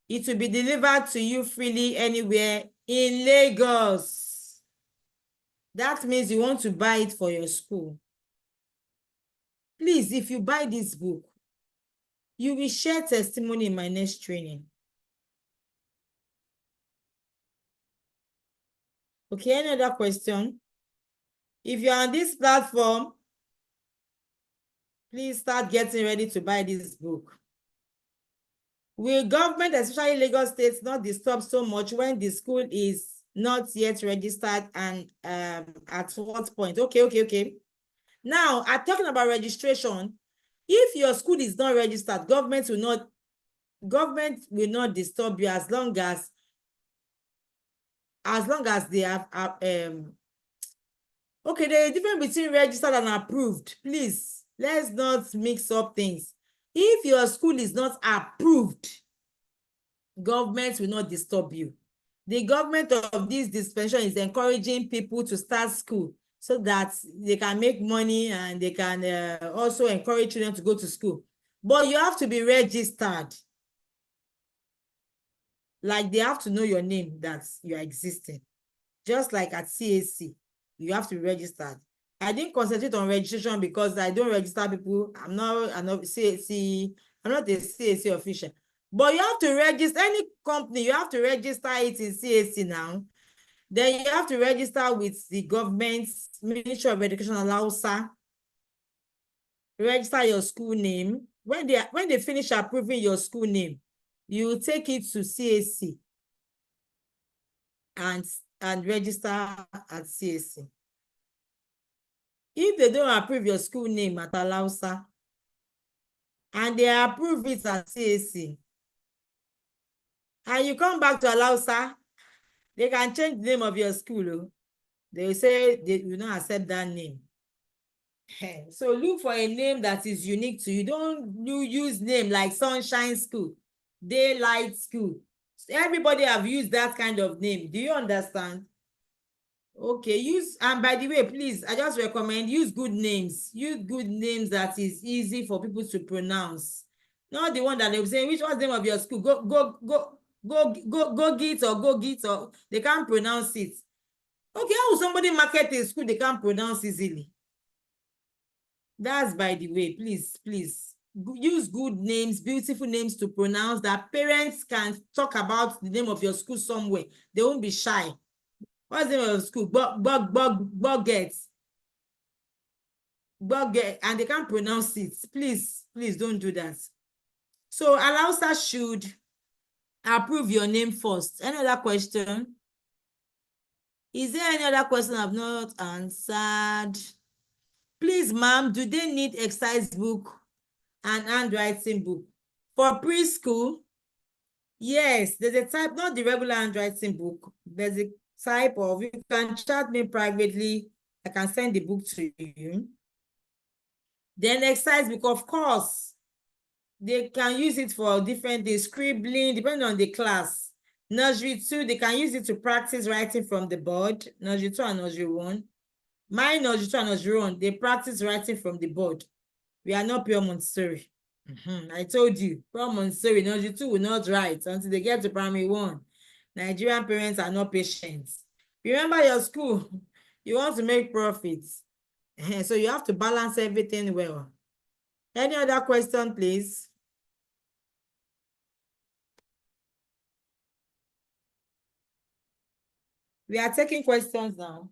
it will be delivered to you freely anywhere in Lagos. That means you want to buy it for your school. Please, if you buy this book, you will share testimony in my next training. Okay, any other question? If you're on this platform, please start getting ready to buy this book. Will government, especially Lagos State, not disturb so much when the school is not yet registered, and at what point? Okay. Now, I'm talking about registration. If your school is not registered, government will not disturb you as long as they have okay, there is a difference between registered and approved. Please, let's not mix up things. If your school is not approved, government will not disturb you. The government of this dispensation is encouraging people to start school so that they can make money and they can also encourage children to go to school. But you have to be registered. Like they have to know your name, that you are existing. Just like at CAC, you have to be registered. I didn't concentrate on registration because I don't register people. I'm not CAC. I'm not a CAC official. But you have to register any company. You have to register it in CAC now. Then you have to register with the government's Ministry of Education, Alausa. Register your school name. When they finish approving your school name, you take it to CAC and register at CAC. If they don't approve your school name at Alausa and they approve it at CAC, and you come back to Alausa, they can change the name of your school. They will say they will not accept that name. So look for a name that is unique to you. Don't use name like Sunshine School, Daylight School. Everybody have used that kind of name. Do you understand? Okay, and by the way, please, I just recommend use good names. Use good names that is easy for people to pronounce. Not the one that they will say, which was the name of your school? Go get or they can't pronounce it. Okay, how will somebody market a school they can't pronounce easily? That's by the way, please use good names, beautiful names to pronounce, that parents can talk about the name of your school somewhere. They won't be shy. What's the name of your school? Boget, and they can't pronounce it. Please don't do that. So Alausa should approve your name first. Any other question? Is there any other question I've not answered? Please, ma'am, do they need exercise book and handwriting book? For preschool, yes, there's a type, not the regular handwriting book. There's a type of, you can chat me privately. I can send the book to you. Then exercise book, of course, they can use it for different things, scribbling, depending on the class. Nursery 2, they can use it to practice writing from the board. Nursery 2 and Nursery 1. My Nursery 2 and Nursery 1, they practice writing from the board. We are not pure Montessori. I told you, pure Montessori, Nursery 2 will not write until they get to primary 1. Nigerian parents are not patient. Remember your school, you want to make profits. So you have to balance everything well. Any other question, please? We are taking questions now.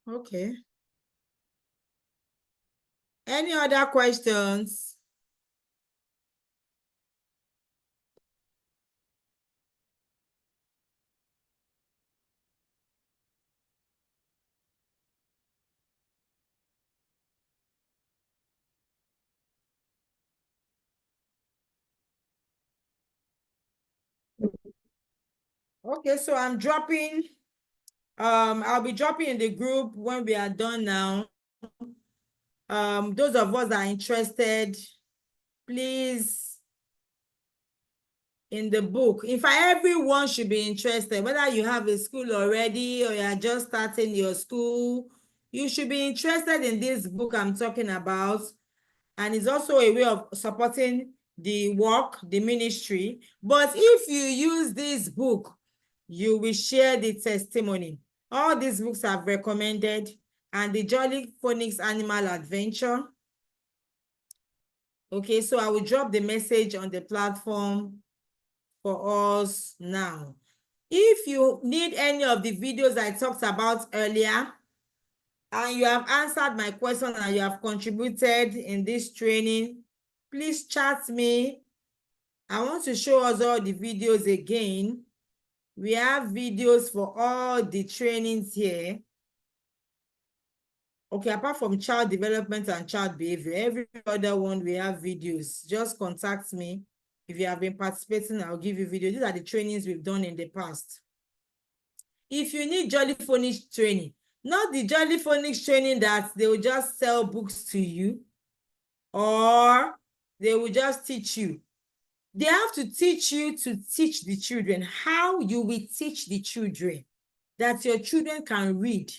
Okay. Any other questions? Okay, so I'm dropping, I'll be dropping in the group when we are done now. Those of us that are interested, please, in the book. In fact, everyone should be interested, whether you have a school already or you are just starting your school, you should be interested in this book I'm talking about. And it's also a way of supporting the work, the ministry. But if you use this book, you will share the testimony. All these books I've recommended, and the Jolly Phonics Animal Adventure. Okay, so I will drop the message on the platform for us now. If you need any of the videos I talked about earlier, and you have answered my question and you have contributed in this training, please chat me. I want to show us all the videos again. We have videos for all the trainings here. Okay, apart from child development and child behavior, every other one we have videos. Just contact me. If you have been participating, I'll give you videos. These are the trainings we've done in the past. If you need Jolly Phonics training, not the Jolly Phonics training that they will just sell books to you, or they will just teach you. They have to teach you to teach the children. How you will teach the children that your children can read.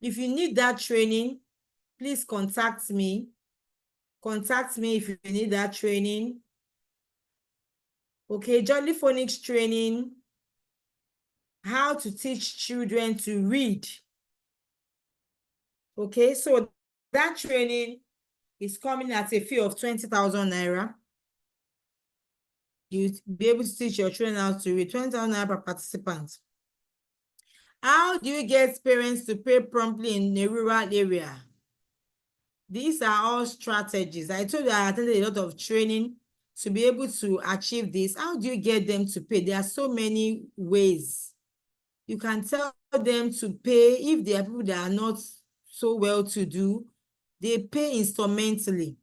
If you need that training, please contact me. Contact me if you need that training. Okay, Jolly Phonics training. How to teach children to read. Okay, so that training is coming at a fee of 20,000 naira. You'll be able to teach your children how to read, 20,000 naira per participant. How do you get parents to pay promptly in a rural area? These are all strategies. I told you I attended a lot of training to be able to achieve this. How do you get them to pay? There are so many ways. You can tell them to pay. If there are people that are not so well to do, they pay instrumentally.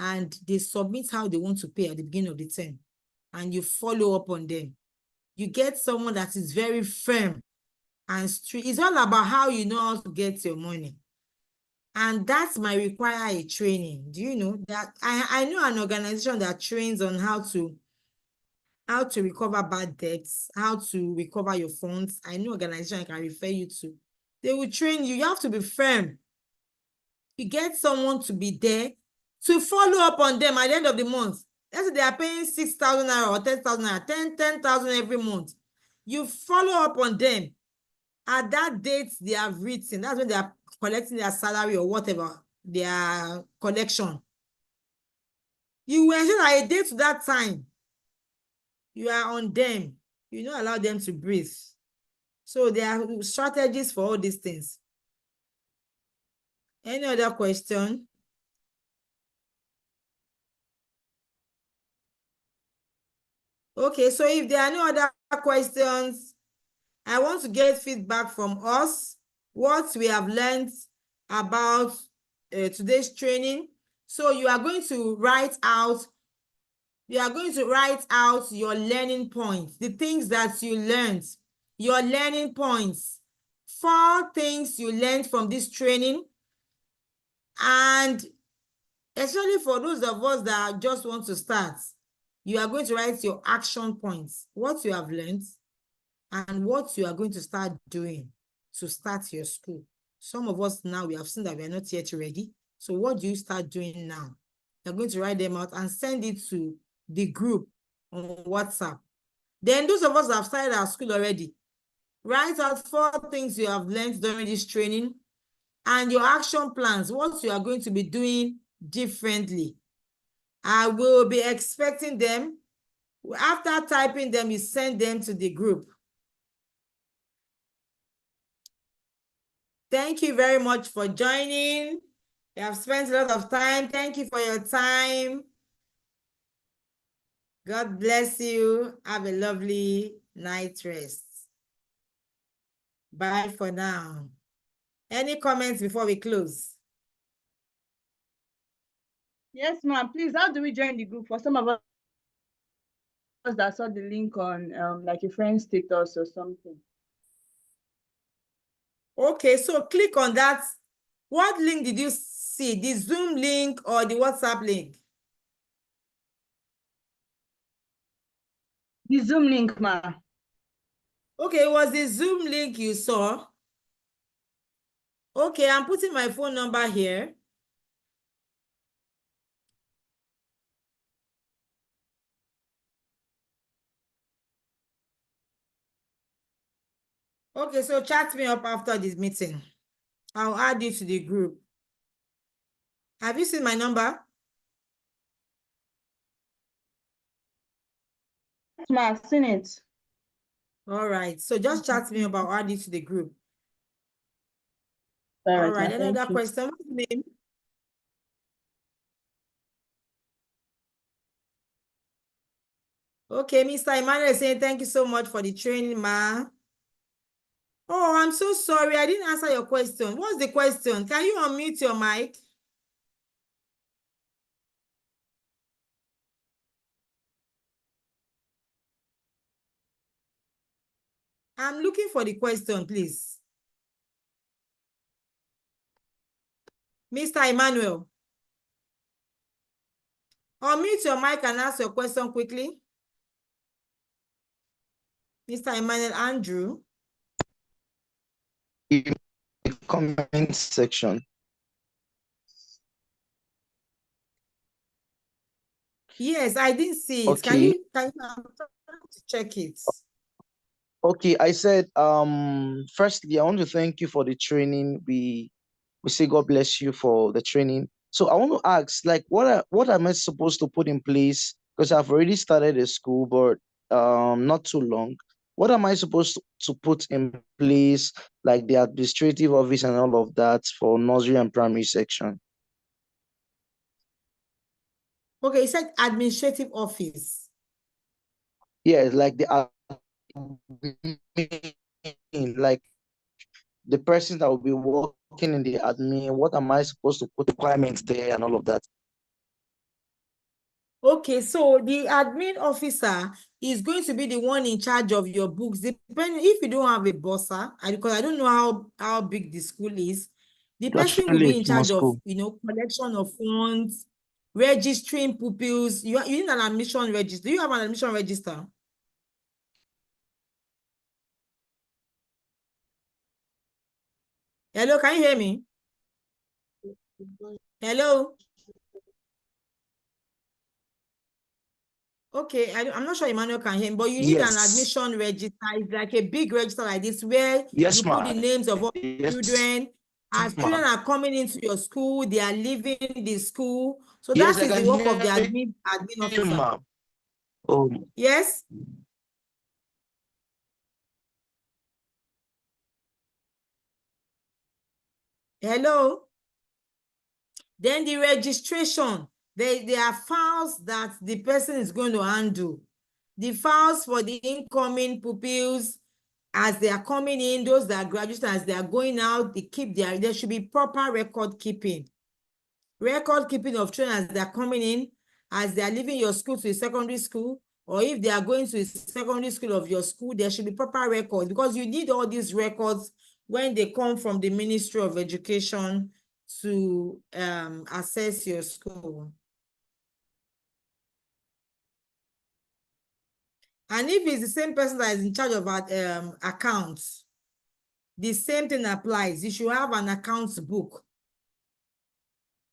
And they submit how they want to pay at the beginning of the term. And you follow up on them. You get someone that is very firm and strict. It's all about how you know how to get your money. And that might require a training. Do you know that? I know an organization that trains on how to recover bad debts, how to recover your funds. I know an organization I can refer you to. They will train you. You have to be firm. You get someone to be there to follow up on them at the end of the month. Let's say they are paying 6,000 naira or 10,000 naira, 10,000 every month. You follow up on them at that date they have written. That's when they are collecting their salary or whatever, their collection. You will ensure that a day to that time, you are on them. You don't allow them to breathe. So there are strategies for all these things. Any other question? Okay, so if there are no other questions, I want to get feedback from us, what we have learned about today's training. So you are going to write out your learning points, the things that you learned, your learning points, 4 things you learned from this training. And especially for those of us that just want to start, you are going to write your action points, what you have learned, and what you are going to start doing to start your school. Some of us now, we have seen that we are not yet ready. So what do you start doing now? You're going to write them out and send it to the group on WhatsApp. Then those of us that have started our school already, write out 4 things you have learned during this training and your action plans, what you are going to be doing differently. I will be expecting them. After typing them, you send them to the group. Thank you very much for joining. You have spent a lot of time. Thank you for your time. God bless you. Have a lovely night rest. Bye for now. Any comments before we close? Yes, ma'am. Please, how do we join the group? For some of us that saw the link on like a friend's status or something. Okay, so click on that. What link did you see? The Zoom link or the WhatsApp link? The Zoom link, ma'am. Okay, it was the Zoom link you saw. Okay, I'm putting my phone number here. Okay, so chat me up after this meeting. I'll add you to the group. Have you seen my number? Yes, ma'am, I've seen it. All right, so just chat me up. I'll add you to the group. All All right, ma'am, another thank you. question. What's your name? Okay, Mr. Emmanuel is saying thank you so much for the training, ma. Oh, I'm so sorry. I didn't answer your question. What's the question? Can you unmute your mic? I'm looking for the question, please. Mr. Emmanuel. Unmute your mic and ask your question quickly. Mr. Emmanuel Andrew. In the comment section. Yes, I didn't see it. Okay. Can you check it? Okay, I said, firstly, I want to thank you for the training. We say God bless you for the training. So I want to ask, like, what am I supposed to put in place? Because I've already started a school, but not too long. What am I supposed to put in place, like the administrative office and all of that for nursery and primary section? Okay, it said administrative office. Yeah, like like the person that will be working in the admin, what am I supposed to put requirements there and all of that? Okay, so the admin officer is going to be the one in charge of your books. Depending if you don't have a bursar, because I don't know how big the school is, the That's person will really be a in small charge of, school. collection of funds, registering pupils. You need an admission register. Do you have an admission register? Hello, can you hear me? Hello? Okay, I'm not sure Emmanuel can hear me, but you need an Yes. admission register. It's like a big register like this where Yes, you put the ma'am. names of all Yes, children. As children ma'am. are coming into your school, they are leaving the school. So Yes, that I is the can work of the hear admin you, officer. ma'am. Oh, Yes? Hello? Then the registration. There are files that the person is going to handle. The files for the incoming pupils, as they are coming in, those that are graduating, as they are going out, there should be proper record keeping. Record keeping of children as they are coming in, as they are leaving your school to a secondary school, or if they are going to a secondary school of your school, there should be proper records because you need all these records when they come from the Ministry of Education to assess your school. And if it's the same person that is in charge of accounts, the same thing applies. You should have an accounts book,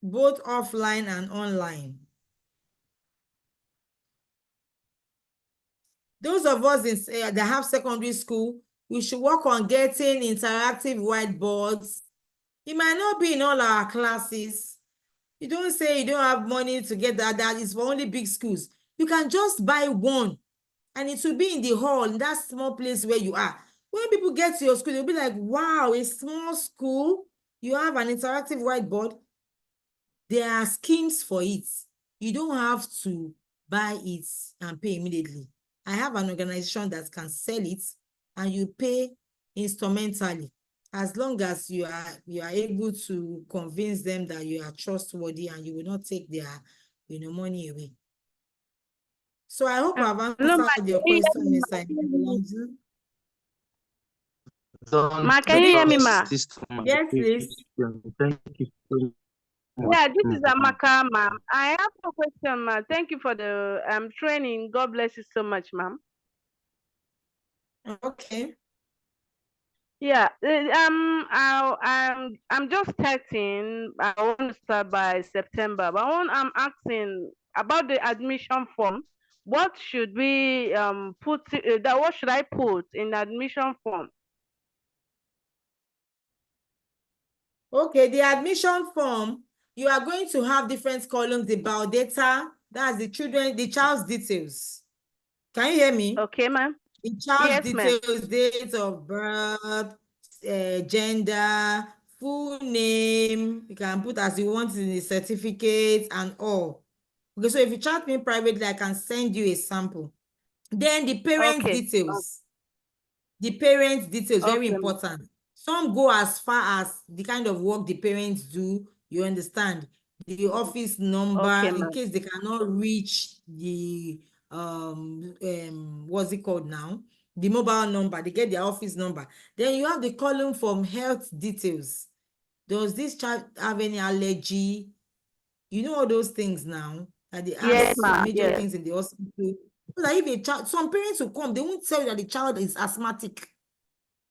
both offline and online. Those of us that have secondary school, we should work on getting interactive whiteboards. It might not be in all our classes. You don't say you don't have money to get that is for only big schools. You can just buy one, and it will be in the hall, in that small place where you are. When people get to your school, they'll be like, wow, a small school, you have an interactive whiteboard. There are schemes for it. You don't have to buy it and pay immediately. I have an organization that can sell it, and you pay instrumentally, as long as you are able to convince them that you are trustworthy and you will not take their money away. So I hope I've answered your question, Mr. Ibelanji. Ma, can you hear me, ma? Yes, please. Thank you so much. Yeah, this is Amaka, ma'am. I have a question, ma'am. Thank you for the training. God bless you so much, ma'am. Okay. Yeah, I'm just 13. I want to start by September, but I'm asking about the admission form. What should we what should I put in the admission form? Okay, the admission form, you are going to have different columns, the biodata, that's the child's details. Can you hear me? Okay, ma'am. The child's Yes, ma'am. details, date of birth, gender, full name, you can put as you want in the certificate and all. Okay, so if you chat me privately, I can send you a sample. Then the parents' details. The parents' details, very important. Some go as far as the kind of work the parents do, you understand? The office number, in case they cannot reach the, what's it called now? The mobile number, they get their office number. Then you have the column from health details. Does this child have any allergy? You know all those things now, that they ask some major things in the hospital. So that if a child, some parents will come, they won't tell you that the child is asthmatic.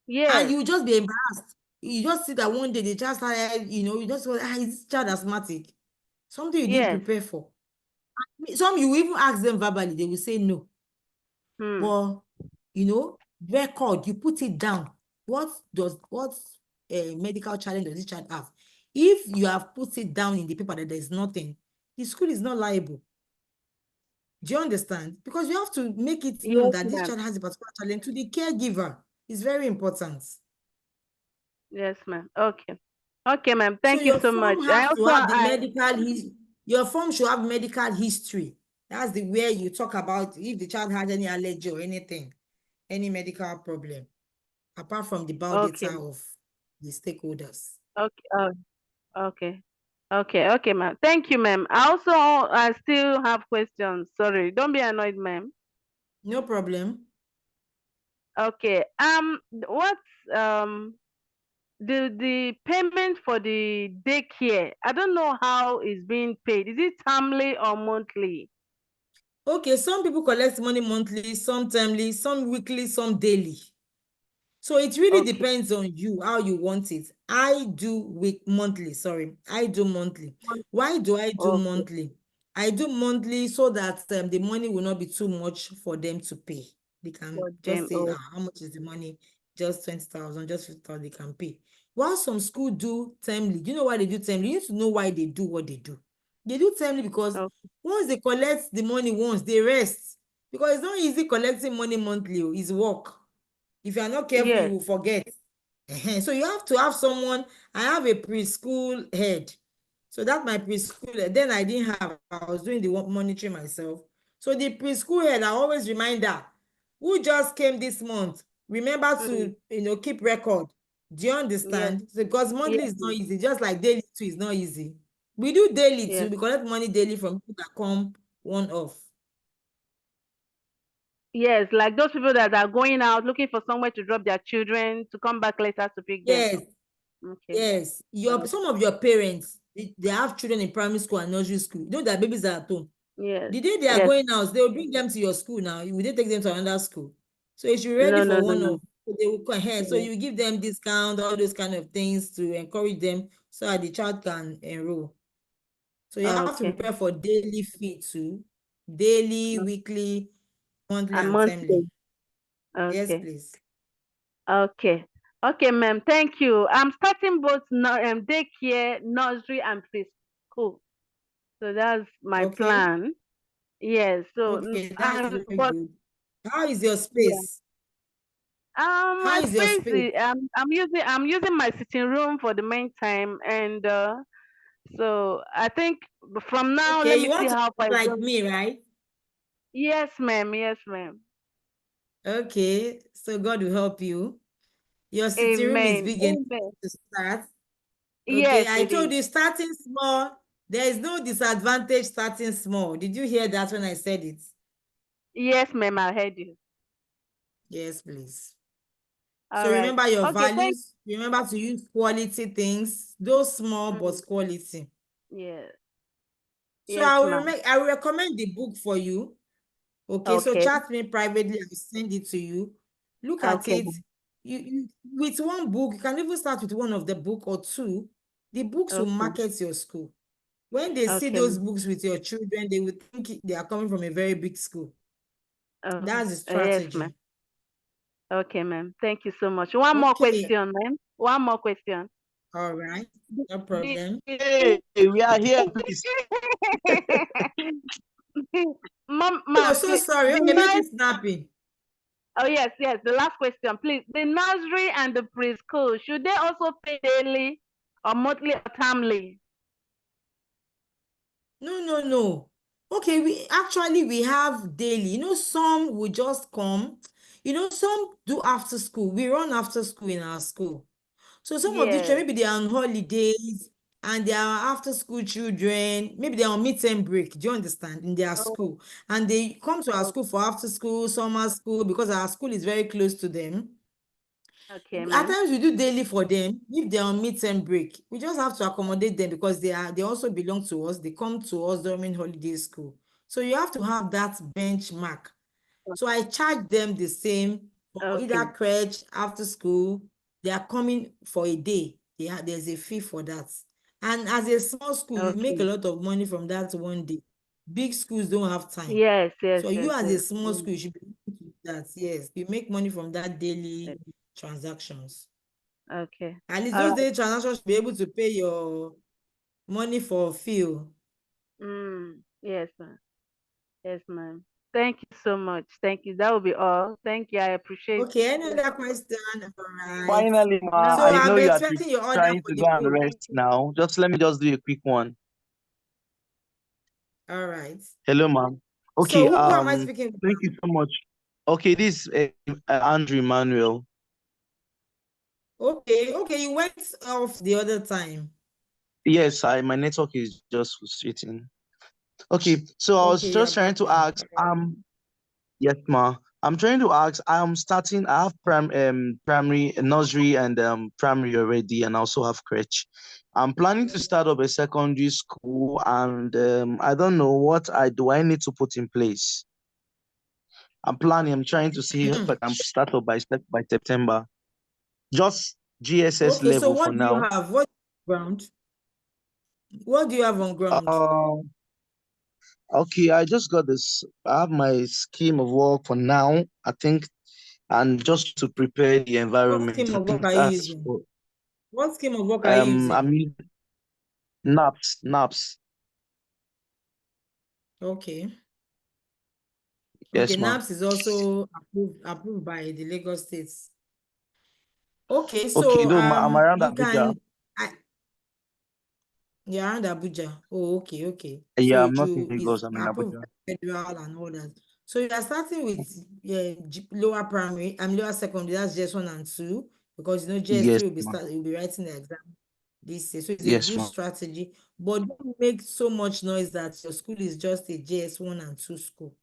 Yeah. And you just be embarrassed. You just see that one day the child started, you just go, is this child asthmatic? Something you didn't prepare for. Some you even ask them verbally, they will say no. But record, you put it down. What medical challenge does this child have? If you have put it down in the paper that there's nothing, the school is not liable. Do you understand? Because you have to make it known that this child has a particular challenge to the caregiver. It's very important. Yes, ma'am. Okay. Okay, ma'am. Thank you so much. Your form should have medical history. That's the way you talk about if the child had any allergy or anything, any medical problem, apart from the biodata of the stakeholders. Okay. Okay. Okay, ma'am. Thank you, ma'am. I still have questions. Sorry. Don't be annoyed, ma'am. No problem. Okay. What's the payment for the daycare? I don't know how it's being paid. Is it termly or monthly? Okay, some people collect money monthly, some termly, some weekly, some daily. So it really depends on you, how you want it. I do monthly. Why do I do monthly? I do monthly so that the money will not be too much for them to pay. They can just say, how much is the money? Just 20,000, just 50,000, they can pay. While some schools do termly, do you know why they do termly? You need to know why they do what they do. They do termly because once they collect the money once, they rest. Because it's not easy collecting money monthly, it's work. If you are not careful, you will forget. So you have to have someone. I have a preschool head. So that's my preschool head. Then I was doing the monitoring myself. So the preschool head, I always remind her, who just came this month, remember to, keep record. Do you understand? So, because monthly is not easy, just like daily too is not easy. We do daily too. We collect money daily from people that come one off. Yes, like those people that are going out looking for somewhere to drop their children to come back later to pick them. Yes, Okay. Yes, some of your parents, they have children in primary school and nursery school. You know that babies are at home. Yes. The day they are Yes. going out, they will bring them to your school now. Will they take them to another school? So you should be ready No, for no, no, one no. of, so they will come ahead. So Yeah. you give them discount, all those kind of things to encourage them so that the child can enroll. So you have to Okay. prepare for daily fee too. Daily, weekly, monthly, And and timely. monthly. Yes, Okay. please. Okay. Okay, ma'am. Thank you. I'm starting both daycare, nursery, and preschool. So that's my Okay. plan. Yes. So Okay, that's very but good. How is your yeah. space? How My is your space space? I'm using my sitting room for the meantime, and so I think from now, Okay, let you me see want to how far be it like goes. me, right? Yes, ma'am. Yes, ma'am. Okay, so God will help you. Your sitting room is Amen. big enough Amen. to start. Okay, Yes, I it told is. you starting small, there is no disadvantage starting small. Did you hear that when I said it? Yes, ma'am. I heard you. Yes, please. So All right. remember your Okay. values. Remember to use quality things, those small but Mm, quality. yes. So Yes, ma'am. I will recommend the book for you. Okay, so Okay. chat me privately. I will send it to you. Look at Okay. it. You with one book, you can even start with one of the book or two. The books will Okay. market your school. When they see Okay, those ma'am. books with your children, they will think they are coming from a very big school. Oh, That's the yes, ma'am. strategy. Okay, ma'am. Thank you so much. One more Okay, question, ma'am. One more question. all right, The, no the, problem. Hey, we are here, please. Ma'am, Oh, ma'am, so please. sorry. The Okay, make nurse. it snappy. Oh, yes, yes. The last question, please. The nursery and the preschool, should they also pay daily or monthly or termly? No. Okay, we have daily. Some will just come. Some do after school. We run after school in our school. So some of these Yes. children, maybe they are on holidays and they are after school children. Maybe they are on midterm break. Do you understand? In their Oh, school. And they come to our oh, school for after school, summer school, because our school is very close to them. okay, At ma'am. times we do daily for them if they're on midterm break. We just have to accommodate them because they also belong to us. They come to us during holiday school. So you have to have that benchmark. So I charge them the same for Okay. either crèche, after school. They are coming for a day. There's a fee for that. And as a small school, you make a Okay. lot of money from that one day. Big schools don't have time. Yes, yes, So you yes, as a yes. small school, you should be looking to that. Yes, you make money from that daily transactions. Okay. At least All those right. daily transactions should be able to pay your money for fuel. Yes, ma'am. Yes, ma'am. Thank you so much. Thank you. That will be all. Thank you. I appreciate Okay, any it. other question? All right. Finally, No, ma, So I thank I'm know you are expecting your order trying for to the go and book. rest now. Just let me just do a quick one. All right. Hello, ma'am. So Okay, who am I speaking with thank you now? so much. Okay, this is Andrew Emmanuel. Okay, you went off the other time. Yes, my network is just frustrating. Okay, so I was Okay, you're just trying back to now. ask, yes, ma. I'm trying to ask, I have primary, nursery and primary already, and I also have crèche. I'm planning to start up a secondary school, and I don't know what I need to put in place. I'm trying to see if I can start up by September. Just GSS Okay, so level for what do you now. have? What ground? What do you have on ground? Okay, I just got this. I have my scheme of work for now, I think, and just to prepare the What environment. scheme I of work think are you that's using? what, What scheme of work are you using? I'm using NAPS. Okay. Okay, Yes, ma'am. NAPS is also approved by the Lagos State. Okay, Okay, so no, I'm around you Abuja. can you're around Abuja. Oh, okay. So Yeah, I'm not in you is Lagos, I'm in approved Abuja. by federal and all that. So you are starting with lower primary and lower secondary. That's JS1 and 2 because Yes, JS3 ma'am. will be writing the exam this year. So it's a Yes, good ma'am. strategy. But don't make so much noise that your school is just a JS1 and 2 school.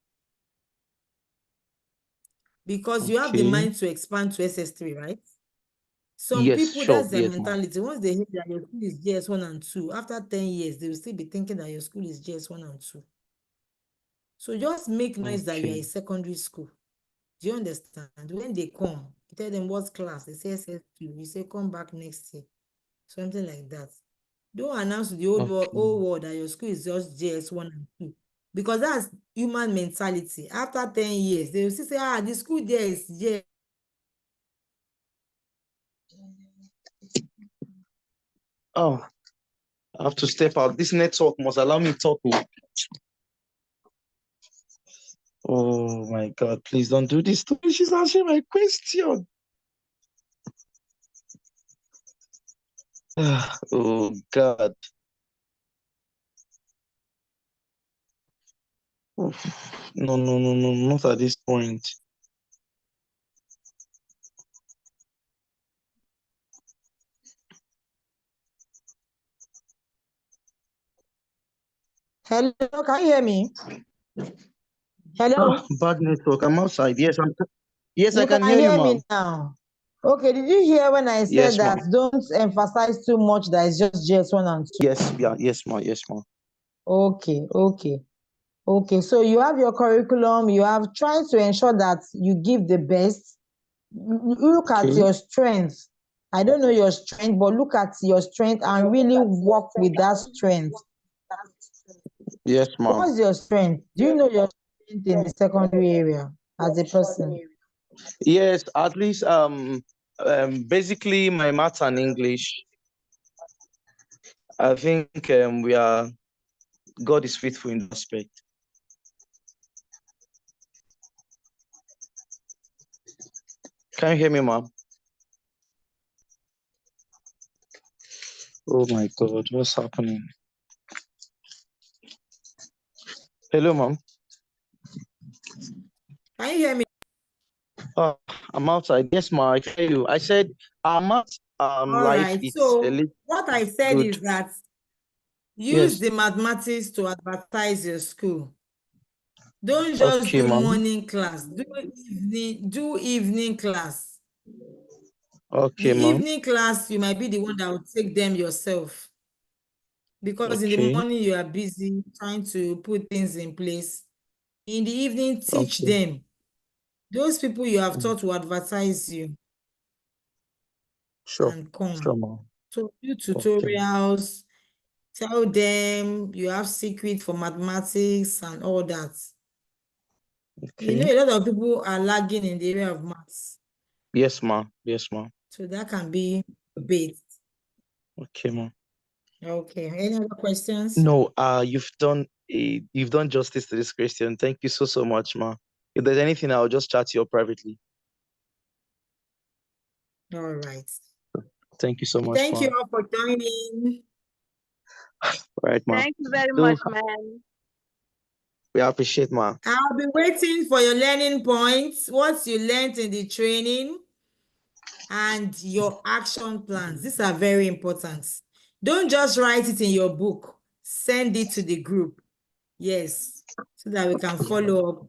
Because you have the Okay. mind to expand to SS3, right? Some Yes, people, sure. that's their Yes, ma'am. mentality. Once they hear that your school is JS1 and 2, after 10 years, they will still be thinking that your school is JS1 and 2. So just make noise that you are Okay. a secondary school. Do you understand? When they come, you tell them what class, they say SS2, you say come back next year. Something like that. Don't announce to the Okay. whole world that your school is just JS1 and 2. Because that's human mentality. After 10 years, they will still say, the school there is JS. Oh, I have to step out. This network must allow me to talk. Oh my God, please don't do this to me. She's answering my question. Oh God. Oof. No, not at this point. Hello, can you hear me? Hello? Bad network. I'm outside. Yes, I You can can hear you, hear ma'am. me now. Okay, did you hear when I said Yes, ma'am. that don't emphasize too much that it's just JS1 and 2? Yes, yeah, yes, ma'am. Yes, ma'am. Okay. So you have your curriculum, you have tried to ensure that you give the best. Look at Okay. your strength. I don't know your strength, but look at your strength and really work with that strength. Yes, ma'am. What's your strength? Do you know your strength in the secondary area as a person? Yes, at least basically my maths and English. I think God is faithful in that aspect. Can you hear me, ma'am? Oh my God, what's happening? Hello, ma'am. Can you hear me? Oh, I'm outside. Yes, ma'am. I hear you. I said our maths All life right. it's a So little what I said good. is that use Yes. the mathematics to advertise your school. Don't just Okay, do ma'am. morning class. Do evening class. The Okay, ma'am. evening class, you might be the one that will take them yourself. Because in the Okay. morning you are busy trying to put things in place. In the evening, teach Okay. them. Those people you have taught will advertise you Sure. and come. Sure, ma'am. So do Okay. tutorials, tell them you have secret for mathematics and all that. You know, Okay. a lot of people are lagging in the area of maths. Yes, ma'am. Yes, ma'am. So that can be a bait. Okay, ma'am. Okay. Any other questions? No, you've done justice to this question. Thank you so much, ma'am. If there's anything, I'll just chat to you privately. All right. Thank you so much, Thank you ma'am. all for joining. All right, ma'am. Thank you very Do much, man. we appreciate, ma'am. I'll be waiting for your learning points, what you learned in the training, and your action plans. These are very important. Don't just write it in your book. Send it to the group. Yes, so that we can follow up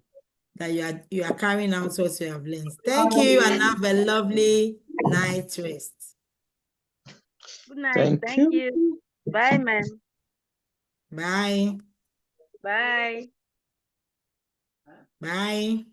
that you are carrying out what you have learned. Thank you and have a lovely night rest. Good night. Thank Thank you. you. Bye, man. Bye. Bye. Bye.